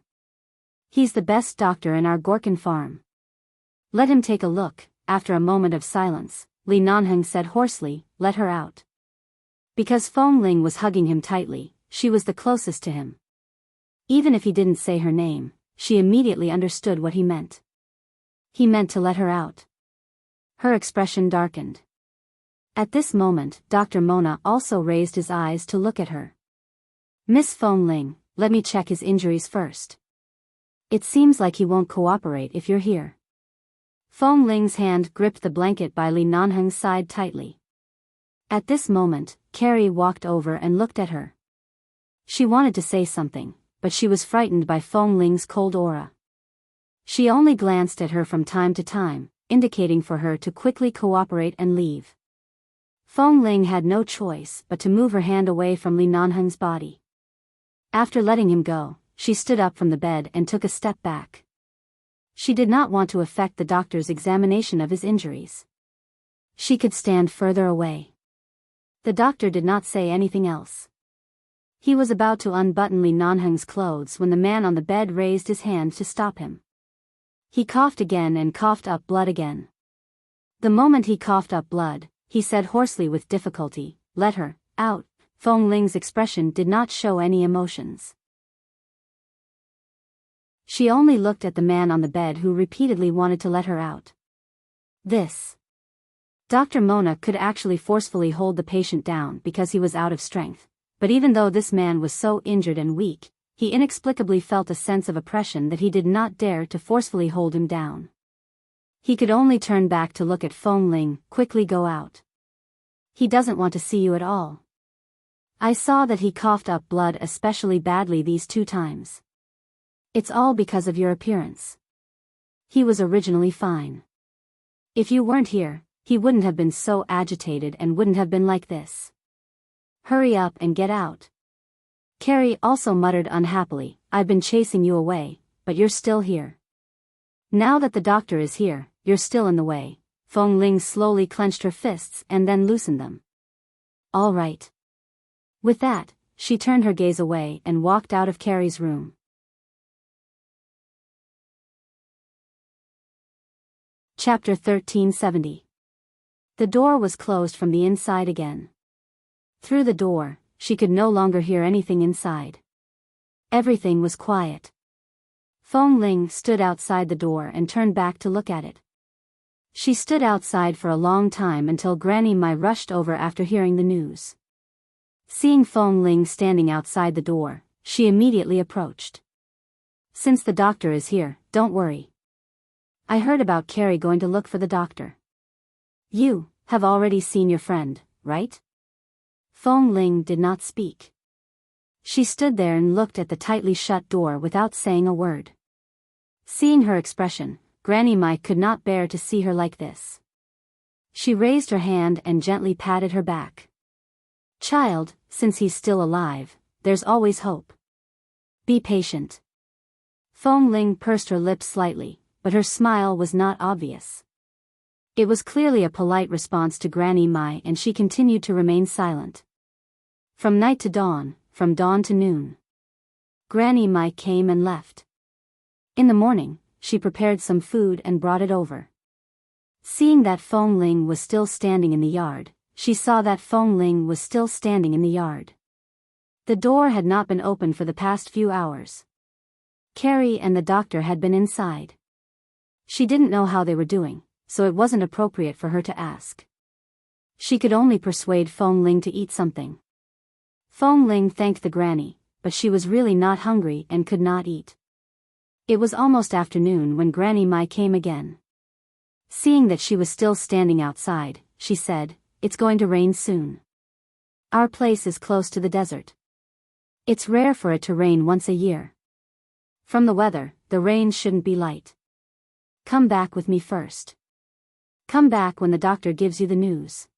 He's the best doctor in our Gorkin farm. Let him take a look. After a moment of silence, Li Nanheng said hoarsely, let her out. Because Feng Ling was hugging him tightly, she was the closest to him. Even if he didn't say her name, she immediately understood what he meant. He meant to let her out. Her expression darkened. At this moment, Dr. Mona also raised his eyes to look at her. Miss Feng Ling, let me check his injuries first. It seems like he won't cooperate if you're here. Feng Ling's hand gripped the blanket by Li Nanheng's side tightly. At this moment, Carrie walked over and looked at her. She wanted to say something, but she was frightened by Feng Ling's cold aura. She only glanced at her from time to time, indicating for her to quickly cooperate and leave. Feng Ling had no choice but to move her hand away from Li Nanheng's body. After letting him go, she stood up from the bed and took a step back. She did not want to affect the doctor's examination of his injuries. She could stand further away. The doctor did not say anything else. He was about to unbutton Li Nanheng's clothes when the man on the bed raised his hand to stop him. He coughed again and coughed up blood again. The moment he coughed up blood, he said hoarsely with difficulty, let her out. Feng Ling's expression did not show any emotions. She only looked at the man on the bed who repeatedly wanted to let her out. This. Dr. Mona could actually forcefully hold the patient down because he was out of strength, but even though this man was so injured and weak, he inexplicably felt a sense of oppression that he did not dare to forcefully hold him down. He could only turn back to look at Feng Ling, quickly go out. He doesn't want to see you at all. I saw that he coughed up blood especially badly these 2 times. It's all because of your appearance. He was originally fine. If you weren't here, he wouldn't have been so agitated and wouldn't have been like this. Hurry up and get out. Carrie also muttered unhappily, I've been chasing you away, but you're still here. Now that the doctor is here, you're still in the way. Feng Ling slowly clenched her fists and then loosened them. All right. With that, she turned her gaze away and walked out of Carrie's room. Chapter 1370. The door was closed from the inside again. Through the door, she could no longer hear anything inside. Everything was quiet. Feng Ling stood outside the door and turned back to look at it. She stood outside for a long time until Granny Mai rushed over after hearing the news. Seeing Feng Ling standing outside the door, she immediately approached. Since the doctor is here, don't worry. I heard about Carrie going to look for the doctor. You have already seen your friend, right? Feng Ling did not speak. She stood there and looked at the tightly shut door without saying a word. Seeing her expression, Granny Mai could not bear to see her like this. She raised her hand and gently patted her back. Child, since he's still alive, there's always hope. Be patient. Feng Ling pursed her lips slightly, but her smile was not obvious. It was clearly a polite response to Granny Mai and she continued to remain silent. From night to dawn, from dawn to noon. Granny Mai came and left. In the morning, she prepared some food and brought it over. Seeing that Feng Ling was still standing in the yard, she saw that Feng Ling was still standing in the yard. The door had not been opened for the past few hours. Carrie and the doctor had been inside. She didn't know how they were doing, so it wasn't appropriate for her to ask. She could only persuade Feng Ling to eat something. Feng Ling thanked the granny, but she was really not hungry and could not eat. It was almost afternoon when Granny Mai came again. Seeing that she was still standing outside, she said, "It's going to rain soon. Our place is close to the desert. It's rare for it to rain once a year. From the weather, the rain shouldn't be light. Come back with me first. Come back when the doctor gives you the news.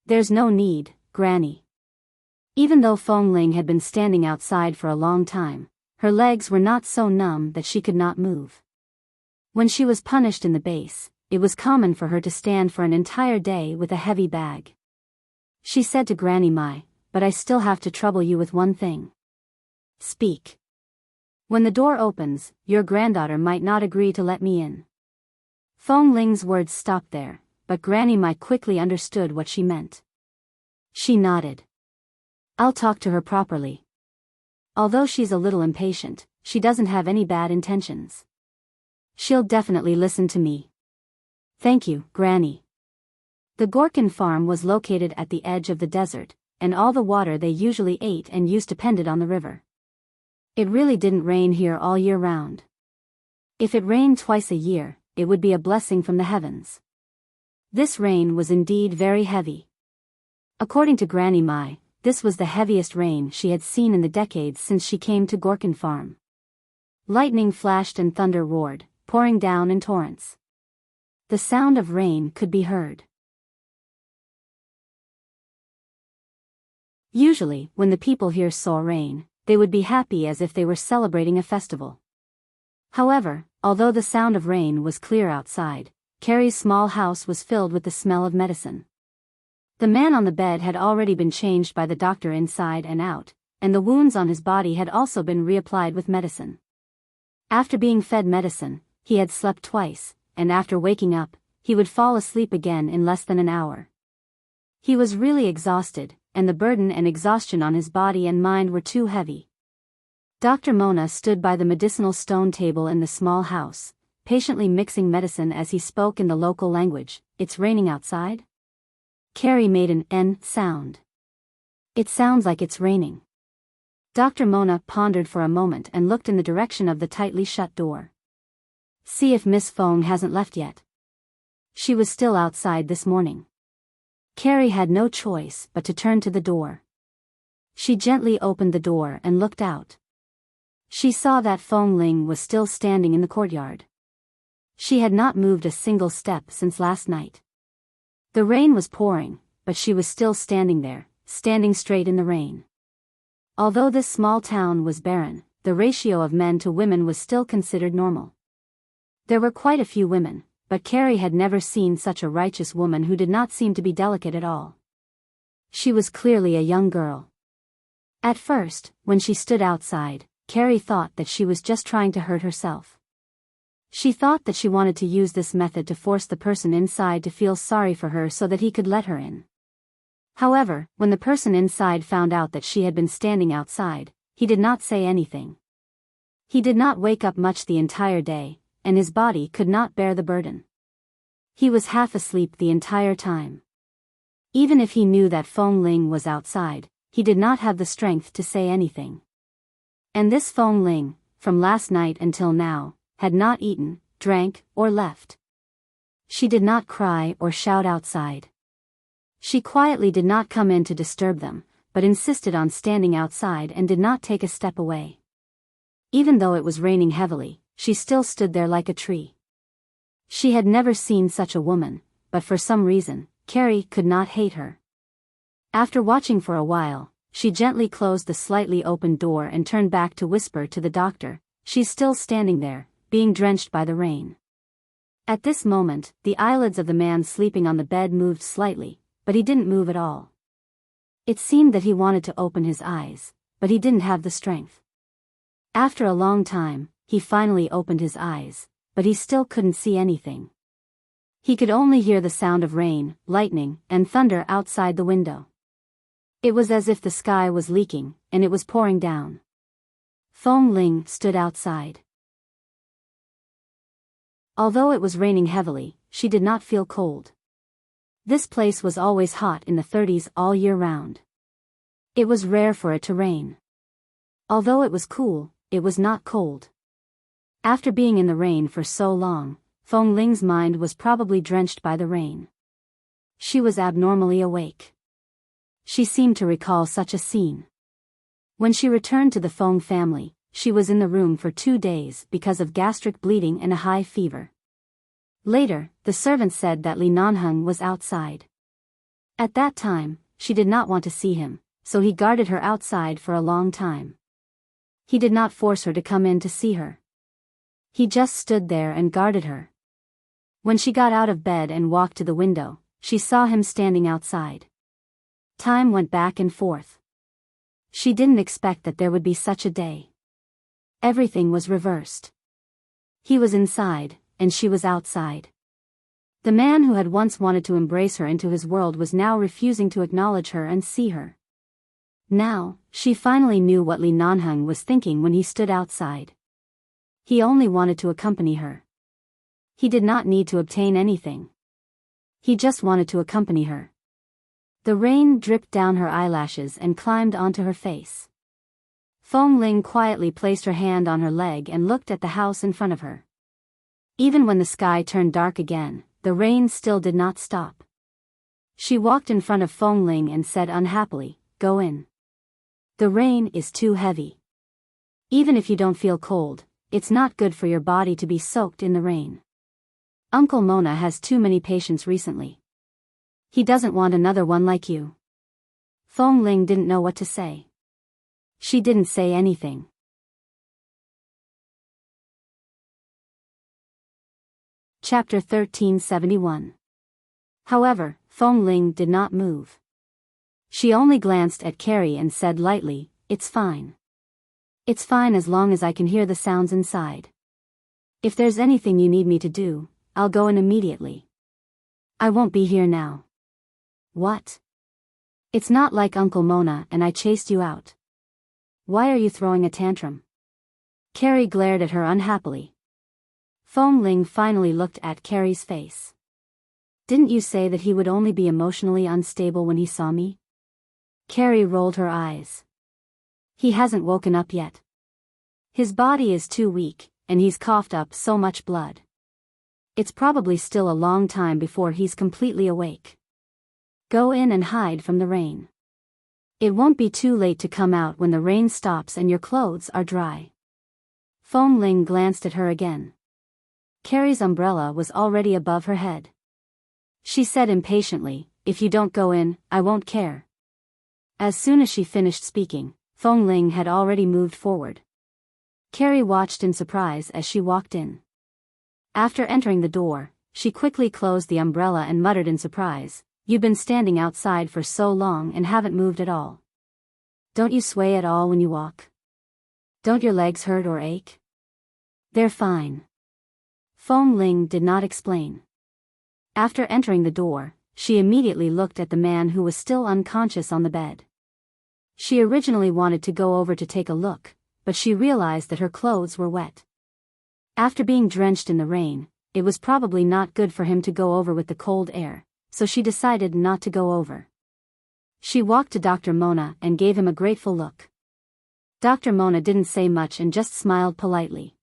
There's no need, Granny. Even though Feng Ling had been standing outside for a long time, her legs were not so numb that she could not move. When she was punished in the base, it was common for her to stand for an entire day with a heavy bag. She said to Granny Mai, "But I still have to trouble you with one thing." "Speak." "When the door opens, your granddaughter might not agree to let me in." Feng Ling's words stopped there, but Granny Mai quickly understood what she meant. She nodded. "I'll talk to her properly. Although she's a little impatient, she doesn't have any bad intentions. She'll definitely listen to me." "Thank you, Granny." The Gorkin farm was located at the edge of the desert, and all the water they usually ate and used depended on the river. It really didn't rain here all year round. If it rained twice a year, it would be a blessing from the heavens. This rain was indeed very heavy. According to Granny Mai, this was the heaviest rain she had seen in the decades since she came to Gorkin farm. Lightning flashed and thunder roared, pouring down in torrents. The sound of rain could be heard. Usually, when the people here saw rain, they would be happy as if they were celebrating a festival. However, although the sound of rain was clear outside, Carrie's small house was filled with the smell of medicine. The man on the bed had already been changed by the doctor inside and out, and the wounds on his body had also been reapplied with medicine. After being fed medicine, he had slept twice, and after waking up, he would fall asleep again in less than an hour. He was really exhausted, and the burden and exhaustion on his body and mind were too heavy. Dr. Mona stood by the medicinal stone table in the small house, patiently mixing medicine as he spoke in the local language. "It's raining outside?" Carrie made an N sound. "It sounds like it's raining." Dr. Mona pondered for a moment and looked in the direction of the tightly shut door. "See if Miss Feng hasn't left yet. She was still outside this morning." Carrie had no choice but to turn to the door. She gently opened the door and looked out. She saw that Feng Ling was still standing in the courtyard. She had not moved a single step since last night. The rain was pouring, but she was still standing there, standing straight in the rain. Although this small town was barren, the ratio of men to women was still considered normal. There were quite a few women, but Carrie had never seen such a righteous woman who did not seem to be delicate at all. She was clearly a young girl. At first, when she stood outside, Carrie thought that she was just trying to hurt herself. She thought that she wanted to use this method to force the person inside to feel sorry for her so that he could let her in. However, when the person inside found out that she had been standing outside, he did not say anything. He did not wake up much the entire day, and his body could not bear the burden. He was half asleep the entire time. Even if he knew that Feng Ling was outside, he did not have the strength to say anything. And this Feng Ling, from last night until now, had not eaten, drank, or left. She did not cry or shout outside. She quietly did not come in to disturb them, but insisted on standing outside and did not take a step away. Even though it was raining heavily, she still stood there like a tree. She had never seen such a woman, but for some reason, Carrie could not hate her. After watching for a while, she gently closed the slightly open door and turned back to whisper to the doctor, "She's still standing there, being drenched by the rain." At this moment, the eyelids of the man sleeping on the bed moved slightly, but he didn't move at all. It seemed that he wanted to open his eyes, but he didn't have the strength. After a long time, he finally opened his eyes, but he still couldn't see anything. He could only hear the sound of rain, lightning, and thunder outside the window. It was as if the sky was leaking, and it was pouring down. Feng Ling stood outside. Although it was raining heavily, she did not feel cold. This place was always hot in the 30s all year round. It was rare for it to rain. Although it was cool, it was not cold. After being in the rain for so long, Feng Ling's mind was probably drenched by the rain. She was abnormally awake. She seemed to recall such a scene. When she returned to the Feng family, she was in the room for 2 days because of gastric bleeding and a high fever. Later, the servant said that Li Nanheng was outside. At that time, she did not want to see him, so he guarded her outside for a long time. He did not force her to come in to see her. He just stood there and guarded her. When she got out of bed and walked to the window, she saw him standing outside. Time went back and forth. She didn't expect that there would be such a day. Everything was reversed. He was inside, and she was outside. The man who had once wanted to embrace her into his world was now refusing to acknowledge her and see her. Now, she finally knew what Li Nanheng was thinking when he stood outside. He only wanted to accompany her. He did not need to obtain anything. He just wanted to accompany her. The rain dripped down her eyelashes and climbed onto her face. Feng Ling quietly placed her hand on her leg and looked at the house in front of her. Even when the sky turned dark again, the rain still did not stop. She walked in front of Feng Ling and said unhappily, "Go in. The rain is too heavy. Even if you don't feel cold, it's not good for your body to be soaked in the rain. Uncle Mona has too many patients recently. He doesn't want another one like you." Feng Ling didn't know what to say. She didn't say anything. Chapter 1371. However, Feng Ling did not move. She only glanced at Carrie and said lightly, "It's fine. It's fine as long as I can hear the sounds inside. If there's anything you need me to do, I'll go in immediately. I won't be here now." "What? It's not like Uncle Mona and I chased you out. Why are you throwing a tantrum?" Carrie glared at her unhappily. Feng Ling finally looked at Carrie's face. "Didn't you say that he would only be emotionally unstable when he saw me?" Carrie rolled her eyes. "He hasn't woken up yet. His body is too weak, and he's coughed up so much blood. It's probably still a long time before he's completely awake. Go in and hide from the rain. It won't be too late to come out when the rain stops and your clothes are dry." Feng Ling glanced at her again. Carrie's umbrella was already above her head. She said impatiently, "If you don't go in, I won't care." As soon as she finished speaking, Feng Ling had already moved forward. Carrie watched in surprise as she walked in. After entering the door, she quickly closed the umbrella and muttered in surprise, "You've been standing outside for so long and haven't moved at all. Don't you sway at all when you walk? Don't your legs hurt or ache?" "They're fine." Feng Ling did not explain. After entering the door, she immediately looked at the man who was still unconscious on the bed. She originally wanted to go over to take a look, but she realized that her clothes were wet. After being drenched in the rain, it was probably not good for him to go over with the cold air, so she decided not to go over. She walked to Dr. Mona and gave him a grateful look. Dr. Mona didn't say much and just smiled politely.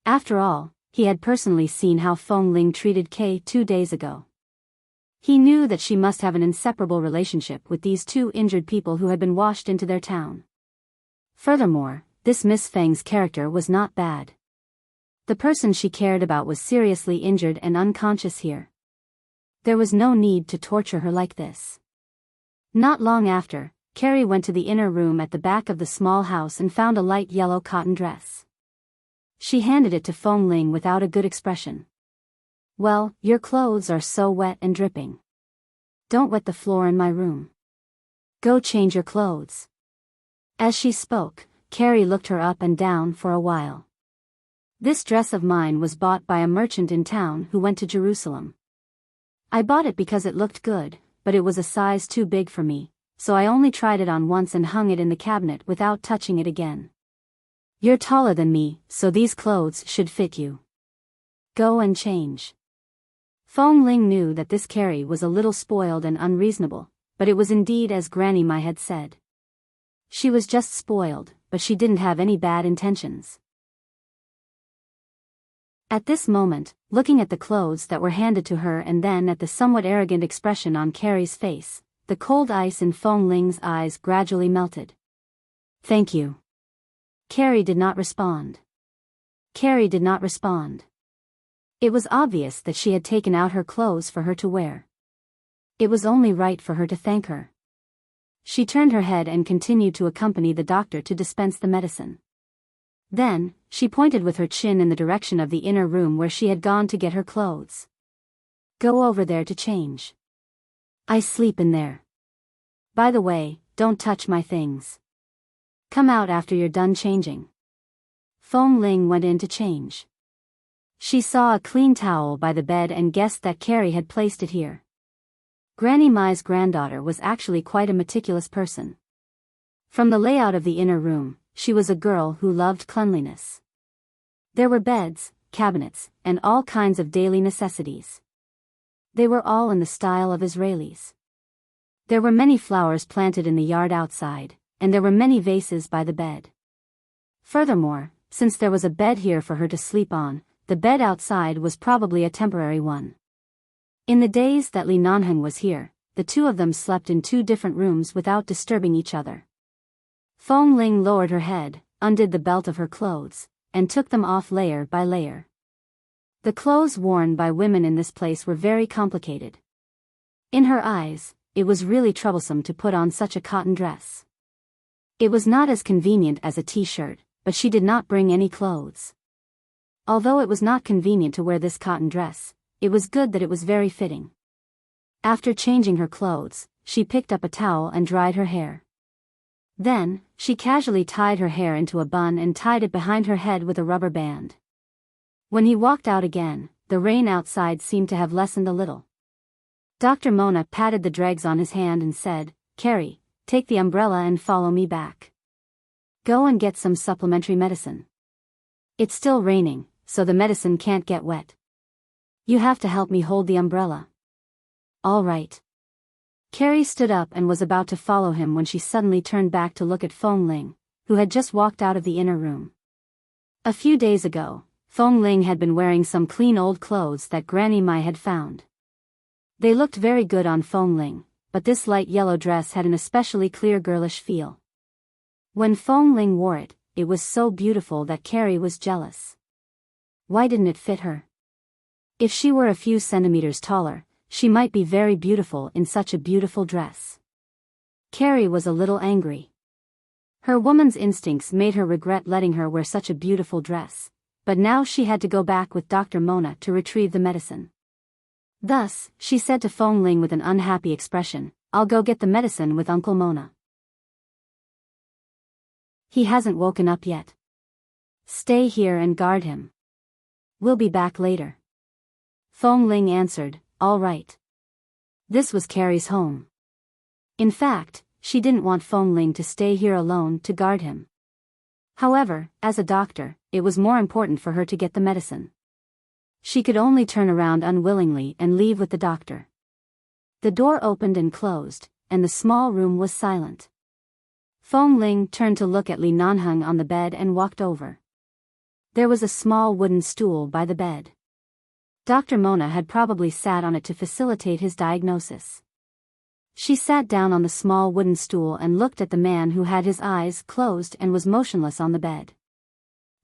After all, he had personally seen how Feng Ling treated Kay 2 days ago. He knew that she must have an inseparable relationship with these 2 injured people who had been washed into their town. Furthermore, this Miss Feng's character was not bad. The person she cared about was seriously injured and unconscious here. There was no need to torture her like this. Not long after, Carrie went to the inner room at the back of the small house and found a light yellow cotton dress. She handed it to Feng Ling without a good expression. "Well, your clothes are so wet and dripping. Don't wet the floor in my room. Go change your clothes." As she spoke, Carrie looked her up and down for a while. "This dress of mine was bought by a merchant in town who went to Jerusalem. I bought it because it looked good, but it was a size too big for me, so I only tried it on once and hung it in the cabinet without touching it again. You're taller than me, so these clothes should fit you. Go and change." Feng Ling knew that this Carrie was a little spoiled and unreasonable, but it was indeed as Granny Mai had said. She was just spoiled, but she didn't have any bad intentions. At this moment, looking at the clothes that were handed to her and then at the somewhat arrogant expression on Carrie's face, the cold ice in Feng Ling's eyes gradually melted. Thank you. Carrie did not respond. Carrie did not respond. It was obvious that she had taken out her clothes for her to wear. It was only right for her to thank her. She turned her head and continued to accompany the doctor to dispense the medicine. Then, she pointed with her chin in the direction of the inner room where she had gone to get her clothes. Go over there to change. I sleep in there. By the way, don't touch my things. Come out after you're done changing. Fong Ling went in to change. She saw a clean towel by the bed and guessed that Carrie had placed it here. Granny Mai's granddaughter was actually quite a meticulous person. From the layout of the inner room, she was a girl who loved cleanliness. There were beds, cabinets, and all kinds of daily necessities. They were all in the style of Israelis. There were many flowers planted in the yard outside, and there were many vases by the bed. Furthermore, since there was a bed here for her to sleep on, the bed outside was probably a temporary one. In the days that Li Nanheng was here, the two of them slept in two different rooms without disturbing each other. Fong Ling lowered her head, undid the belt of her clothes, and took them off layer by layer. The clothes worn by women in this place were very complicated. In her eyes, it was really troublesome to put on such a cotton dress. It was not as convenient as a t-shirt, but she did not bring any clothes. Although it was not convenient to wear this cotton dress, it was good that it was very fitting. After changing her clothes, she picked up a towel and dried her hair. Then, she casually tied her hair into a bun and tied it behind her head with a rubber band. When he walked out again, the rain outside seemed to have lessened a little. Dr. Mona patted the dregs on his hand and said, Carrie, take the umbrella and follow me back. Go and get some supplementary medicine. It's still raining, so the medicine can't get wet. You have to help me hold the umbrella. All right. Carrie stood up and was about to follow him when she suddenly turned back to look at Fong Ling, who had just walked out of the inner room. A few days ago, Fong Ling had been wearing some clean old clothes that Granny Mai had found. They looked very good on Fong Ling, but this light yellow dress had an especially clear girlish feel. When Fong Ling wore it, it was so beautiful that Carrie was jealous. Why didn't it fit her? If she were a few centimeters taller, she might be very beautiful in such a beautiful dress. Carrie was a little angry. Her woman's instincts made her regret letting her wear such a beautiful dress, but now she had to go back with Dr. Mona to retrieve the medicine. Thus, she said to Fong Ling with an unhappy expression, I'll go get the medicine with Uncle Mona. He hasn't woken up yet. Stay here and guard him. We'll be back later. Fong Ling answered, all right. This was Carrie's home. In fact, she didn't want Fong Ling to stay here alone to guard him. However, as a doctor, it was more important for her to get the medicine. She could only turn around unwillingly and leave with the doctor. The door opened and closed, and the small room was silent. Fong Ling turned to look at Li Nanheng on the bed and walked over. There was a small wooden stool by the bed. Dr. Mona had probably sat on it to facilitate his diagnosis. She sat down on the small wooden stool and looked at the man who had his eyes closed and was motionless on the bed.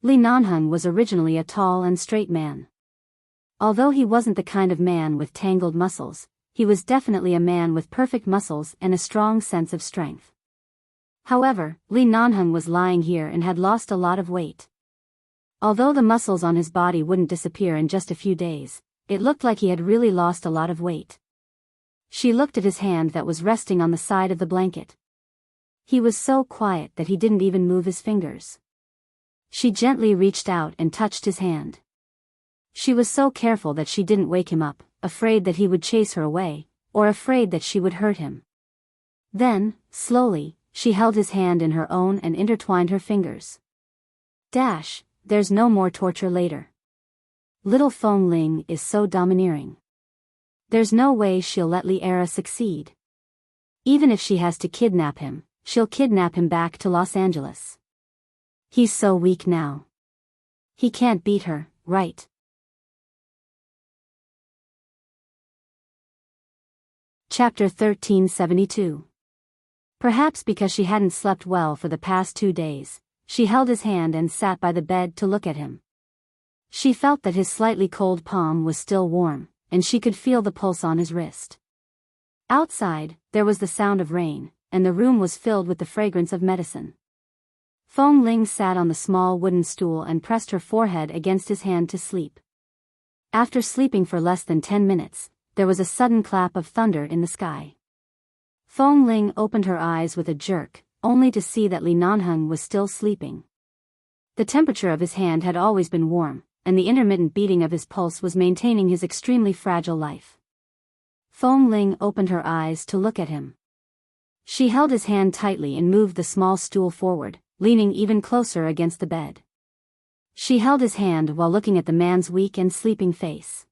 Li Nanheng was originally a tall and straight man. Although he wasn't the kind of man with tangled muscles, he was definitely a man with perfect muscles and a strong sense of strength. However, Li Nanheng was lying here and had lost a lot of weight. Although the muscles on his body wouldn't disappear in just a few days, it looked like he had really lost a lot of weight. She looked at his hand that was resting on the side of the blanket. He was so quiet that he didn't even move his fingers. She gently reached out and touched his hand. She was so careful that she didn't wake him up, afraid that he would chase her away, or afraid that she would hurt him. Then, slowly, she held his hand in her own and intertwined her fingers. There's no more torture later. Little Fong Ling is so domineering. There's no way she'll let Li Era succeed. Even if she has to kidnap him, she'll kidnap him back to Los Angeles. He's so weak now. He can't beat her, right? Chapter 1372. Perhaps because she hadn't slept well for the past 2 days, she held his hand and sat by the bed to look at him. She felt that his slightly cold palm was still warm, and she could feel the pulse on his wrist. Outside, there was the sound of rain, and the room was filled with the fragrance of medicine. Fong Ling sat on the small wooden stool and pressed her forehead against his hand to sleep. After sleeping for less than 10 minutes, there was a sudden clap of thunder in the sky. Fong Ling opened her eyes with a jerk, only to see that Li Nanheng was still sleeping. The temperature of his hand had always been warm, and the intermittent beating of his pulse was maintaining his extremely fragile life. Fong Ling opened her eyes to look at him. She held his hand tightly and moved the small stool forward, leaning even closer against the bed. She held his hand while looking at the man's weak and sleeping face.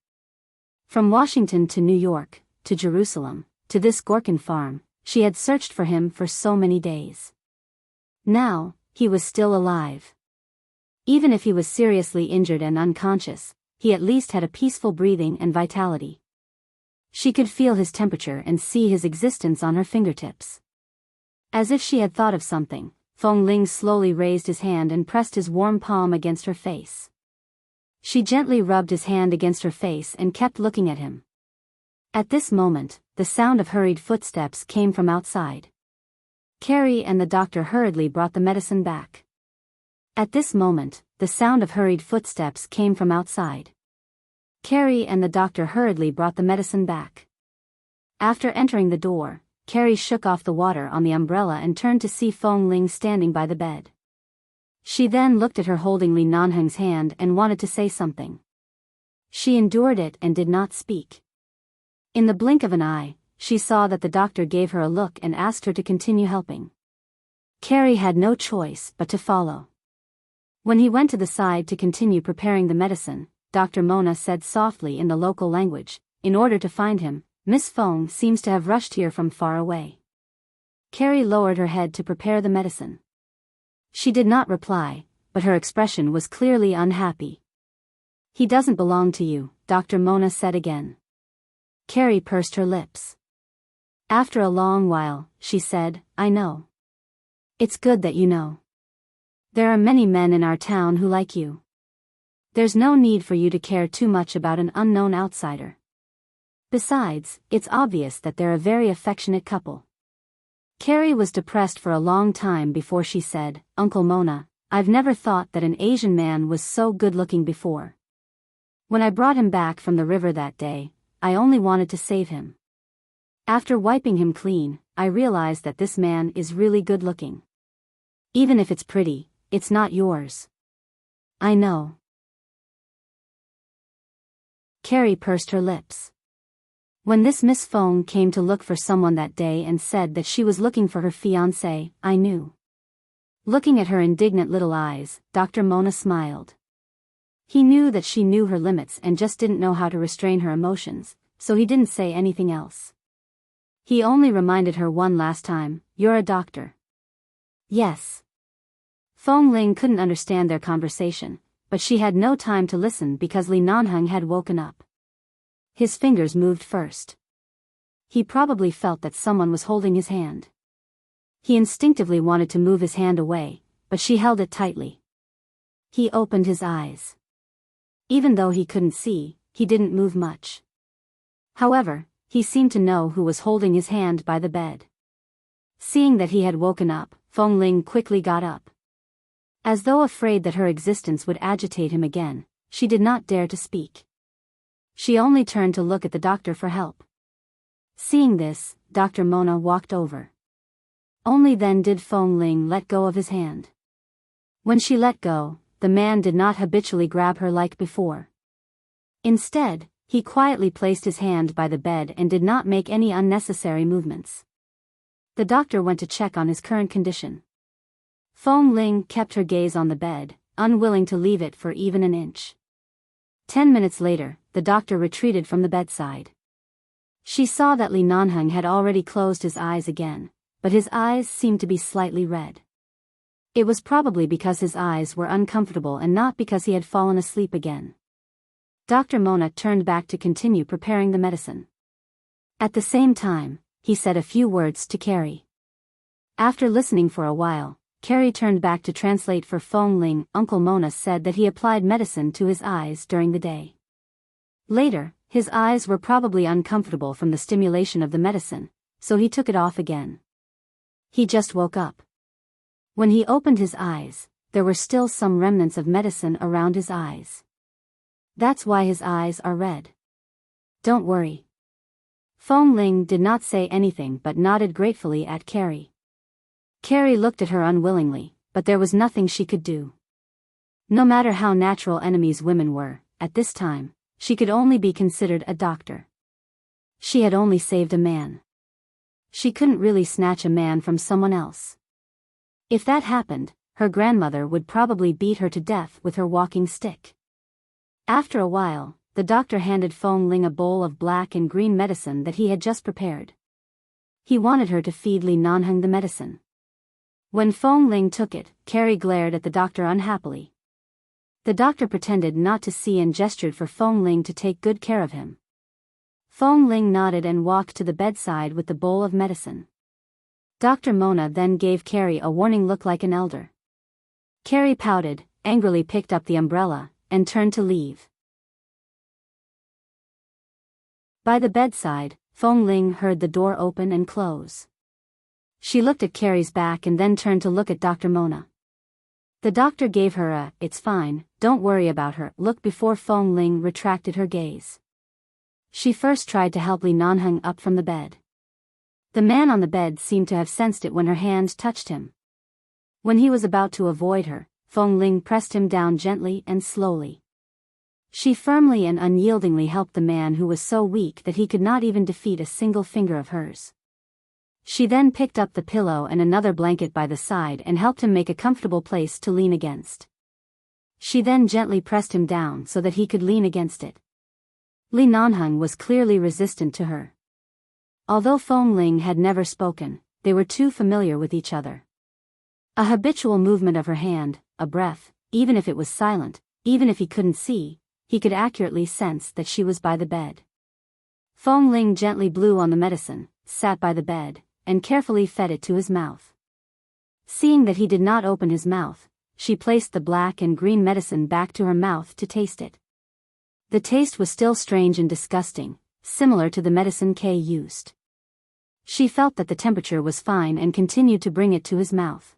From Washington to New York, to Jerusalem, to this Gorkin farm, she had searched for him for so many days. Now, he was still alive. Even if he was seriously injured and unconscious, he at least had a peaceful breathing and vitality. She could feel his temperature and see his existence on her fingertips. As if she had thought of something, Fong Ling slowly raised his hand and pressed his warm palm against her face. She gently rubbed his hand against her face and kept looking at him. At this moment, the sound of hurried footsteps came from outside. Carrie and the doctor hurriedly brought the medicine back. At this moment, the sound of hurried footsteps came from outside. Carrie and the doctor hurriedly brought the medicine back. After entering the door, Carrie shook off the water on the umbrella and turned to see Fong Ling standing by the bed. She then looked at her holding Li Nanheng's hand and wanted to say something. She endured it and did not speak. In the blink of an eye, she saw that the doctor gave her a look and asked her to continue helping. Carrie had no choice but to follow. When he went to the side to continue preparing the medicine, Dr. Mona said softly in the local language, "In order to find him, Miss Fong seems to have rushed here from far away." Carrie lowered her head to prepare the medicine. She did not reply, but her expression was clearly unhappy. "He doesn't belong to you," Dr. Mona said again. Carrie pursed her lips. After a long while, she said, "I know. It's good that you know. There are many men in our town who like you. There's no need for you to care too much about an unknown outsider. Besides, it's obvious that they're a very affectionate couple." Carrie was depressed for a long time before she said, "Uncle Mona, I've never thought that an Asian man was so good-looking before. When I brought him back from the river that day, I only wanted to save him. After wiping him clean, I realized that this man is really good-looking. Even if it's pretty, it's not yours." "I know." Carrie pursed her lips. When this Miss Fong came to look for someone that day and said that she was looking for her fiancé, I knew. Looking at her indignant little eyes, Dr. Mona smiled. He knew that she knew her limits and just didn't know how to restrain her emotions, so he didn't say anything else. He only reminded her one last time, "You're a doctor." "Yes." Fong Ling couldn't understand their conversation, but she had no time to listen because Li Nanheng had woken up. His fingers moved first. He probably felt that someone was holding his hand. He instinctively wanted to move his hand away, but she held it tightly. He opened his eyes. Even though he couldn't see, he didn't move much. However, he seemed to know who was holding his hand by the bed. Seeing that he had woken up, Fong Ling quickly got up. As though afraid that her existence would agitate him again, she did not dare to speak. She only turned to look at the doctor for help. Seeing this, Dr. Mona walked over. Only then did Fong Ling let go of his hand. When she let go, the man did not habitually grab her like before. Instead, he quietly placed his hand by the bed and did not make any unnecessary movements. The doctor went to check on his current condition. Fong Ling kept her gaze on the bed, unwilling to leave it for even an inch. 10 minutes later, the doctor retreated from the bedside. She saw that Li Nanheng had already closed his eyes again, but his eyes seemed to be slightly red. It was probably because his eyes were uncomfortable and not because he had fallen asleep again. Dr. Mona turned back to continue preparing the medicine. At the same time, he said a few words to Carrie. After listening for a while, Carrie turned back to translate for Fong Ling. Uncle Mona said that he applied medicine to his eyes during the day. Later, his eyes were probably uncomfortable from the stimulation of the medicine, so he took it off again. He just woke up. When he opened his eyes, there were still some remnants of medicine around his eyes. That's why his eyes are red. Don't worry. Fong Ling did not say anything but nodded gratefully at Carrie. Carrie looked at her unwillingly, but there was nothing she could do. No matter how natural enemies women were, at this time, she could only be considered a doctor. She had only saved a man. She couldn't really snatch a man from someone else. If that happened, her grandmother would probably beat her to death with her walking stick. After a while, the doctor handed Fong Ling a bowl of black and green medicine that he had just prepared. He wanted her to feed Li Nanheng the medicine. When Fong Ling took it, Carrie glared at the doctor unhappily. The doctor pretended not to see and gestured for Fong Ling to take good care of him. Fong Ling nodded and walked to the bedside with the bowl of medicine. Dr. Mona then gave Carrie a warning look like an elder. Carrie pouted, angrily picked up the umbrella, and turned to leave. By the bedside, Fong Ling heard the door open and close. She looked at Carrie's back and then turned to look at Dr. Mona. The doctor gave her a, "It's fine, don't worry about her," look before Fong Ling retracted her gaze. She first tried to help Li Nanheng up from the bed. The man on the bed seemed to have sensed it when her hand touched him. When he was about to avoid her, Fong Ling pressed him down gently and slowly. She firmly and unyieldingly helped the man who was so weak that he could not even defeat a single finger of hers. She then picked up the pillow and another blanket by the side and helped him make a comfortable place to lean against. She then gently pressed him down so that he could lean against it. Li Nanheng was clearly resistant to her. Although Fong Ling had never spoken, they were too familiar with each other. A habitual movement of her hand, a breath, even if it was silent, even if he couldn't see, he could accurately sense that she was by the bed. Fong Ling gently blew on the medicine, sat by the bed, and carefully fed it to his mouth. Seeing that he did not open his mouth, she placed the black and green medicine back to her mouth to taste it. The taste was still strange and disgusting, similar to the medicine Kay used. She felt that the temperature was fine and continued to bring it to his mouth.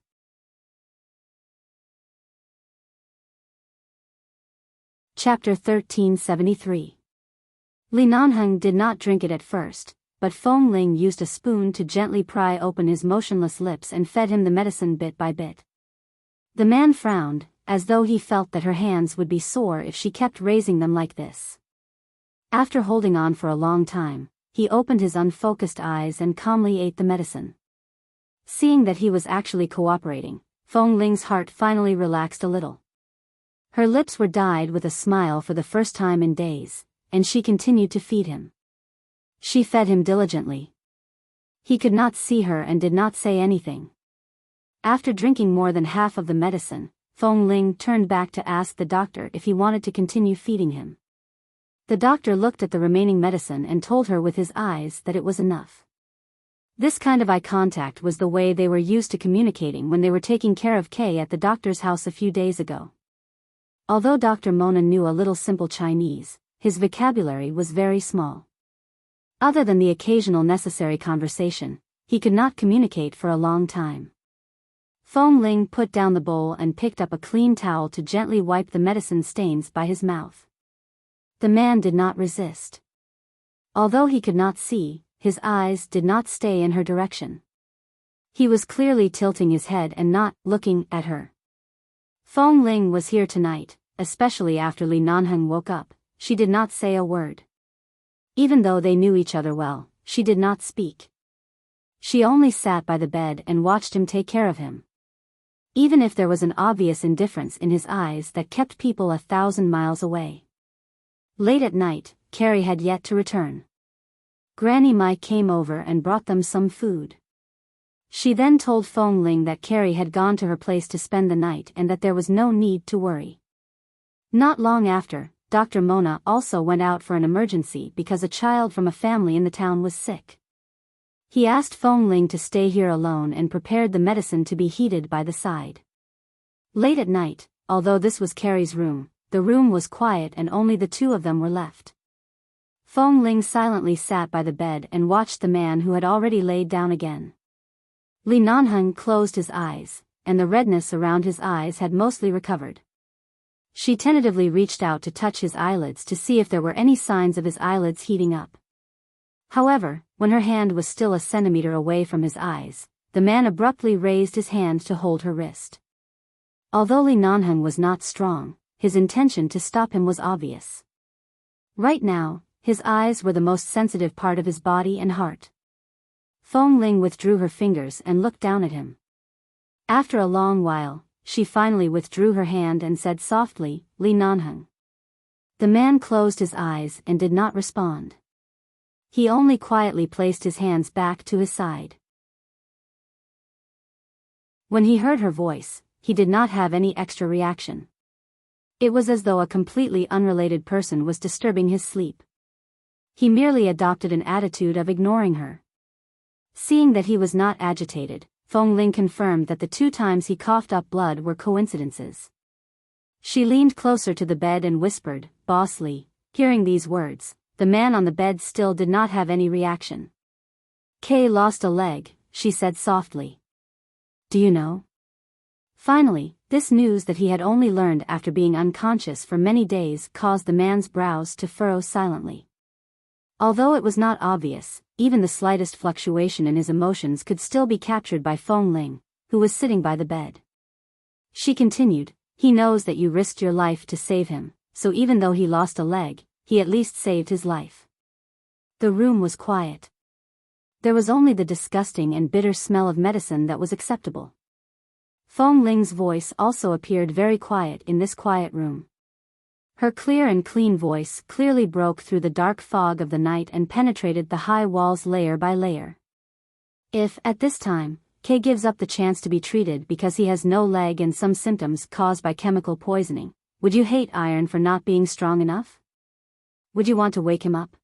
Chapter 1373. Li Nanheng did not drink it at first, but Fong Ling used a spoon to gently pry open his motionless lips and fed him the medicine bit by bit. The man frowned, as though he felt that her hands would be sore if she kept raising them like this. After holding on for a long time, he opened his unfocused eyes and calmly ate the medicine. Seeing that he was actually cooperating, Fong Ling's heart finally relaxed a little. Her lips were dyed with a smile for the first time in days, and she continued to feed him. She fed him diligently. He could not see her and did not say anything. After drinking more than half of the medicine, Fong Ling turned back to ask the doctor if he wanted to continue feeding him. The doctor looked at the remaining medicine and told her with his eyes that it was enough. This kind of eye contact was the way they were used to communicating when they were taking care of Kay at the doctor's house a few days ago. Although Dr. Mona knew a little simple Chinese, his vocabulary was very small. Other than the occasional necessary conversation, he could not communicate for a long time. Fong Ling put down the bowl and picked up a clean towel to gently wipe the medicine stains by his mouth. The man did not resist. Although he could not see, his eyes did not stay in her direction. He was clearly tilting his head and not looking at her. Fong Ling was here tonight, especially after Li Nanheng woke up. She did not say a word. Even though they knew each other well, she did not speak. She only sat by the bed and watched him take care of him. Even if there was an obvious indifference in his eyes that kept people 1,000 miles away. Late at night, Carrie had yet to return. Granny Mai came over and brought them some food. She then told Fong Ling that Carrie had gone to her place to spend the night and that there was no need to worry. Not long after, Dr. Mona also went out for an emergency because a child from a family in the town was sick. He asked Feng Ling to stay here alone and prepared the medicine to be heated by the side. Late at night, although this was Carrie's room, the room was quiet and only the two of them were left. Feng Ling silently sat by the bed and watched the man who had already laid down again. Li Nanheng closed his eyes, and the redness around his eyes had mostly recovered. She tentatively reached out to touch his eyelids to see if there were any signs of his eyelids heating up. However, when her hand was still a centimeter away from his eyes, the man abruptly raised his hand to hold her wrist. Although Li Nanheng was not strong, his intention to stop him was obvious. Right now, his eyes were the most sensitive part of his body and heart. Feng Ling withdrew her fingers and looked down at him. After a long while, she finally withdrew her hand and said softly, "Li Nanheng." The man closed his eyes and did not respond. He only quietly placed his hands back to his side. When he heard her voice, he did not have any extra reaction. It was as though a completely unrelated person was disturbing his sleep. He merely adopted an attitude of ignoring her. Seeing that he was not agitated, Feng Ling confirmed that the 2 times he coughed up blood were coincidences. She leaned closer to the bed and whispered, "Boss Li." Hearing these words, the man on the bed still did not have any reaction. "Kay lost a leg," she said softly. "Do you know?" Finally, this news that he had only learned after being unconscious for many days caused the man's brows to furrow silently. Although it was not obvious, even the slightest fluctuation in his emotions could still be captured by Feng Ling, who was sitting by the bed. She continued, "He knows that you risked your life to save him, so even though he lost a leg, he at least saved his life." The room was quiet. There was only the disgusting and bitter smell of medicine that was acceptable. Feng Ling's voice also appeared very quiet in this quiet room. Her clear and clean voice clearly broke through the dark fog of the night and penetrated the high walls layer by layer. "If, at this time, Kay gives up the chance to be treated because he has no leg and some symptoms caused by chemical poisoning, would you hate Iron for not being strong enough? Would you want to wake him up?"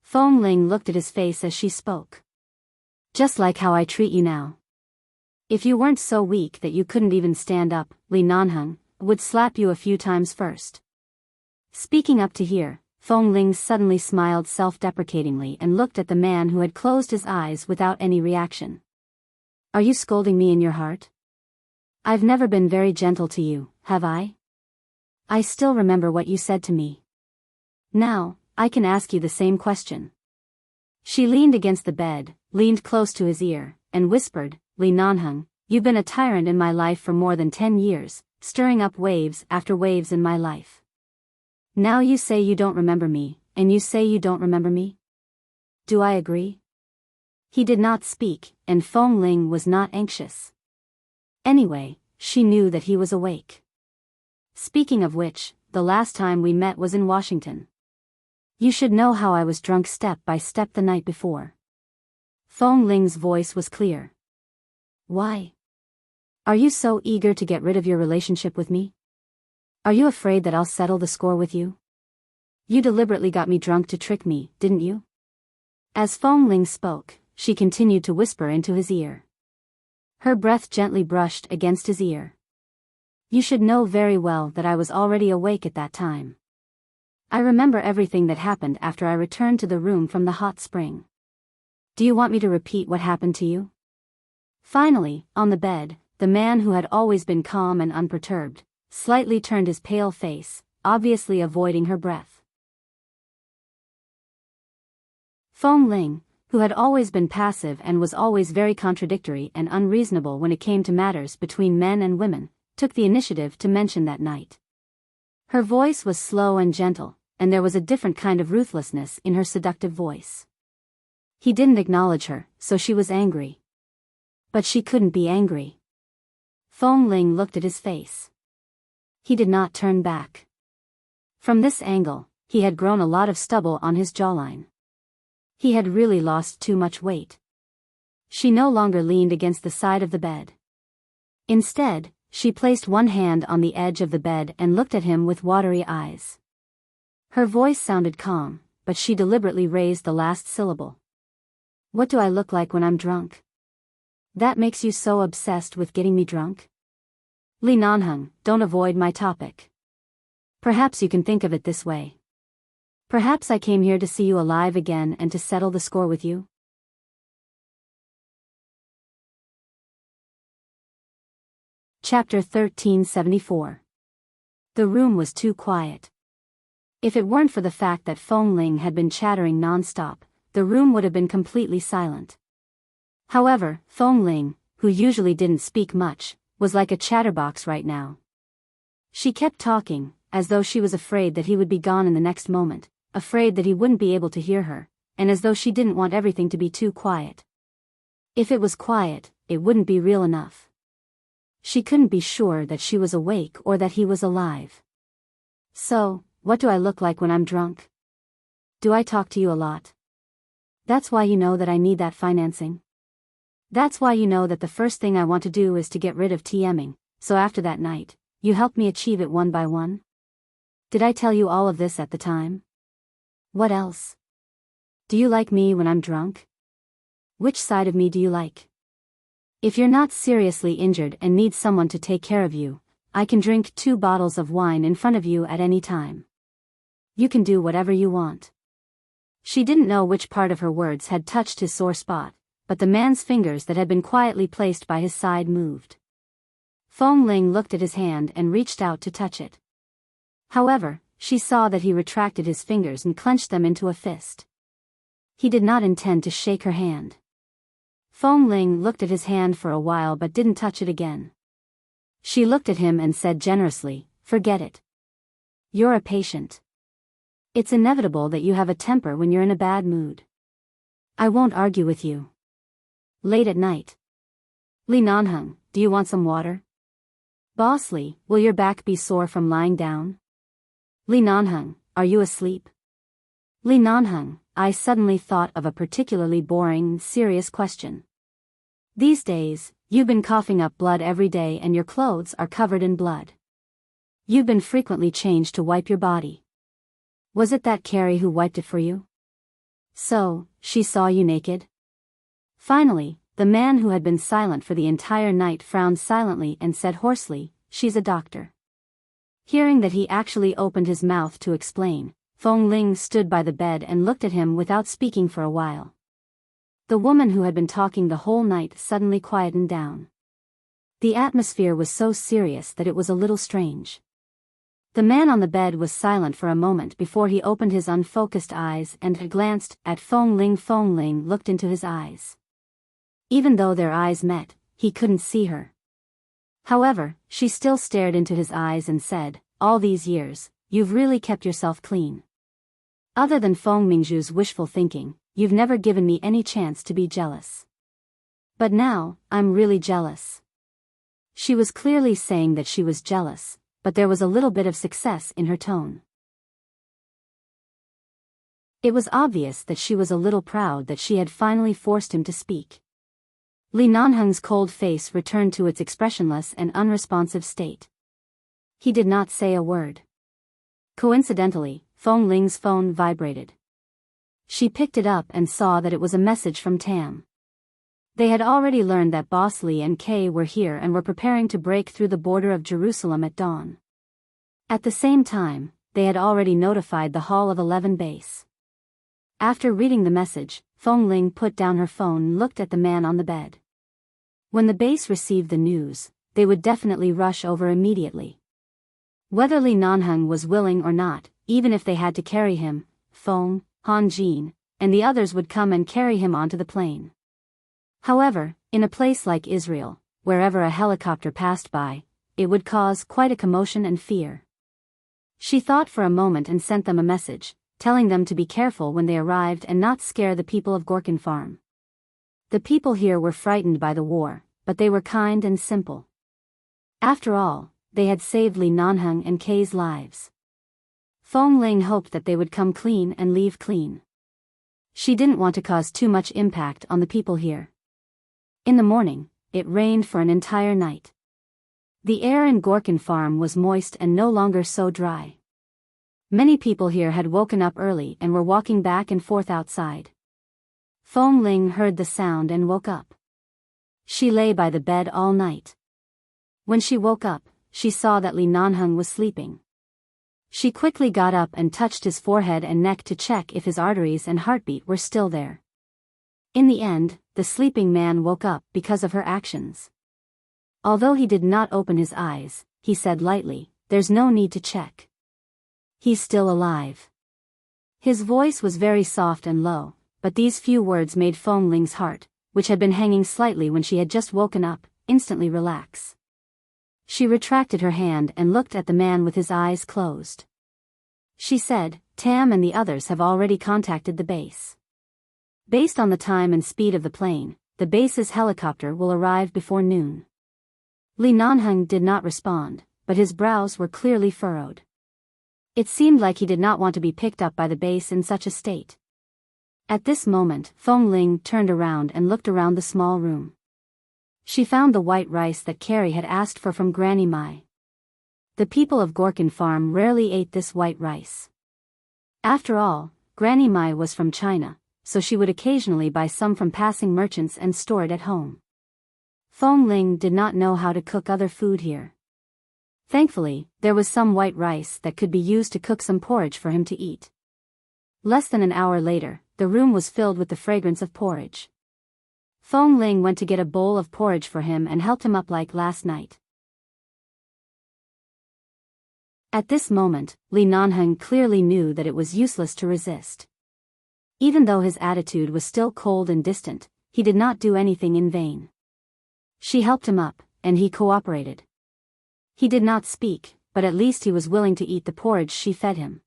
Feng Ling looked at his face as she spoke. "Just like how I treat you now. If you weren't so weak that you couldn't even stand up, Li Nanheng would slap you a few times first." Speaking up to hear, Feng Ling suddenly smiled self-deprecatingly and looked at the man who had closed his eyes without any reaction. "Are you scolding me in your heart? I've never been very gentle to you, have I? I still remember what you said to me. Now, I can ask you the same question." She leaned against the bed, leaned close to his ear, and whispered, "Li Nanheng, you've been a tyrant in my life for more than 10 years, stirring up waves after waves in my life. Now you say you don't remember me, and you say you don't remember me? Do I agree?" He did not speak, and Feng Ling was not anxious. Anyway, she knew that he was awake. "Speaking of which, the last time we met was in Washington. You should know how I was drunk step by step the night before." Feng Ling's voice was clear. "Why? Are you so eager to get rid of your relationship with me? Are you afraid that I'll settle the score with you? You deliberately got me drunk to trick me, didn't you?" As Feng Ling spoke, she continued to whisper into his ear. Her breath gently brushed against his ear. "You should know very well that I was already awake at that time. I remember everything that happened after I returned to the room from the hot spring. Do you want me to repeat what happened to you?" Finally, on the bed, the man who had always been calm and unperturbed, slightly turned his pale face, obviously avoiding her breath. Feng Ling, who had always been passive and was always very contradictory and unreasonable when it came to matters between men and women, took the initiative to mention that night. Her voice was slow and gentle, and there was a different kind of ruthlessness in her seductive voice. He didn't acknowledge her, so she was angry. But she couldn't be angry. Feng Ling looked at his face. He did not turn back. From this angle, he had grown a lot of stubble on his jawline. He had really lost too much weight. She no longer leaned against the side of the bed. Instead, she placed one hand on the edge of the bed and looked at him with watery eyes. Her voice sounded calm, but she deliberately raised the last syllable. What do I look like when I'm drunk? That makes you so obsessed with getting me drunk? Li Nanheng, don't avoid my topic. Perhaps you can think of it this way. Perhaps I came here to see you alive again and to settle the score with you. Chapter 1374. The room was too quiet. If it weren't for the fact that Feng Ling had been chattering non-stop, the room would have been completely silent. However, Feng Ling, who usually didn't speak much, was like a chatterbox right now. She kept talking, as though she was afraid that he would be gone in the next moment, afraid that he wouldn't be able to hear her, and as though she didn't want everything to be too quiet. If it was quiet, it wouldn't be real enough. She couldn't be sure that she was awake or that he was alive. So, what do I look like when I'm drunk? Do I talk to you a lot? That's why you know that I need that financing? That's why you know that the first thing I want to do is to get rid of TMing, so after that night, you helped me achieve it one by one? Did I tell you all of this at the time? What else? Do you like me when I'm drunk? Which side of me do you like? If you're not seriously injured and need someone to take care of you, I can drink 2 bottles of wine in front of you at any time. You can do whatever you want. She didn't know which part of her words had touched his sore spot, but the man's fingers that had been quietly placed by his side moved. Feng Ling looked at his hand and reached out to touch it. However, she saw that he retracted his fingers and clenched them into a fist. He did not intend to shake her hand. Feng Ling looked at his hand for a while but didn't touch it again. She looked at him and said generously, "Forget it. You're a patient. It's inevitable that you have a temper when you're in a bad mood. I won't argue with you." Late at night. Li Nanheng, do you want some water? Boss Li, will your back be sore from lying down? Li Nanheng, are you asleep? Li Nanheng, I suddenly thought of a particularly boring, serious question. These days, you've been coughing up blood every day and your clothes are covered in blood. You've been frequently changed to wipe your body. Was it that Carrie who wiped it for you? So, she saw you naked? Finally, the man who had been silent for the entire night frowned silently and said hoarsely, "She's a doctor." Hearing that he actually opened his mouth to explain, Feng Ling stood by the bed and looked at him without speaking for a while. The woman who had been talking the whole night suddenly quietened down. The atmosphere was so serious that it was a little strange. The man on the bed was silent for a moment before he opened his unfocused eyes and glanced at Feng Ling. Feng Ling looked into his eyes. Even though their eyes met, he couldn't see her. However, she still stared into his eyes and said, "All these years, you've really kept yourself clean. Other than Feng Mingzhu's wishful thinking, you've never given me any chance to be jealous. But now, I'm really jealous." She was clearly saying that she was jealous, but there was a little bit of success in her tone. It was obvious that she was a little proud that she had finally forced him to speak. Li Nanheng's cold face returned to its expressionless and unresponsive state. He did not say a word. Coincidentally, Feng Ling's phone vibrated. She picked it up and saw that it was a message from Tam. They had already learned that Boss Li and Kay were here and were preparing to break through the border of Jerusalem at dawn. At the same time, they had already notified the Hall of 11 base. After reading the message, Feng Ling put down her phone and looked at the man on the bed. When the base received the news, they would definitely rush over immediately. Whether Li Nanheng was willing or not, even if they had to carry him, Feng, Han Jin, and the others would come and carry him onto the plane. However, in a place like Israel, wherever a helicopter passed by, it would cause quite a commotion and fear. She thought for a moment and sent them a message, telling them to be careful when they arrived and not scare the people of Gorkin Farm. The people here were frightened by the war, but they were kind and simple. After all, they had saved Li Nanheng and Kay's lives. Feng Ling hoped that they would come clean and leave clean. She didn't want to cause too much impact on the people here. In the morning, it rained for an entire night. The air in Gorkin Farm was moist and no longer so dry. Many people here had woken up early and were walking back and forth outside. Fong Ling heard the sound and woke up. She lay by the bed all night. When she woke up, she saw that Li Nanheng was sleeping. She quickly got up and touched his forehead and neck to check if his arteries and heartbeat were still there. In the end, the sleeping man woke up because of her actions. Although he did not open his eyes, he said lightly, "There's no need to check. He's still alive." His voice was very soft and low, but these few words made Fong Ling's heart, which had been hanging slightly when she had just woken up, instantly relax. She retracted her hand and looked at the man with his eyes closed. She said, "Tam and the others have already contacted the base. Based on the time and speed of the plane, the base's helicopter will arrive before noon." Li Nanheng did not respond, but his brows were clearly furrowed. It seemed like he did not want to be picked up by the base in such a state. At this moment, Fong Ling turned around and looked around the small room. She found the white rice that Carrie had asked for from Granny Mai. The people of Gorkin Farm rarely ate this white rice. After all, Granny Mai was from China, so she would occasionally buy some from passing merchants and store it at home. Fong Ling did not know how to cook other food here. Thankfully, there was some white rice that could be used to cook some porridge for him to eat. Less than an hour later, the room was filled with the fragrance of porridge. Fong Ling went to get a bowl of porridge for him and helped him up like last night. At this moment, Li Nanheng clearly knew that it was useless to resist. Even though his attitude was still cold and distant, he did not do anything in vain. She helped him up, and he cooperated. He did not speak, but at least he was willing to eat the porridge she fed him.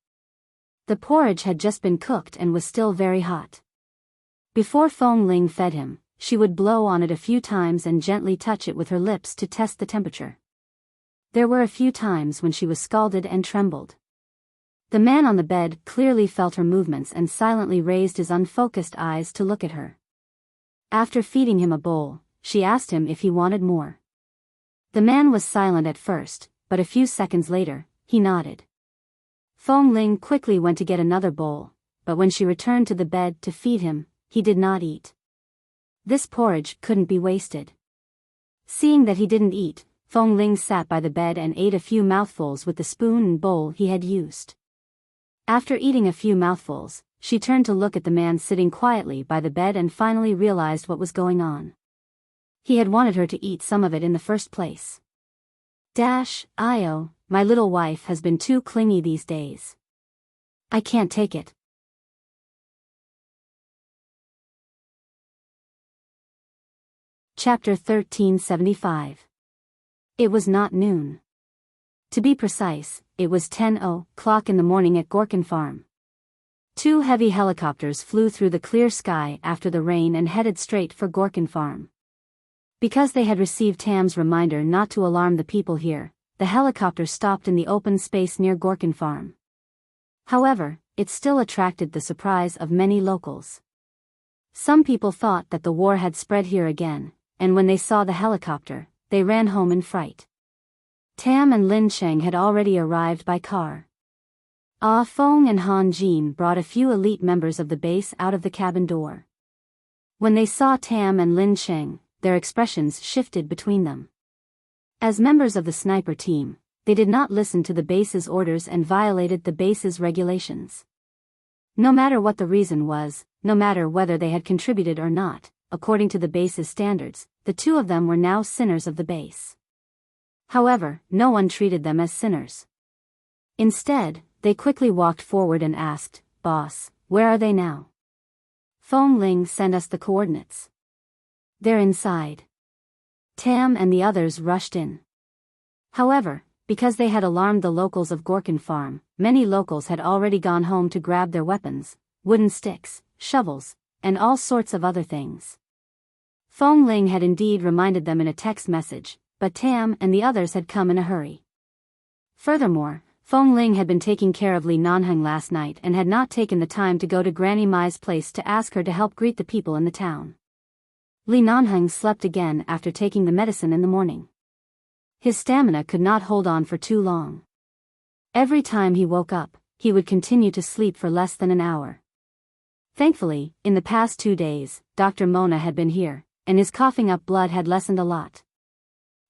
The porridge had just been cooked and was still very hot. Before Fong Ling fed him, she would blow on it a few times and gently touch it with her lips to test the temperature. There were a few times when she was scalded and trembled. The man on the bed clearly felt her movements and silently raised his unfocused eyes to look at her. After feeding him a bowl, she asked him if he wanted more. The man was silent at first, but a few seconds later, he nodded. Fong Ling quickly went to get another bowl, but when she returned to the bed to feed him, he did not eat. This porridge couldn't be wasted. Seeing that he didn't eat, Fong Ling sat by the bed and ate a few mouthfuls with the spoon and bowl he had used. After eating a few mouthfuls, she turned to look at the man sitting quietly by the bed and finally realized what was going on. He had wanted her to eat some of it in the first place. "Io, my little wife has been too clingy these days. I can't take it." Chapter 1375. It was not noon. To be precise, it was 10:00 in the morning at Gorkin Farm. Two heavy helicopters flew through the clear sky after the rain and headed straight for Gorkin Farm. Because they had received Tam's reminder not to alarm the people here, the helicopter stopped in the open space near Gorkin Farm. However, it still attracted the surprise of many locals. Some people thought that the war had spread here again, and when they saw the helicopter, they ran home in fright. Tam and Lin Cheng had already arrived by car. Ah Fong and Han Jin brought a few elite members of the base out of the cabin door. When they saw Tam and Lin Cheng, their expressions shifted between them. As members of the sniper team, they did not listen to the base's orders and violated the base's regulations. No matter what the reason was, no matter whether they had contributed or not, according to the base's standards, the two of them were now sinners of the base. However, no one treated them as sinners. Instead, they quickly walked forward and asked, "Boss, where are they now?" "Fong Ling sent us the coordinates. They're inside." Tam and the others rushed in. However, because they had alarmed the locals of Gorkin Farm, many locals had already gone home to grab their weapons, wooden sticks, shovels, and all sorts of other things. Fong Ling had indeed reminded them in a text message, but Tam and the others had come in a hurry. Furthermore, Fong Ling had been taking care of Li Nanheng last night and had not taken the time to go to Granny Mai's place to ask her to help greet the people in the town. Li Nanheng slept again after taking the medicine in the morning. His stamina could not hold on for too long. Every time he woke up, he would continue to sleep for less than an hour. Thankfully, in the past 2 days, Dr. Mona had been here, and his coughing up blood had lessened a lot.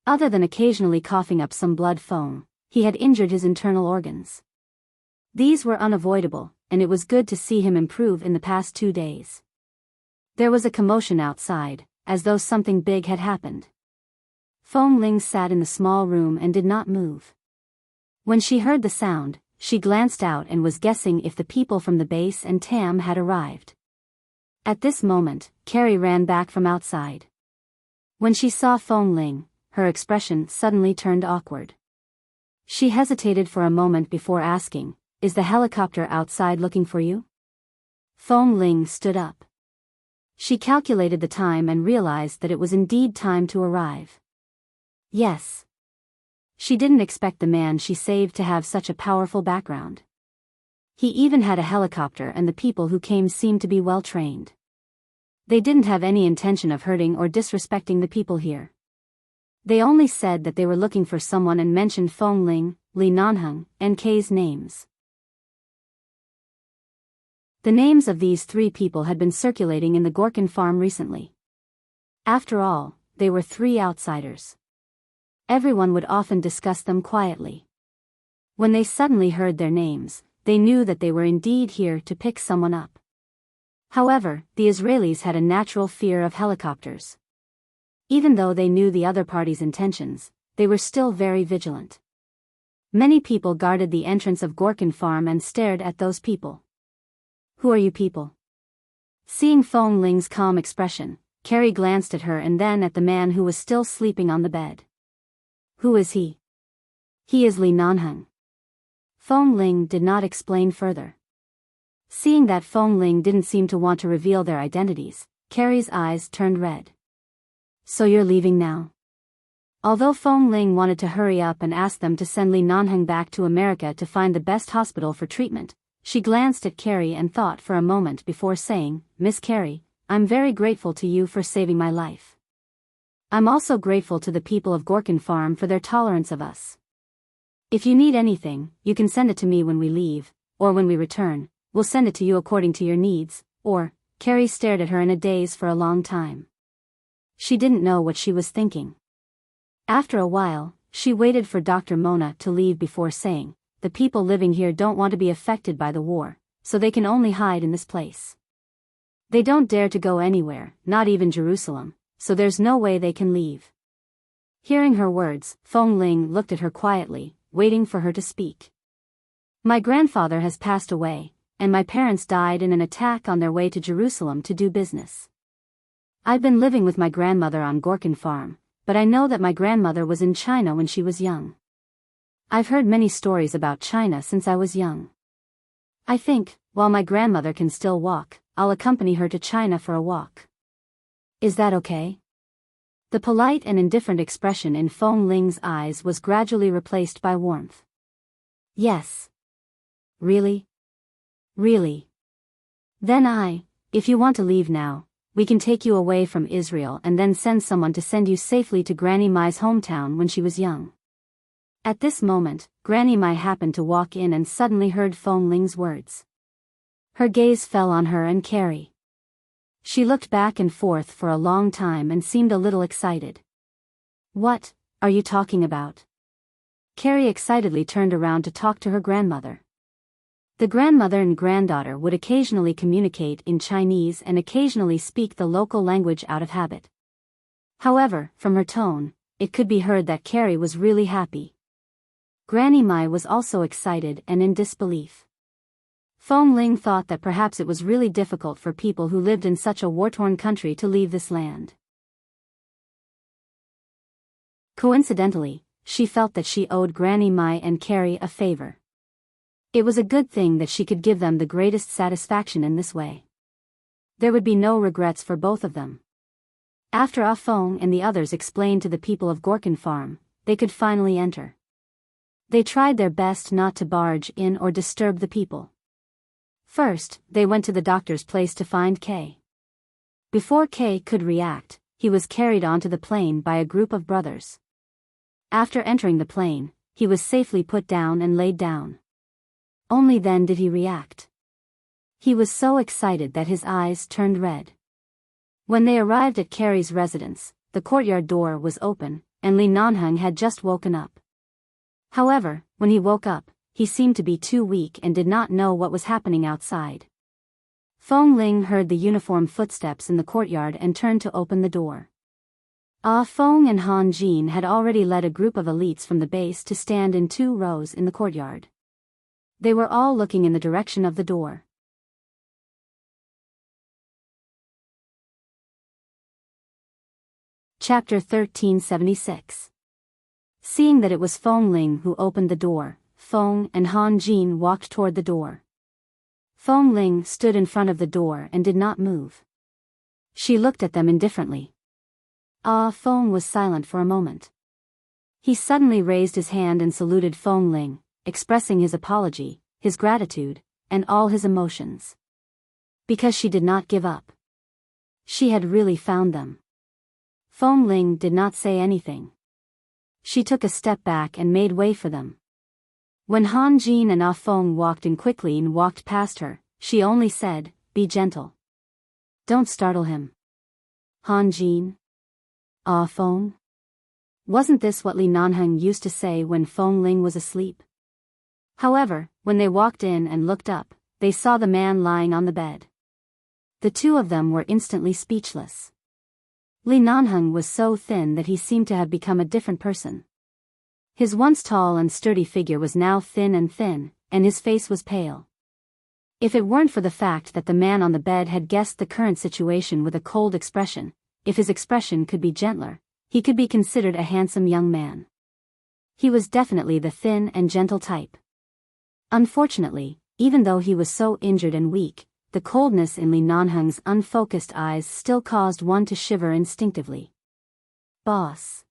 Other than occasionally coughing up some blood foam, he had injured his internal organs. These were unavoidable, and it was good to see him improve in the past 2 days. There was a commotion outside, as though something big had happened. Fong Ling sat in the small room and did not move. When she heard the sound, she glanced out and was guessing if the people from the base and Tam had arrived. At this moment, Carrie ran back from outside. When she saw Fong Ling, her expression suddenly turned awkward. She hesitated for a moment before asking, "Is the helicopter outside looking for you?" Fong Ling stood up. She calculated the time and realized that it was indeed time to arrive. Yes. She didn't expect the man she saved to have such a powerful background. He even had a helicopter, and the people who came seemed to be well trained. They didn't have any intention of hurting or disrespecting the people here. They only said that they were looking for someone and mentioned Fong Ling, Li Nanheng, and K's names. The names of these 3 people had been circulating in the Gorkin farm recently. After all, they were 3 outsiders. Everyone would often discuss them quietly. When they suddenly heard their names, they knew that they were indeed here to pick someone up. However, the Israelis had a natural fear of helicopters. Even though they knew the other party's intentions, they were still very vigilant. Many people guarded the entrance of Gorkin farm and stared at those people. "Who are you people?" Seeing Fong Ling's calm expression, Carrie glanced at her and then at the man who was still sleeping on the bed. "Who is he?" "He is Li Nanheng." Fong Ling did not explain further. Seeing that Fong Ling didn't seem to want to reveal their identities, Carrie's eyes turned red. "So you're leaving now?" Although Fong Ling wanted to hurry up and ask them to send Li Nanheng back to America to find the best hospital for treatment, she glanced at Carrie and thought for a moment before saying, "Miss Carrie, I'm very grateful to you for saving my life. I'm also grateful to the people of Gorkin Farm for their tolerance of us. If you need anything, you can send it to me when we leave, or when we return, we'll send it to you according to your needs," or... Carrie stared at her in a daze for a long time. She didn't know what she was thinking. After a while, she waited for Dr. Mona to leave before saying, "The people living here don't want to be affected by the war, so they can only hide in this place. They don't dare to go anywhere, not even Jerusalem, so there's no way they can leave." Hearing her words, Fong Ling looked at her quietly, waiting for her to speak. "My grandfather has passed away, and my parents died in an attack on their way to Jerusalem to do business. I've been living with my grandmother on Gorkin Farm, but I know that my grandmother was in China when she was young. I've heard many stories about China since I was young. I think, while my grandmother can still walk, I'll accompany her to China for a walk. Is that okay?" The polite and indifferent expression in Fong Ling's eyes was gradually replaced by warmth. "Yes." "Really? Really? Then if you want to leave now, we can take you away from Israel and then send someone to send you safely to Granny Mai's hometown when she was young." At this moment, Granny Mai happened to walk in and suddenly heard Fong Ling's words. Her gaze fell on her and Carrie. She looked back and forth for a long time and seemed a little excited. "What are you talking about?" Carrie excitedly turned around to talk to her grandmother. The grandmother and granddaughter would occasionally communicate in Chinese and occasionally speak the local language out of habit. However, from her tone, it could be heard that Carrie was really happy. Granny Mai was also excited and in disbelief. Fong Ling thought that perhaps it was really difficult for people who lived in such a war-torn country to leave this land. Coincidentally, she felt that she owed Granny Mai and Carrie a favor. It was a good thing that she could give them the greatest satisfaction in this way. There would be no regrets for both of them. After Ah Fong and the others explained to the people of Gorkin Farm, they could finally enter. They tried their best not to barge in or disturb the people. First, they went to the doctor's place to find K. Before K could react, he was carried onto the plane by a group of brothers. After entering the plane, he was safely put down and laid down. Only then did he react. He was so excited that his eyes turned red. When they arrived at Carrie's residence, the courtyard door was open, and Li Nanheng had just woken up. However, when he woke up, he seemed to be too weak and did not know what was happening outside. Feng Ling heard the uniform footsteps in the courtyard and turned to open the door. Feng and Han Jin had already led a group of elites from the base to stand in 2 rows in the courtyard. They were all looking in the direction of the door. Chapter 1376. Seeing that it was Feng Ling who opened the door, Feng and Han Jin walked toward the door. Feng Ling stood in front of the door and did not move. She looked at them indifferently. Feng was silent for a moment. He suddenly raised his hand and saluted Feng Ling, expressing his apology, his gratitude, and all his emotions. Because she did not give up. She had really found them. Feng Ling did not say anything. She took a step back and made way for them. When Han Jin and Feng walked in quickly and walked past her, she only said, "Be gentle. Don't startle him." Han Jin? Feng? Wasn't this what Li Nanheng used to say when Feng Ling was asleep? However, when they walked in and looked up, they saw the man lying on the bed. The 2 of them were instantly speechless. Li Nanheng was so thin that he seemed to have become a different person. His once tall and sturdy figure was now thin, and his face was pale. If it weren't for the fact that the man on the bed had guessed the current situation with a cold expression, if his expression could be gentler, he could be considered a handsome young man. He was definitely the thin and gentle type. Unfortunately, even though he was so injured and weak, the coldness in Li Nanheng's unfocused eyes still caused one to shiver instinctively. "Boss."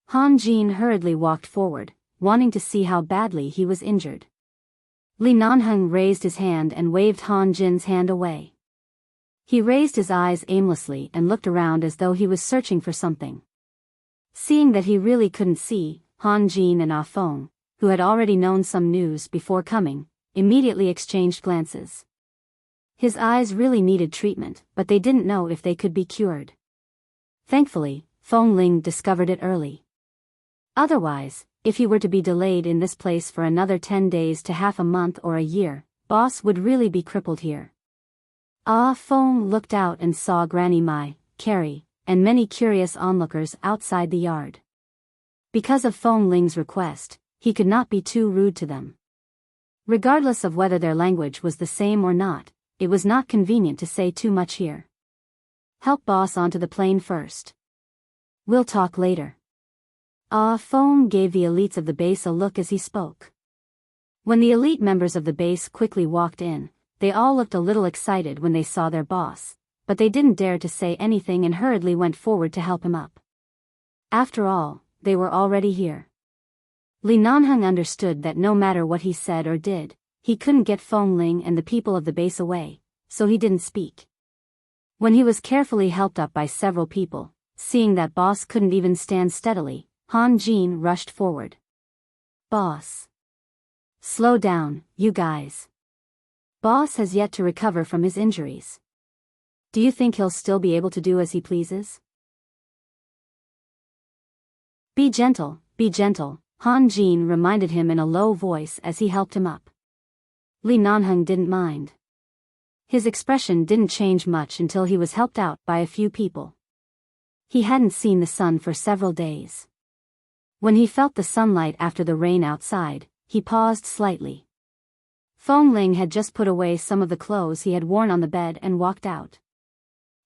Han Jin hurriedly walked forward, wanting to see how badly he was injured. Li Nanheng raised his hand and waved Han Jin's hand away. He raised his eyes aimlessly and looked around as though he was searching for something. Seeing that he really couldn't see, Han Jin and Feng, who had already known some news before coming, immediately exchanged glances. His eyes really needed treatment, but they didn't know if they could be cured. Thankfully, Feng Ling discovered it early. Otherwise, if he were to be delayed in this place for another 10 days to half a month or a year, boss would really be crippled here. Feng looked out and saw Granny Mai, Carrie, and many curious onlookers outside the yard. Because of Feng Ling's request, he could not be too rude to them. Regardless of whether their language was the same or not, it was not convenient to say too much here. "Help boss onto the plane first. We'll talk later." Feng gave the elites of the base a look as he spoke. When the elite members of the base quickly walked in, they all looked a little excited when they saw their boss, but they didn't dare to say anything and hurriedly went forward to help him up. After all, they were already here. Li Nanheng understood that no matter what he said or did, he couldn't get Feng Ling and the people of the base away, so he didn't speak. When he was carefully helped up by several people, seeing that boss couldn't even stand steadily, Han Jin rushed forward. "Boss. Slow down, you guys. Boss has yet to recover from his injuries. Do you think he'll still be able to do as he pleases?" Be gentle, Han Jin reminded him in a low voice as he helped him up. Li Nanheng didn't mind. His expression didn't change much until he was helped out by a few people. He hadn't seen the sun for several days. When he felt the sunlight after the rain outside, he paused slightly. Feng Ling had just put away some of the clothes he had worn on the bed and walked out.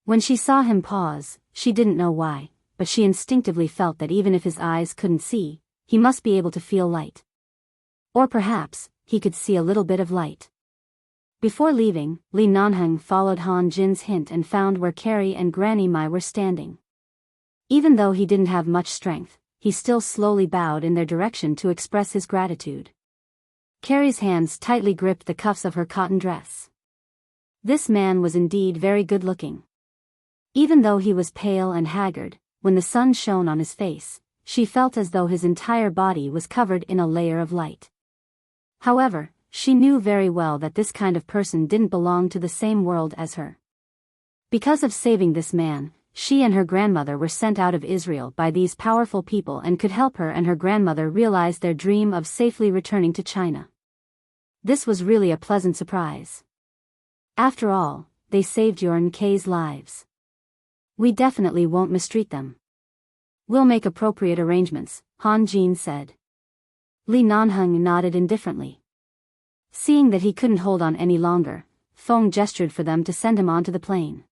When she saw him pause, she didn't know why, but she instinctively felt that even if his eyes couldn't see, he must be able to feel light. Or perhaps, he could see a little bit of light. Before leaving, Li Nanheng followed Han Jin's hint and found where Carrie and Granny Mai were standing. Even though he didn't have much strength, he still slowly bowed in their direction to express his gratitude. Carrie's hands tightly gripped the cuffs of her cotton dress. This man was indeed very good-looking. Even though he was pale and haggard, when the sun shone on his face, she felt as though his entire body was covered in a layer of light. However, she knew very well that this kind of person didn't belong to the same world as her. Because of saving this man, she and her grandmother were sent out of Israel by these powerful people and could help her and her grandmother realize their dream of safely returning to China. This was really a pleasant surprise. After all, they saved your and Kay's lives. We definitely won't mistreat them. We'll make appropriate arrangements, Han Jin said. Li Nanheng nodded indifferently. Seeing that he couldn't hold on any longer, Feng gestured for them to send him onto the plane.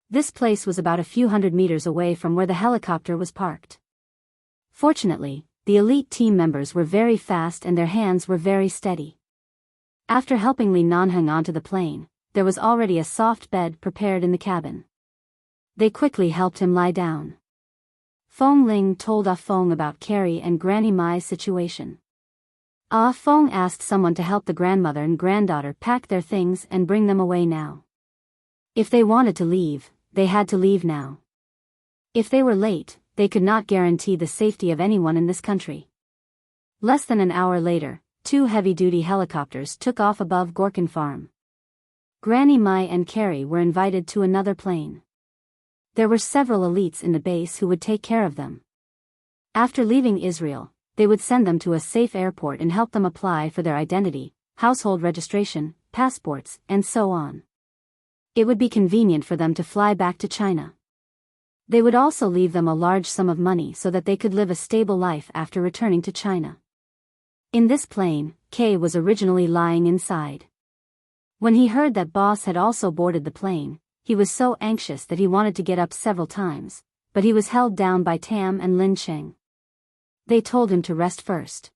This place was about a few hundred meters away from where the helicopter was parked. Fortunately, the elite team members were very fast and their hands were very steady. After helping Li Nanheng onto the plane, there was already a soft bed prepared in the cabin. They quickly helped him lie down. Feng Ling told Ah Feng about Carrie and Granny Mai's situation. Ah Feng asked someone to help the grandmother and granddaughter pack their things and bring them away now. If they wanted to leave, they had to leave now. If they were late, they could not guarantee the safety of anyone in this country. Less than an hour later, 2 heavy-duty helicopters took off above Gorkin Farm. Granny Mai and Carrie were invited to another plane. There were several elites in the base who would take care of them. After leaving Israel, they would send them to a safe airport and help them apply for their identity, household registration, passports, and so on. It would be convenient for them to fly back to China. They would also leave them a large sum of money so that they could live a stable life after returning to China. In this plane, Kay was originally lying inside. When he heard that Boss had also boarded the plane, he was so anxious that he wanted to get up several times, but he was held down by Tam and Lin Cheng. They told him to rest first.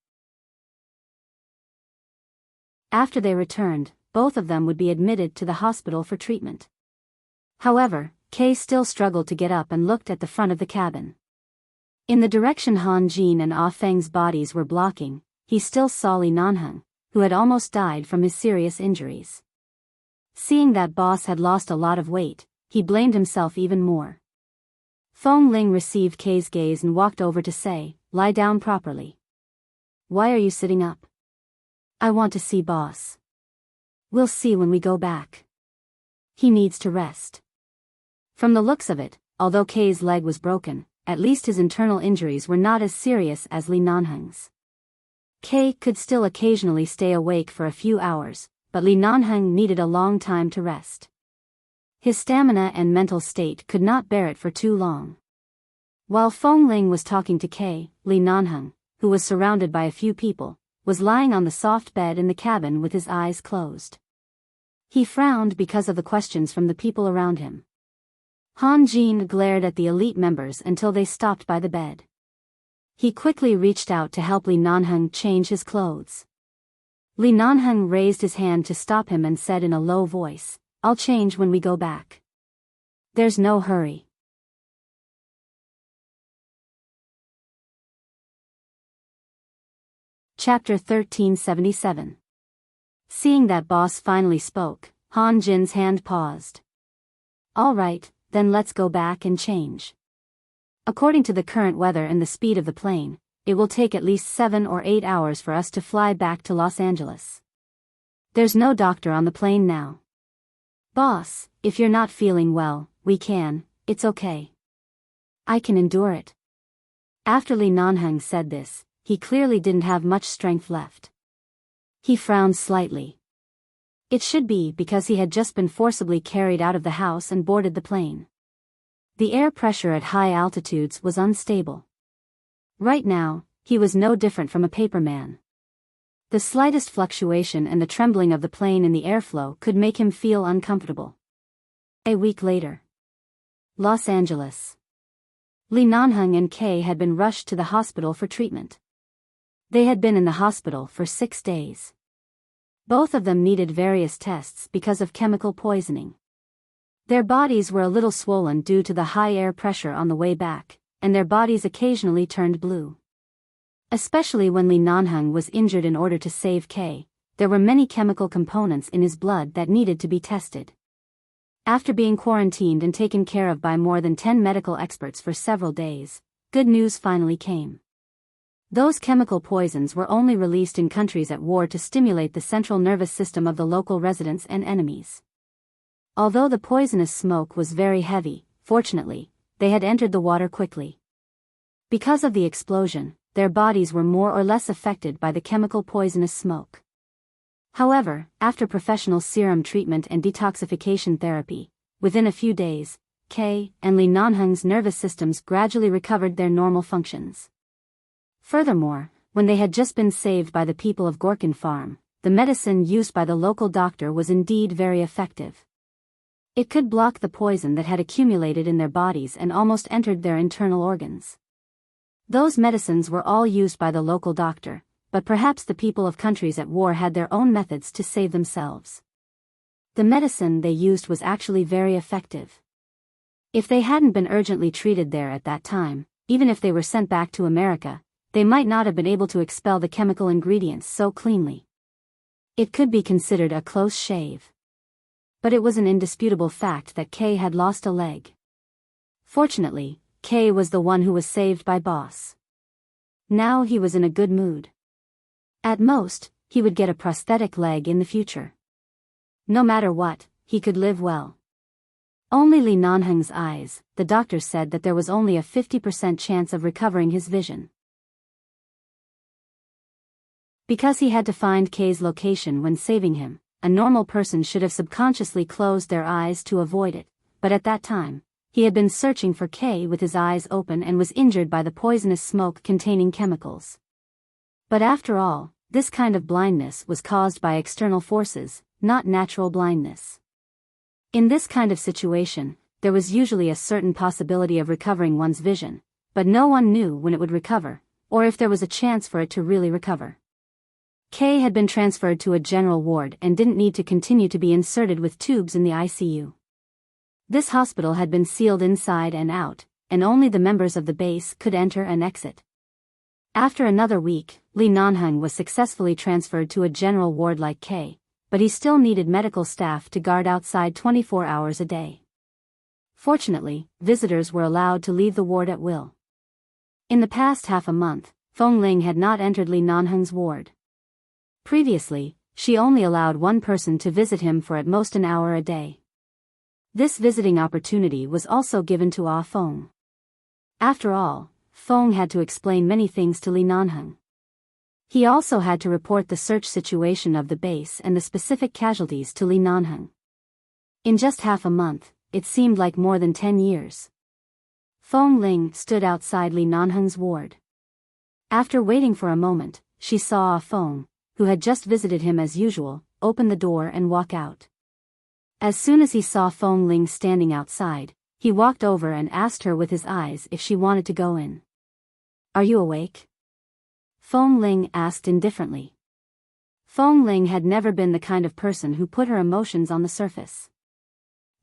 After they returned, both of them would be admitted to the hospital for treatment. However, Kay still struggled to get up and looked at the front of the cabin. In the direction Han Jin and Ah Feng's bodies were blocking, he still saw Li Nanheng, who had almost died from his serious injuries. Seeing that Boss had lost a lot of weight, he blamed himself even more. Feng Ling received Kay's gaze and walked over to say, "Lie down properly. Why are you sitting up?" "I want to see Boss." "We'll see when we go back. He needs to rest." From the looks of it, although Kay's leg was broken, at least his internal injuries were not as serious as Li Nanheng's. Kay could still occasionally stay awake for a few hours, but Li Nanheng needed a long time to rest. His stamina and mental state could not bear it for too long. While Feng Ling was talking to Kay, Li Nanheng, who was surrounded by a few people, was lying on the soft bed in the cabin with his eyes closed. He frowned because of the questions from the people around him. Han Jin glared at the elite members until they stopped by the bed. He quickly reached out to help Li Nanheng change his clothes. Li Nanheng raised his hand to stop him and said in a low voice, "I'll change when we go back. There's no hurry." Chapter 1377. Seeing that Boss finally spoke, Han Jin's hand paused. "All right, then let's go back and change. According to the current weather and the speed of the plane, it will take at least 7 or 8 hours for us to fly back to Los Angeles. There's no doctor on the plane now. Boss, if you're not feeling well, it's okay. I can endure it." After Li Nanheng said this, he clearly didn't have much strength left. He frowned slightly. It should be because he had just been forcibly carried out of the house and boarded the plane. The air pressure at high altitudes was unstable. Right now, he was no different from a paper man. The slightest fluctuation and the trembling of the plane in the airflow could make him feel uncomfortable. A week later. Los Angeles. Li Nanheng and Kay had been rushed to the hospital for treatment. They had been in the hospital for 6 days. Both of them needed various tests because of chemical poisoning. Their bodies were a little swollen due to the high air pressure on the way back, and their bodies occasionally turned blue. Especially when Li Nanheng was injured in order to save Kay, there were many chemical components in his blood that needed to be tested. After being quarantined and taken care of by more than 10 medical experts for several days, good news finally came. Those chemical poisons were only released in countries at war to stimulate the central nervous system of the local residents and enemies. Although the poisonous smoke was very heavy, fortunately, they had entered the water quickly. Because of the explosion, their bodies were more or less affected by the chemical poisonous smoke. However, after professional serum treatment and detoxification therapy, within a few days, K and Li Nanheng's nervous systems gradually recovered their normal functions. Furthermore, when they had just been saved by the people of Gorkin Farm, the medicine used by the local doctor was indeed very effective. It could block the poison that had accumulated in their bodies and almost entered their internal organs. Those medicines were all used by the local doctor, but perhaps the people of countries at war had their own methods to save themselves. The medicine they used was actually very effective. If they hadn't been urgently treated there at that time, even if they were sent back to America, they might not have been able to expel the chemical ingredients so cleanly. It could be considered a close shave. But it was an indisputable fact that Kay had lost a leg. Fortunately, Kay was the one who was saved by Boss. Now he was in a good mood. At most, he would get a prosthetic leg in the future. No matter what, he could live well. Only Li Nanheng's eyes, the doctor said that there was only a 50% chance of recovering his vision. Because he had to find Kay's location when saving him, a normal person should have subconsciously closed their eyes to avoid it, but at that time, he had been searching for Kay with his eyes open and was injured by the poisonous smoke containing chemicals. But after all, this kind of blindness was caused by external forces, not natural blindness. In this kind of situation, there was usually a certain possibility of recovering one's vision, but no one knew when it would recover, or if there was a chance for it to really recover. Kay had been transferred to a general ward and didn't need to continue to be inserted with tubes in the ICU. This hospital had been sealed inside and out, and only the members of the base could enter and exit. After another week, Li Nanheng was successfully transferred to a general ward like Kay, but he still needed medical staff to guard outside 24 hours a day. Fortunately, visitors were allowed to leave the ward at will. In the past half a month, Feng Ling had not entered Li Nanheng's ward. Previously, she only allowed one person to visit him for at most an hour a day. This visiting opportunity was also given to Ah Feng. After all, Feng had to explain many things to Li Nanheng. He also had to report the search situation of the base and the specific casualties to Li Nanheng. In just half a month, it seemed like more than 10 years. Feng Ling stood outside Li Nanheng's ward. After waiting for a moment, she saw Ah Feng, who had just visited him as usual, open the door and walk out. As soon as he saw Feng Ling standing outside, he walked over and asked her with his eyes if she wanted to go in. "Are you awake?" Feng Ling asked indifferently. Feng Ling had never been the kind of person who put her emotions on the surface.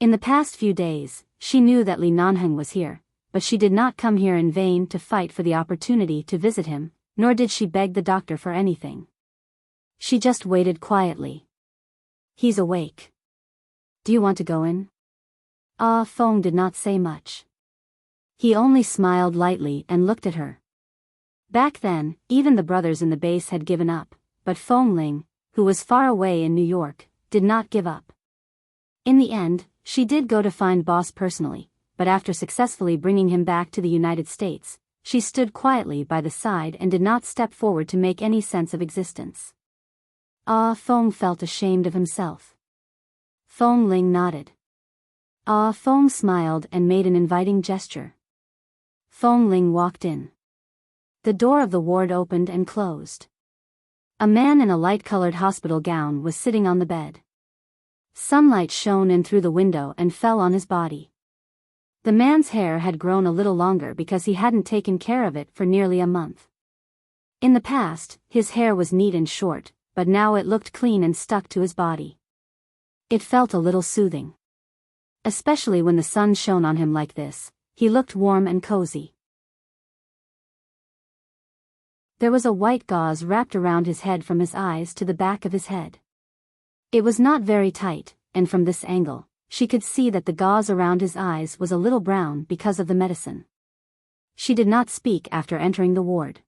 In the past few days, she knew that Li Nanheng was here, but she did not come here in vain to fight for the opportunity to visit him, nor did she beg the doctor for anything. She just waited quietly. "He's awake. Do you want to go in?" Ah Feng did not say much. He only smiled lightly and looked at her. Back then, even the brothers in the base had given up, but Feng Ling, who was far away in New York, did not give up. In the end, she did go to find Boss personally, but after successfully bringing him back to the United States, she stood quietly by the side and did not step forward to make any sense of existence. Ah Feng felt ashamed of himself. Feng Ling nodded. Ah Feng smiled and made an inviting gesture. Feng Ling walked in. The door of the ward opened and closed. A man in a light-colored hospital gown was sitting on the bed. Sunlight shone in through the window and fell on his body. The man's hair had grown a little longer because he hadn't taken care of it for nearly a month. In the past, his hair was neat and short, but now it looked clean and stuck to his body. It felt a little soothing. Especially when the sun shone on him like this, he looked warm and cozy. There was a white gauze wrapped around his head from his eyes to the back of his head. It was not very tight, and from this angle, she could see that the gauze around his eyes was a little brown because of the medicine. She did not speak after entering the ward.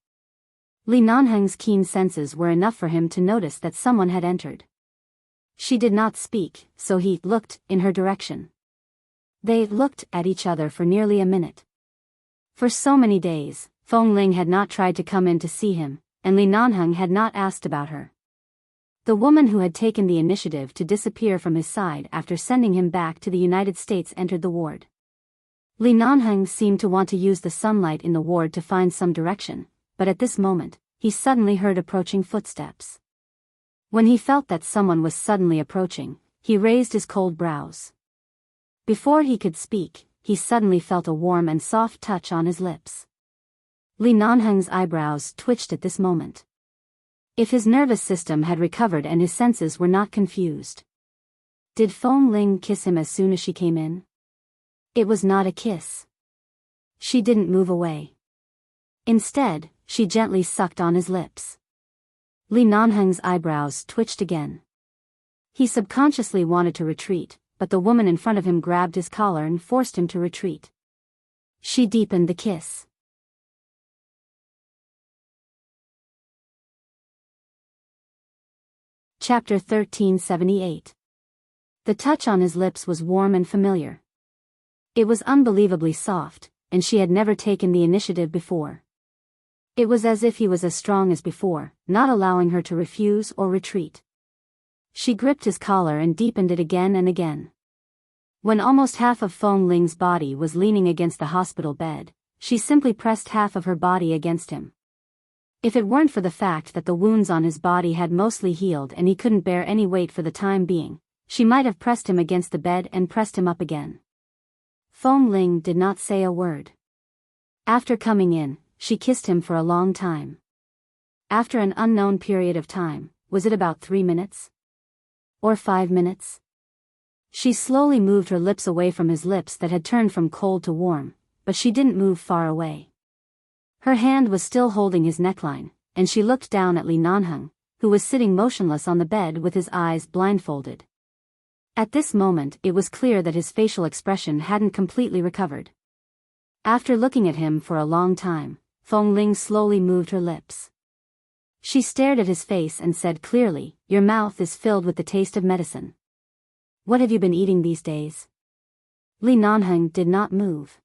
Li Nanheng's keen senses were enough for him to notice that someone had entered. She did not speak, so he looked in her direction. They looked at each other for nearly a minute. For so many days, Feng Ling had not tried to come in to see him, and Li Nanheng had not asked about her. The woman who had taken the initiative to disappear from his side after sending him back to the United States entered the ward. Li Nanheng seemed to want to use the sunlight in the ward to find some direction, but at this moment, he suddenly heard approaching footsteps. When he felt that someone was suddenly approaching, he raised his cold brows. Before he could speak, he suddenly felt a warm and soft touch on his lips. Li Nanheng's eyebrows twitched at this moment. If his nervous system had recovered and his senses were not confused. Did Feng Ling kiss him as soon as she came in? It was not a kiss. She didn't move away. Instead, she gently sucked on his lips. Li Nanheng's eyebrows twitched again. He subconsciously wanted to retreat, but the woman in front of him grabbed his collar and forced him to retreat. She deepened the kiss. Chapter 1378. The touch on his lips was warm and familiar. It was unbelievably soft, and she had never taken the initiative before. It was as if he was as strong as before, not allowing her to refuse or retreat. She gripped his collar and deepened it again and again. When almost half of Feng Ling's body was leaning against the hospital bed, she simply pressed half of her body against him. If it weren't for the fact that the wounds on his body had mostly healed and he couldn't bear any weight for the time being, she might have pressed him against the bed and pressed him up again. Feng Ling did not say a word. After coming in, she kissed him for a long time. After an unknown period of time, was it about 3 minutes? Or 5 minutes? She slowly moved her lips away from his lips that had turned from cold to warm, but she didn't move far away. Her hand was still holding his neckline, and she looked down at Li Nanheng, who was sitting motionless on the bed with his eyes blindfolded. At this moment it was clear that his facial expression hadn't completely recovered. After looking at him for a long time, Feng Ling slowly moved her lips. She stared at his face and said clearly, "Your mouth is filled with the taste of medicine. What have you been eating these days?" Li Nanheng did not move.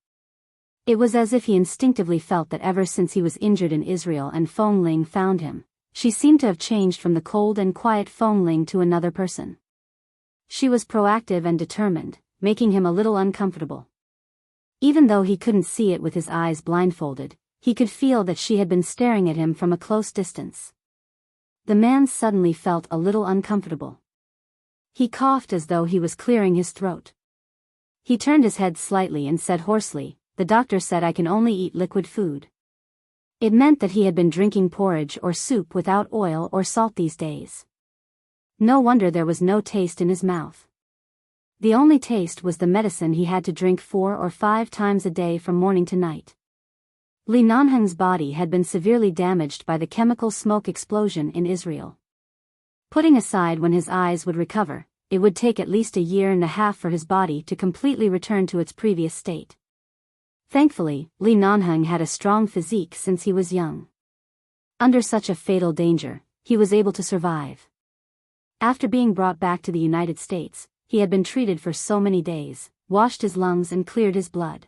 It was as if he instinctively felt that ever since he was injured in Israel and Feng Ling found him, she seemed to have changed from the cold and quiet Feng Ling to another person. She was proactive and determined, making him a little uncomfortable. Even though he couldn't see it with his eyes blindfolded, he could feel that she had been staring at him from a close distance. The man suddenly felt a little uncomfortable. He coughed as though he was clearing his throat. He turned his head slightly and said hoarsely, "The doctor said I can only eat liquid food." It meant that he had been drinking porridge or soup without oil or salt these days. No wonder there was no taste in his mouth. The only taste was the medicine he had to drink 4 or 5 times a day from morning to night. Li Nanheng's body had been severely damaged by the chemical smoke explosion in Israel. Putting aside when his eyes would recover, it would take at least a year and a half for his body to completely return to its previous state. Thankfully, Li Nanheng had a strong physique since he was young. Under such a fatal danger, he was able to survive. After being brought back to the United States, he had been treated for so many days, washed his lungs and cleared his blood.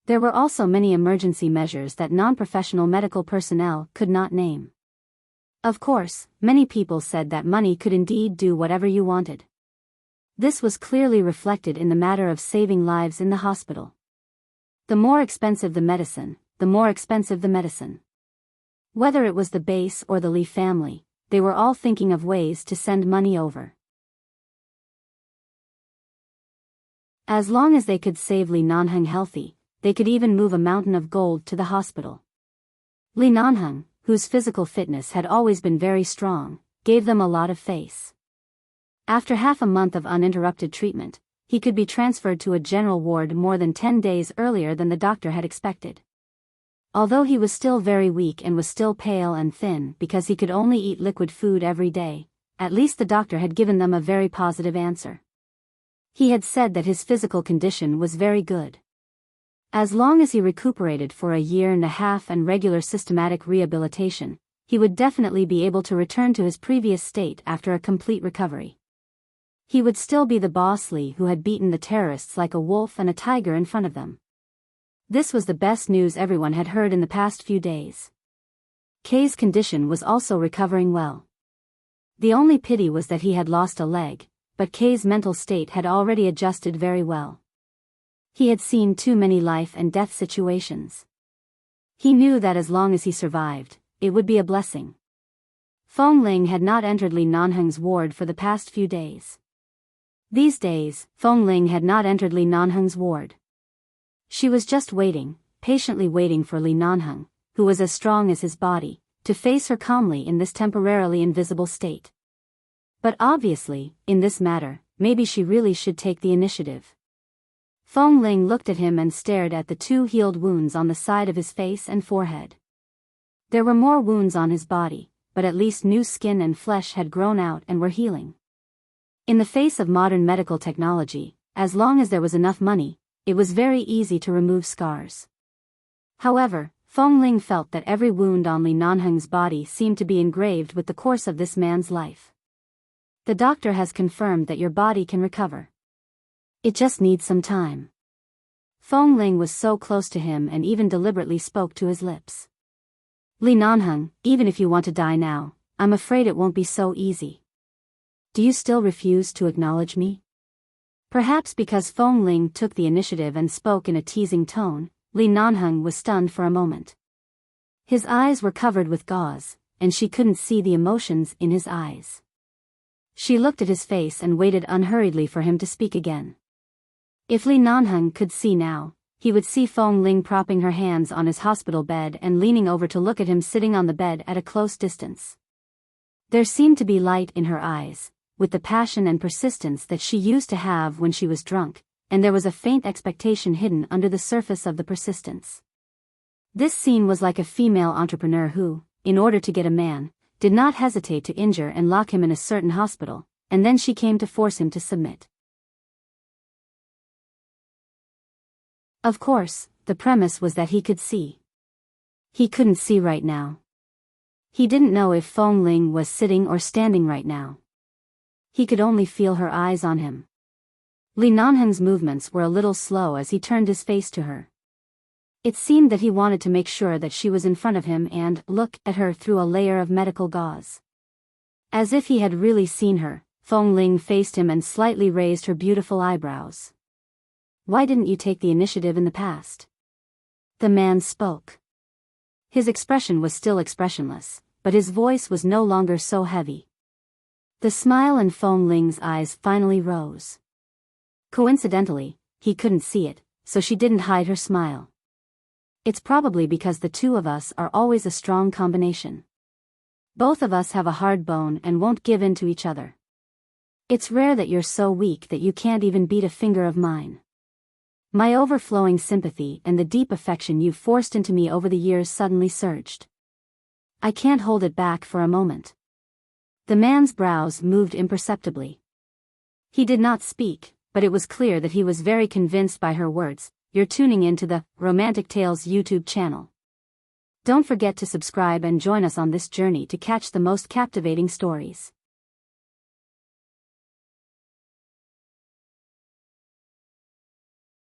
There were also many emergency measures that non-professional medical personnel could not name. Of course, many people said that money could indeed do whatever you wanted. This was clearly reflected in the matter of saving lives in the hospital. The more expensive the medicine, the more expensive the medicine. Whether it was the base or the Li family, they were all thinking of ways to send money over. As long as they could save Li Nanheng healthy, they could even move a mountain of gold to the hospital. Li Nanheng, whose physical fitness had always been very strong, gave them a lot of face. After half a month of uninterrupted treatment, he could be transferred to a general ward more than 10 days earlier than the doctor had expected. Although he was still very weak and was still pale and thin because he could only eat liquid food every day, at least the doctor had given them a very positive answer. He had said that his physical condition was very good. As long as he recuperated for a year and a half and regular systematic rehabilitation, he would definitely be able to return to his previous state after a complete recovery. He would still be the boss Lee who had beaten the terrorists like a wolf and a tiger in front of them. This was the best news everyone had heard in the past few days. Kay's condition was also recovering well. The only pity was that he had lost a leg, but Kay's mental state had already adjusted very well. He had seen too many life and death situations. He knew that as long as he survived, it would be a blessing. Fong Ling had not entered Li Nanheng's ward for the past few days. These days, Fong Ling had not entered Li Nanheng's ward. She was just waiting, patiently waiting for Li Nanheng, who was as strong as his body, to face her calmly in this temporarily invisible state. But obviously, in this matter, maybe she really should take the initiative. Fong Ling looked at him and stared at the 2 healed wounds on the side of his face and forehead. There were more wounds on his body, but at least new skin and flesh had grown out and were healing. In the face of modern medical technology, as long as there was enough money, it was very easy to remove scars. However, Fong Ling felt that every wound on Li Nanheng's body seemed to be engraved with the course of this man's life. The doctor has confirmed that your body can recover. It just needs some time. Fong Ling was so close to him and even deliberately spoke to his lips. Li Nanheng, even if you want to die now, I'm afraid it won't be so easy. Do you still refuse to acknowledge me? Perhaps because Fong Ling took the initiative and spoke in a teasing tone, Li Nanheng was stunned for a moment. His eyes were covered with gauze, and she couldn't see the emotions in his eyes. She looked at his face and waited unhurriedly for him to speak again. If Li Nanheng could see now, he would see Fong Ling propping her hands on his hospital bed and leaning over to look at him sitting on the bed at a close distance. There seemed to be light in her eyes, with the passion and persistence that she used to have when she was drunk, and there was a faint expectation hidden under the surface of the persistence. This scene was like a female entrepreneur who, in order to get a man, did not hesitate to injure and lock him in a certain hospital, and then she came to force him to submit. Of course, the premise was that he could see. He couldn't see right now. He didn't know if Fong Ling was sitting or standing right now. He could only feel her eyes on him. Li Nanheng's movements were a little slow as he turned his face to her. It seemed that he wanted to make sure that she was in front of him and look at her through a layer of medical gauze. As if he had really seen her, Fong Ling faced him and slightly raised her beautiful eyebrows. Why didn't you take the initiative in the past? The man spoke. His expression was still expressionless, but his voice was no longer so heavy. The smile in Fong Ling's eyes finally rose. Coincidentally, he couldn't see it, so she didn't hide her smile. It's probably because the two of us are always a strong combination. Both of us have a hard bone and won't give in to each other. It's rare that you're so weak that you can't even beat a finger of mine. My overflowing sympathy and the deep affection you've forced into me over the years suddenly surged. I can't hold it back for a moment. The man's brows moved imperceptibly. He did not speak, but it was clear that he was very convinced by her words. You're tuning into the Romantic Tales YouTube channel. Don't forget to subscribe and join us on this journey to catch the most captivating stories.